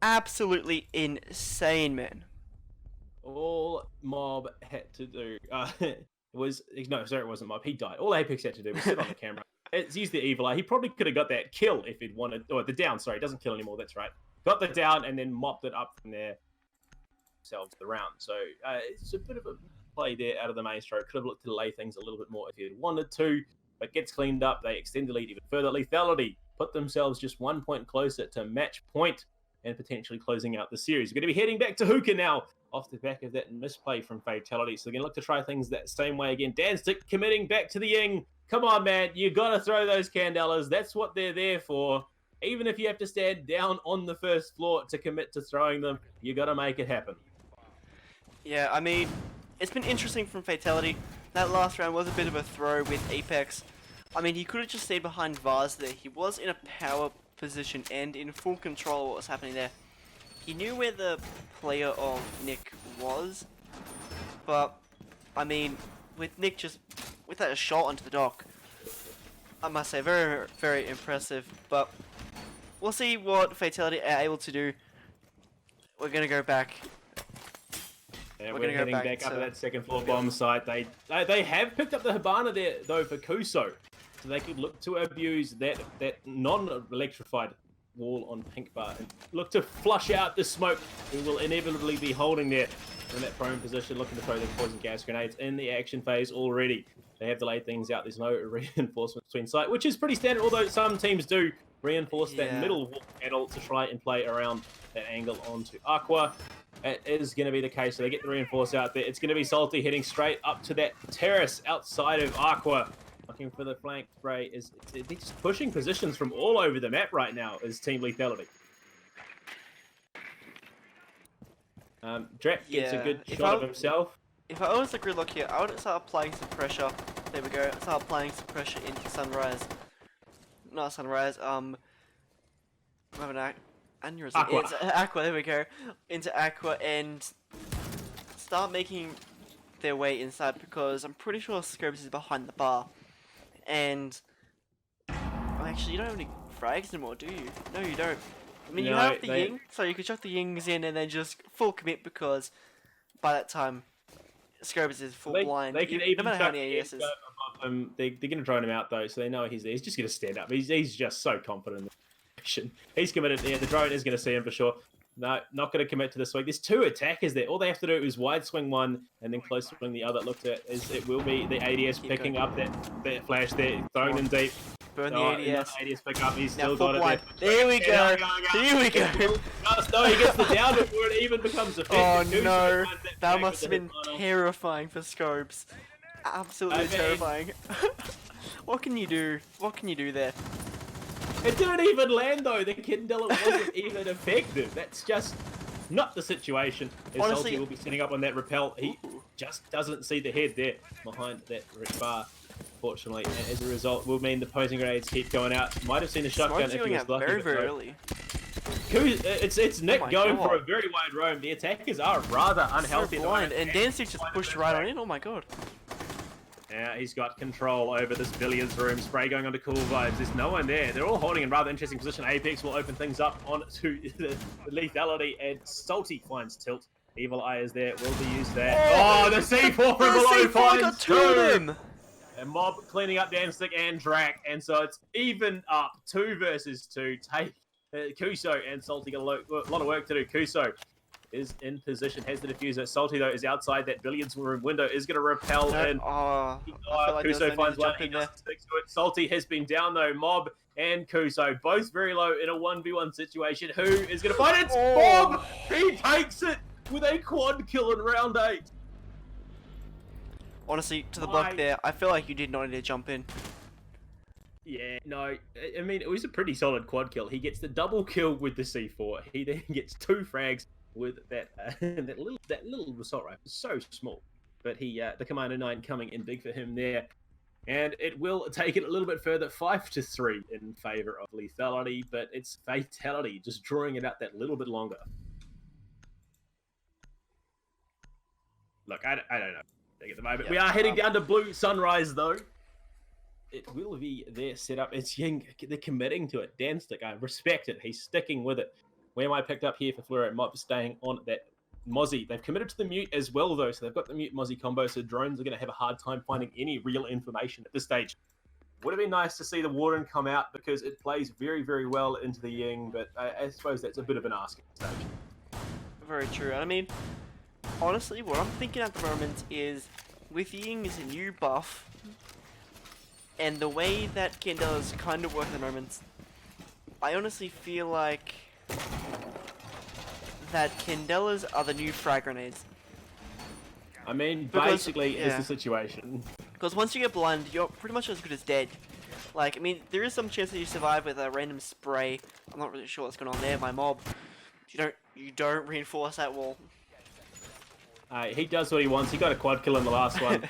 absolutely insane man. All Mob had to do was no, sorry, it wasn't Mob. He died. All Apex had to do was sit on the camera. It's use the Evil Eye. He probably could have got that kill if he'd wanted, or the down. Sorry, it doesn't kill anymore. That's right. Got the down and then mopped it up from there. Themselves the round. So it's a bit of a play there out of the Maestro. Could have looked to delay things a little bit more if he had wanted to, but gets cleaned up. They extend the lead even further. Lethality put themselves just 1 point closer to match point and potentially closing out the series. We're going to be heading back to Hookah now off the back of that misplay from Fatality. So they're going to look to try things that same way again. Danstick committing back to the Ying. Come on, man. You got to throw those Candelas. That's what they're there for. Even if you have to stand down on the first floor to commit to throwing them, you got to make it happen. Yeah, I mean, it's been interesting from Fatality. That last round was a bit of a throw with Apex. I mean, he could have just stayed behind Vaz there. He was in a power position and in full control of what was happening there. He knew where the player of Nick was, but, I mean, with Nick just, with that shot onto the dock, I must say, very, very impressive, but we'll see what Fatality are able to do. We're going to go back. Yeah, we're heading back up to that second floor bomb site. They have picked up the Hibana there, though, for Kuso. So they could look to abuse that non-electrified wall on Pink Bar and look to flush out the smoke. He will inevitably be holding there in that prone position, looking to throw the poison gas grenades in the action phase already. They have delayed things out. There's no reinforcement between site, which is pretty standard, although some teams do reinforce that middle wall panel to try and play around that angle onto Aqua. It is going to be the case, so they get the reinforce out there. It's going to be Salty heading straight up to that terrace outside of Aqua. Looking for the flank spray. They're just pushing positions from all over the map right now as Team Lethality. Drap gets a good shot of himself. If I was the gridlock here, I would start applying some pressure. There we go. Start applying some pressure into Sunrise. Not Sunrise, I'm having an aneurysm. Aqua. Into Aqua, there we go. Into Aqua and start making their way inside because I'm pretty sure Scopes is behind the bar. And actually, you don't have any frags anymore, do you? No, you don't. I mean, you have the Ying, so you could chuck the Yings in and then just full commit because by that time, Scopes is full blind. They can even no matter how chuck many ASs. above him. They're going to drone him out though, so they know he's there. He's just going to stand up. He's just so confident in the action. He's committed. Yeah, the drone is going to see him for sure. No, not going to commit to the swing. There's 2 attackers there. All they have to do is wide swing one and then close swing the other. Looked at is it will be the ADS picking up that flash there, throwing them deep. Burn the No, ADS. ADS pick up. He's Now still full got blind. it There we go. Here we go. No, he gets the down before it even becomes Oh effective. no, Kuso that frag must with have the been hit on. terrifying for Scopes. Absolutely I mean- terrifying. What can you do? What can you do there? It didn't even land though. The Kindle wasn't even effective. That's just not the situation. As Honestly- Salty will be setting up on that repel. He Ooh. just doesn't see the head there behind that red bar. Fortunately, and as a result, will mean the posing grenades keep going out. Might have seen the shotgun Smoke's if he going was out lucky. very, but very no. early. It's Nick my going for a God. very wide roam. The attackers are rather So unhealthy. at the blind, moment. and Dancing just pushed right on in. Oh my god. Yeah, he's got control over this billiards room. Spray going onto Cool Vibes. There's no one there. They're all holding in rather interesting position. Apex will open things up onto the lethality, and Salty finds tilt. Evil Eye is there. Will be used there. Oh, the C4 from The below C4 got finds two of them! And Mob cleaning up Damstick and Drac, and so it's even up 2 versus 2. Take Kuso and Salty got a lot of work to do. Kuso is in position, has the diffuser. Salty though is outside that billiards room window, is going to repel in. Oh, I feel like there was no Kuso need finds to one. jump He in there. doesn't stick to it. Salty has been down though. Mob and Kuso both very low in a 1v1 situation. Who is going to fight it? It's Oh. Mob. He takes it with a quad kill in round 8. Honestly, to the My- block there, I feel like you did not need to jump in. Yeah, no, I mean, it was a pretty solid quad kill. He gets the double kill with the C4. He then gets 2 frags with that that little assault rifle. So small, but he the Commander 9 coming in big for him there, and it will take it a little bit further, 5-3 in favor of Lethality, but it's Fatality just drawing it out that little bit longer. Look, I don't know. At the moment, we are heading down to Blue Sunrise though. It will be their setup. It's Ying. They're committing to it. Damstick, I respect it. He's sticking with it. Where am I picked up here for Fluoro? Mob staying on that Mozzie. They've committed to the mute as well, though. So they've got the mute Mozzie combo. So drones are going to have a hard time finding any real information at this stage. Would have been nice to see the Warden come out because it plays very, very well into the Ying. But I suppose that's a bit of an ask at this stage. Very true. And I mean, honestly, what I'm thinking at the moment is, with Ying is a new buff, and the way that Candela's kind of work at the moment, I honestly feel like that Candela's are the new frag grenades. I mean, Because- basically, is yeah. the situation. Because once you get blind, you're pretty much as good as dead. Like, I mean, there is some chance that you survive with a random spray. I'm not really sure what's going on there. My mob, you don't reinforce that wall. He does what he wants. He got a quad kill in the last one.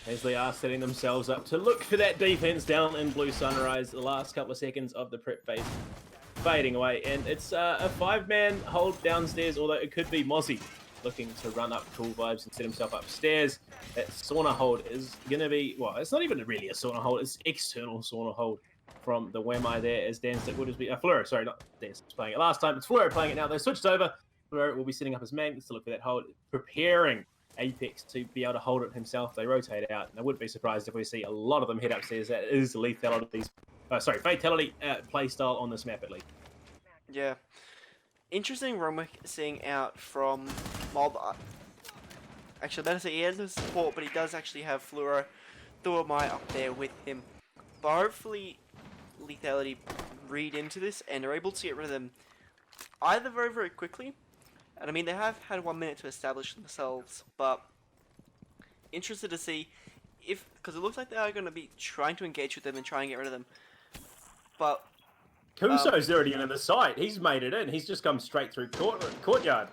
As they are setting themselves up to look for that defense down in Blue Sunrise. The last couple of seconds of the prep phase fading away. And it's a 5-man hold downstairs, although it could be Mozzie looking to run up Cool Vibes and set himself upstairs. That sauna hold is going to be, well, it's not even really a sauna hold. It's external sauna hold from the Wemai there as Dancing would just be, Fleur, sorry, not Dancing playing it last time. It's Fleur playing it now. They switched over. Fleur will be setting up his magnets to look for that hold, preparing Apex to be able to hold it himself. They rotate out, and I wouldn't be surprised if we see a lot of them head upstairs. That is Fatality playstyle on this map at least. Yeah. Interesting roam we're seeing out from Mob. Actually, better say he has no support, but he does actually have Fluoro, Thormai up there with him. But hopefully, Lethality read into this and are able to get rid of them either very, very quickly. And I mean, they have had 1 minute to establish themselves, but interested to see if, because it looks like they are going to be trying to engage with them and try and get rid of them. But Kuso's already in the site. He's made it in. He's just come straight through courtyard.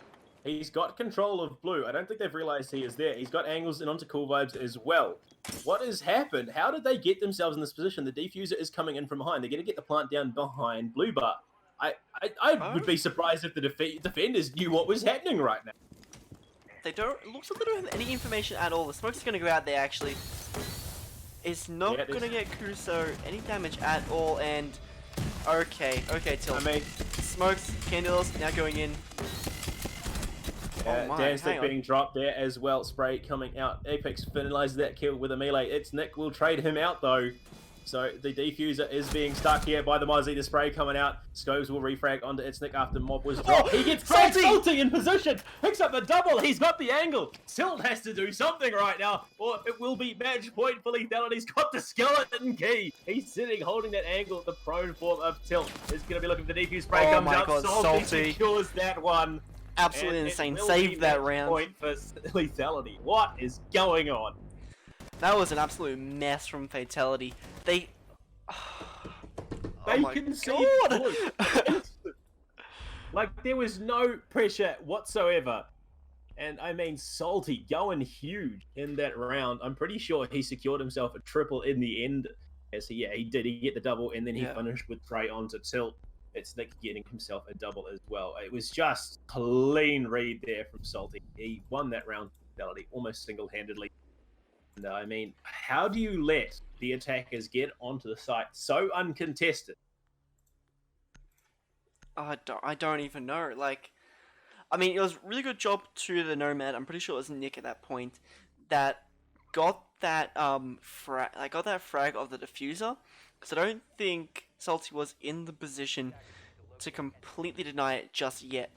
He's got control of Blue. I don't think they've realized he is there. He's got angles and onto Cool Vibes as well. What has happened? How did they get themselves in this position? The defuser is coming in from behind. They're going to get the plant down behind Blue Bar. I would be surprised if the defenders knew what was happening right now. they don't. It looks like they don't have any information at all. The smoke's going to go out there actually. It's not Yeah, it going to is. get Kuso any damage at all, and okay, Tilt. I mean, Smokes, Candelas now going in. Oh my, Danstick hang on. being dropped there as well. Spray coming out. Apex finalizes that kill with a melee. It's Nick will trade him out though. So the defuser is being stuck here by the Mozzie. The spray coming out. Scopes will refrag onto Itsnick after Mob was dropped. He gets Salty in position. Picks up the double. He's got the angle. Tilt has to do something right now, or it will be match point for Lethality. He's got the skeleton key. He's sitting holding that angle. The prone form of Tilt is going to be looking for the defuse spray. Oh Comes my out. God, Salty Salty. secures that one. Absolutely And it insane. will Saved be that match round. Point for Lethality. What is going on? That was an absolute mess from Fatality. They They my can see God. blue. Like, there was no pressure whatsoever. And I mean, Salty going huge in that round. I'm pretty sure he secured himself a triple in the end. Yes, he did. He get the double, and then he finished with Prey onto Tilt. It's Nick getting himself a double as well. It was just clean read there from Salty. He won that round Fatality almost single-handedly. And I mean, how do you let the attackers get onto the site so uncontested? I don't even know. Like, I mean, it was a really good job to the Nomad. I'm pretty sure it was Nick at that point that got that frag of the diffuser, because I don't think Salty was in the position to completely deny it just yet.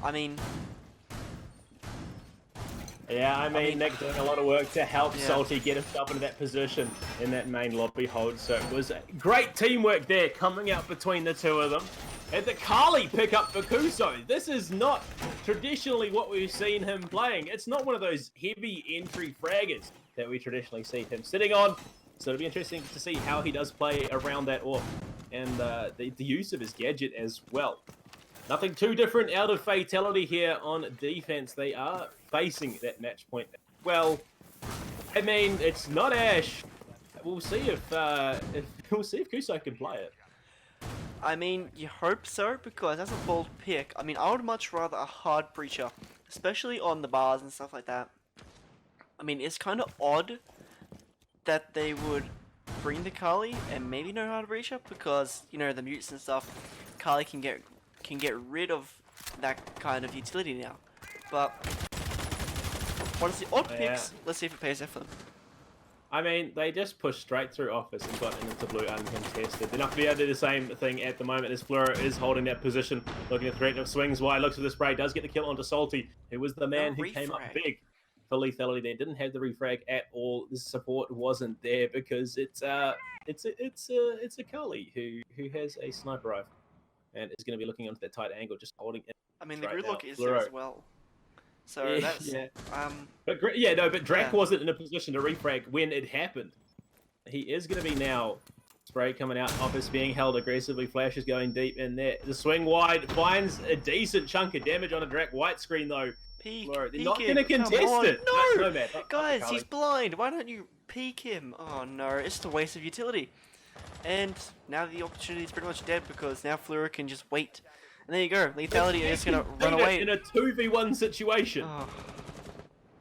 I mean, Yeah, I mean, Nick doing a lot of work to help Yeah. Salty get himself into that position in that main lobby hold. So it was great teamwork there coming out between the two of them. And the Kali pick up for Kuso. This is not traditionally what we've seen him playing. It's not one of those heavy entry fraggers that we traditionally see him sitting on. So it'll be interesting to see how he does play around that orb and the use of his gadget as well. Nothing too different out of Fatality here on defense. They are facing that match point. Well, I mean, it's not Ash. We'll see if Kuso can play it. I mean, you hope so, because that's a bold pick. I mean, I would much rather a hard breacher, especially on the bars and stuff like that. I mean, it's kind of odd that they would bring the Kali and maybe know how to breacher, because, you know, the mutes and stuff, Kali can get rid of that kind of utility now. But honestly, odd picks. Let's see if it pays off for them. I mean, they just pushed straight through office and got into blue uncontested. They're not going to be able to do the same thing at the moment as Fleur is holding that position, looking at threat, swings wide, looks for the spray, does get the kill onto Salty, who was the man who came up big for Lethality. They didn't have the refrag at all. The support wasn't there because it's a Kali who has a sniper rifle and is going to be looking onto that tight angle, just holding it. I mean, the gridlock is Fluoro. there as well. So that's But Drac wasn't in a position to refrag when it happened. He is going to be now. Spray coming out, office being held aggressively, Flash is going deep in there. The swing wide finds a decent chunk of damage on a Drac white screen though. Peek, They're peek not him. going to contest it. No, man. guys, he's blind. Why don't you peek him? Oh no, it's just a waste of utility. And now the opportunity is pretty much dead, because now Fleur can just wait. And there you go. Lethality is just going to run away. In a 2v1 situation. Oh.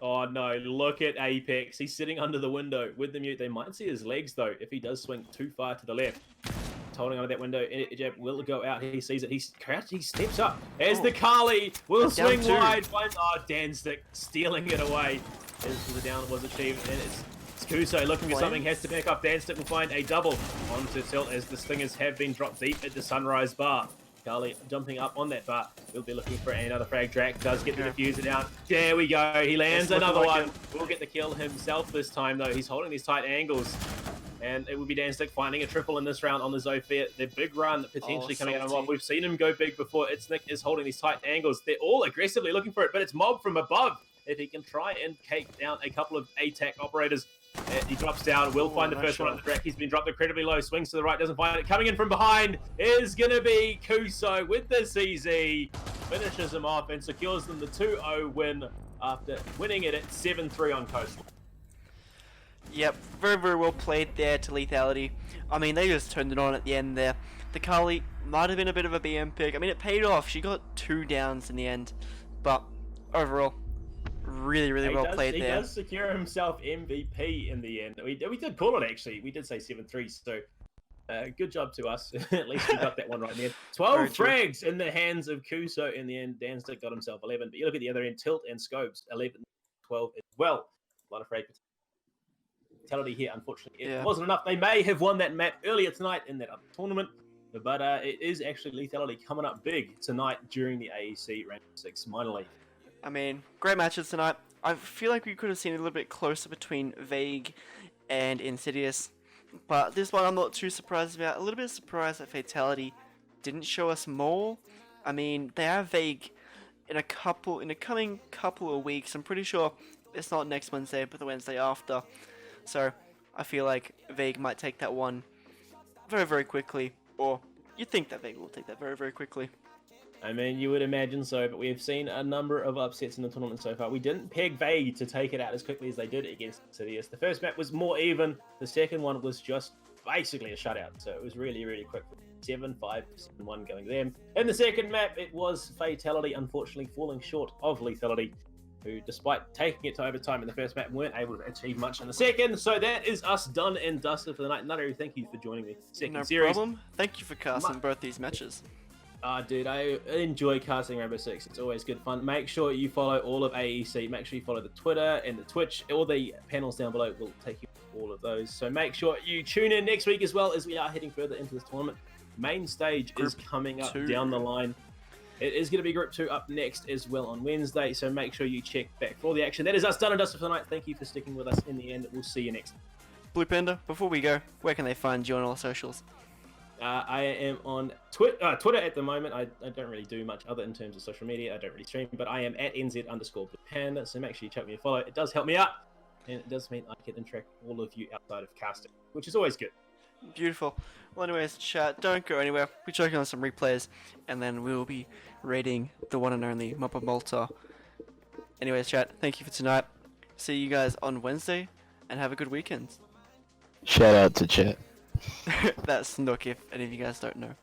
Oh no, look at Apex. He's sitting under the window with the mute. They might see his legs though if he does swing too far to the left. He's holding onto that window. Jab will go out. He sees it. He's crouched. He steps up. As the Kali will swing wide. Finds Danstick stealing it away. As the down was achieved. And it's Kuso looking for something. Has to back up. Danstick will find a double onto Tilt as the Stingers have been dropped deep at the Sunrise bar. Kali jumping up on that bar. We'll be looking for another frag. Drac does get the diffuser down. There we go. He lands another one. We'll get the kill himself this time, though. He's holding these tight angles. And it will be Danstick finding a triple in this round on the Zofia. Their big run potentially coming out of Mob. We've seen him go big before. It's Nick is holding these tight angles. They're all aggressively looking for it, but it's Mob from above. If he can try and cake down a couple of ATAC operators. He drops down, will find the first one on the track. He's been dropped incredibly low, swings to the right, doesn't find it. Coming in from behind is going to be Kuso with the CZ. Finishes him off and secures them the 2-0 win after winning it at 7-3 on Coastline. Yep, very, very well played there to Lethality. I mean, they just turned it on at the end there. The Kali might have been a bit of a BM pick. I mean, it paid off. She got 2 downs in the end. But overall, really, really well played there. He does secure himself MVP in the end. We did call it, actually. We did say 7-3, so good job to us. At least we got that one right in the end. 12 frags in the hands of Kuso in the end. Danstick got himself 11. But you look at the other end, Tilt and Scopes, 11, 12 as well. A lot of frag. Fatality here. Unfortunately, it Yeah. wasn't enough. They may have won that map earlier tonight in that other tournament, but it is actually Lethality coming up big tonight during the AEC Rainbow Six Minor League. I mean, great matches tonight. I feel like we could have seen it a little bit closer between Vague and Insidious, but this one I'm not too surprised about. A little bit surprised that Fatality didn't show us more. I mean, they have Vague in the coming couple of weeks. I'm pretty sure it's not next Wednesday, but the Wednesday after. So I feel like Vague might take that one very, very quickly, or you think that Vague will take that very, very quickly. I mean, you would imagine so, but we have seen a number of upsets in the tournament so far. We didn't peg Vague to take it out as quickly as they did against Insidious. The first map was more even. The second one was just basically a shutout, so it was really, really quick. 7-5, 7-1 going them. In the second map, it was Fatality, unfortunately falling short of Lethality, who, despite taking it to overtime in the first map, weren't able to achieve much in the second. So that is us done and dusted for the night. Nuttery, thank you for joining me. Second No series. problem. Thank you for casting both these matches. Dude, I enjoy casting Rainbow Six. It's always good fun. Make sure you follow all of AEC. Make sure you follow the Twitter and the Twitch. All the panels down below will take you to all of those. So make sure you tune in next week as well, as we are heading further into this tournament. Main stage is coming up down the line. It is going to be Group 2 up next as well on Wednesday. So make sure you check back for all the action. That is us done and dusted for the night. Thank you for sticking with us in the end. We'll see you next. BluePanda, before we go, where can they find you on all socials? I am on Twitter at the moment. I don't really do much other in terms of social media. I don't really stream, but I am at NZ_BluePanda. So make sure you chuck me a follow. It does help me out, and it does mean I can interact with all of you outside of casting, which is always good. Beautiful. Well, anyways, chat, don't go anywhere. We're checking on some replays, and then we will be rating the one and only Moppa Malta. Anyways, chat, thank you for tonight. See you guys on Wednesday, and have a good weekend. Shout out to chat. That's Snook if any of you guys don't know.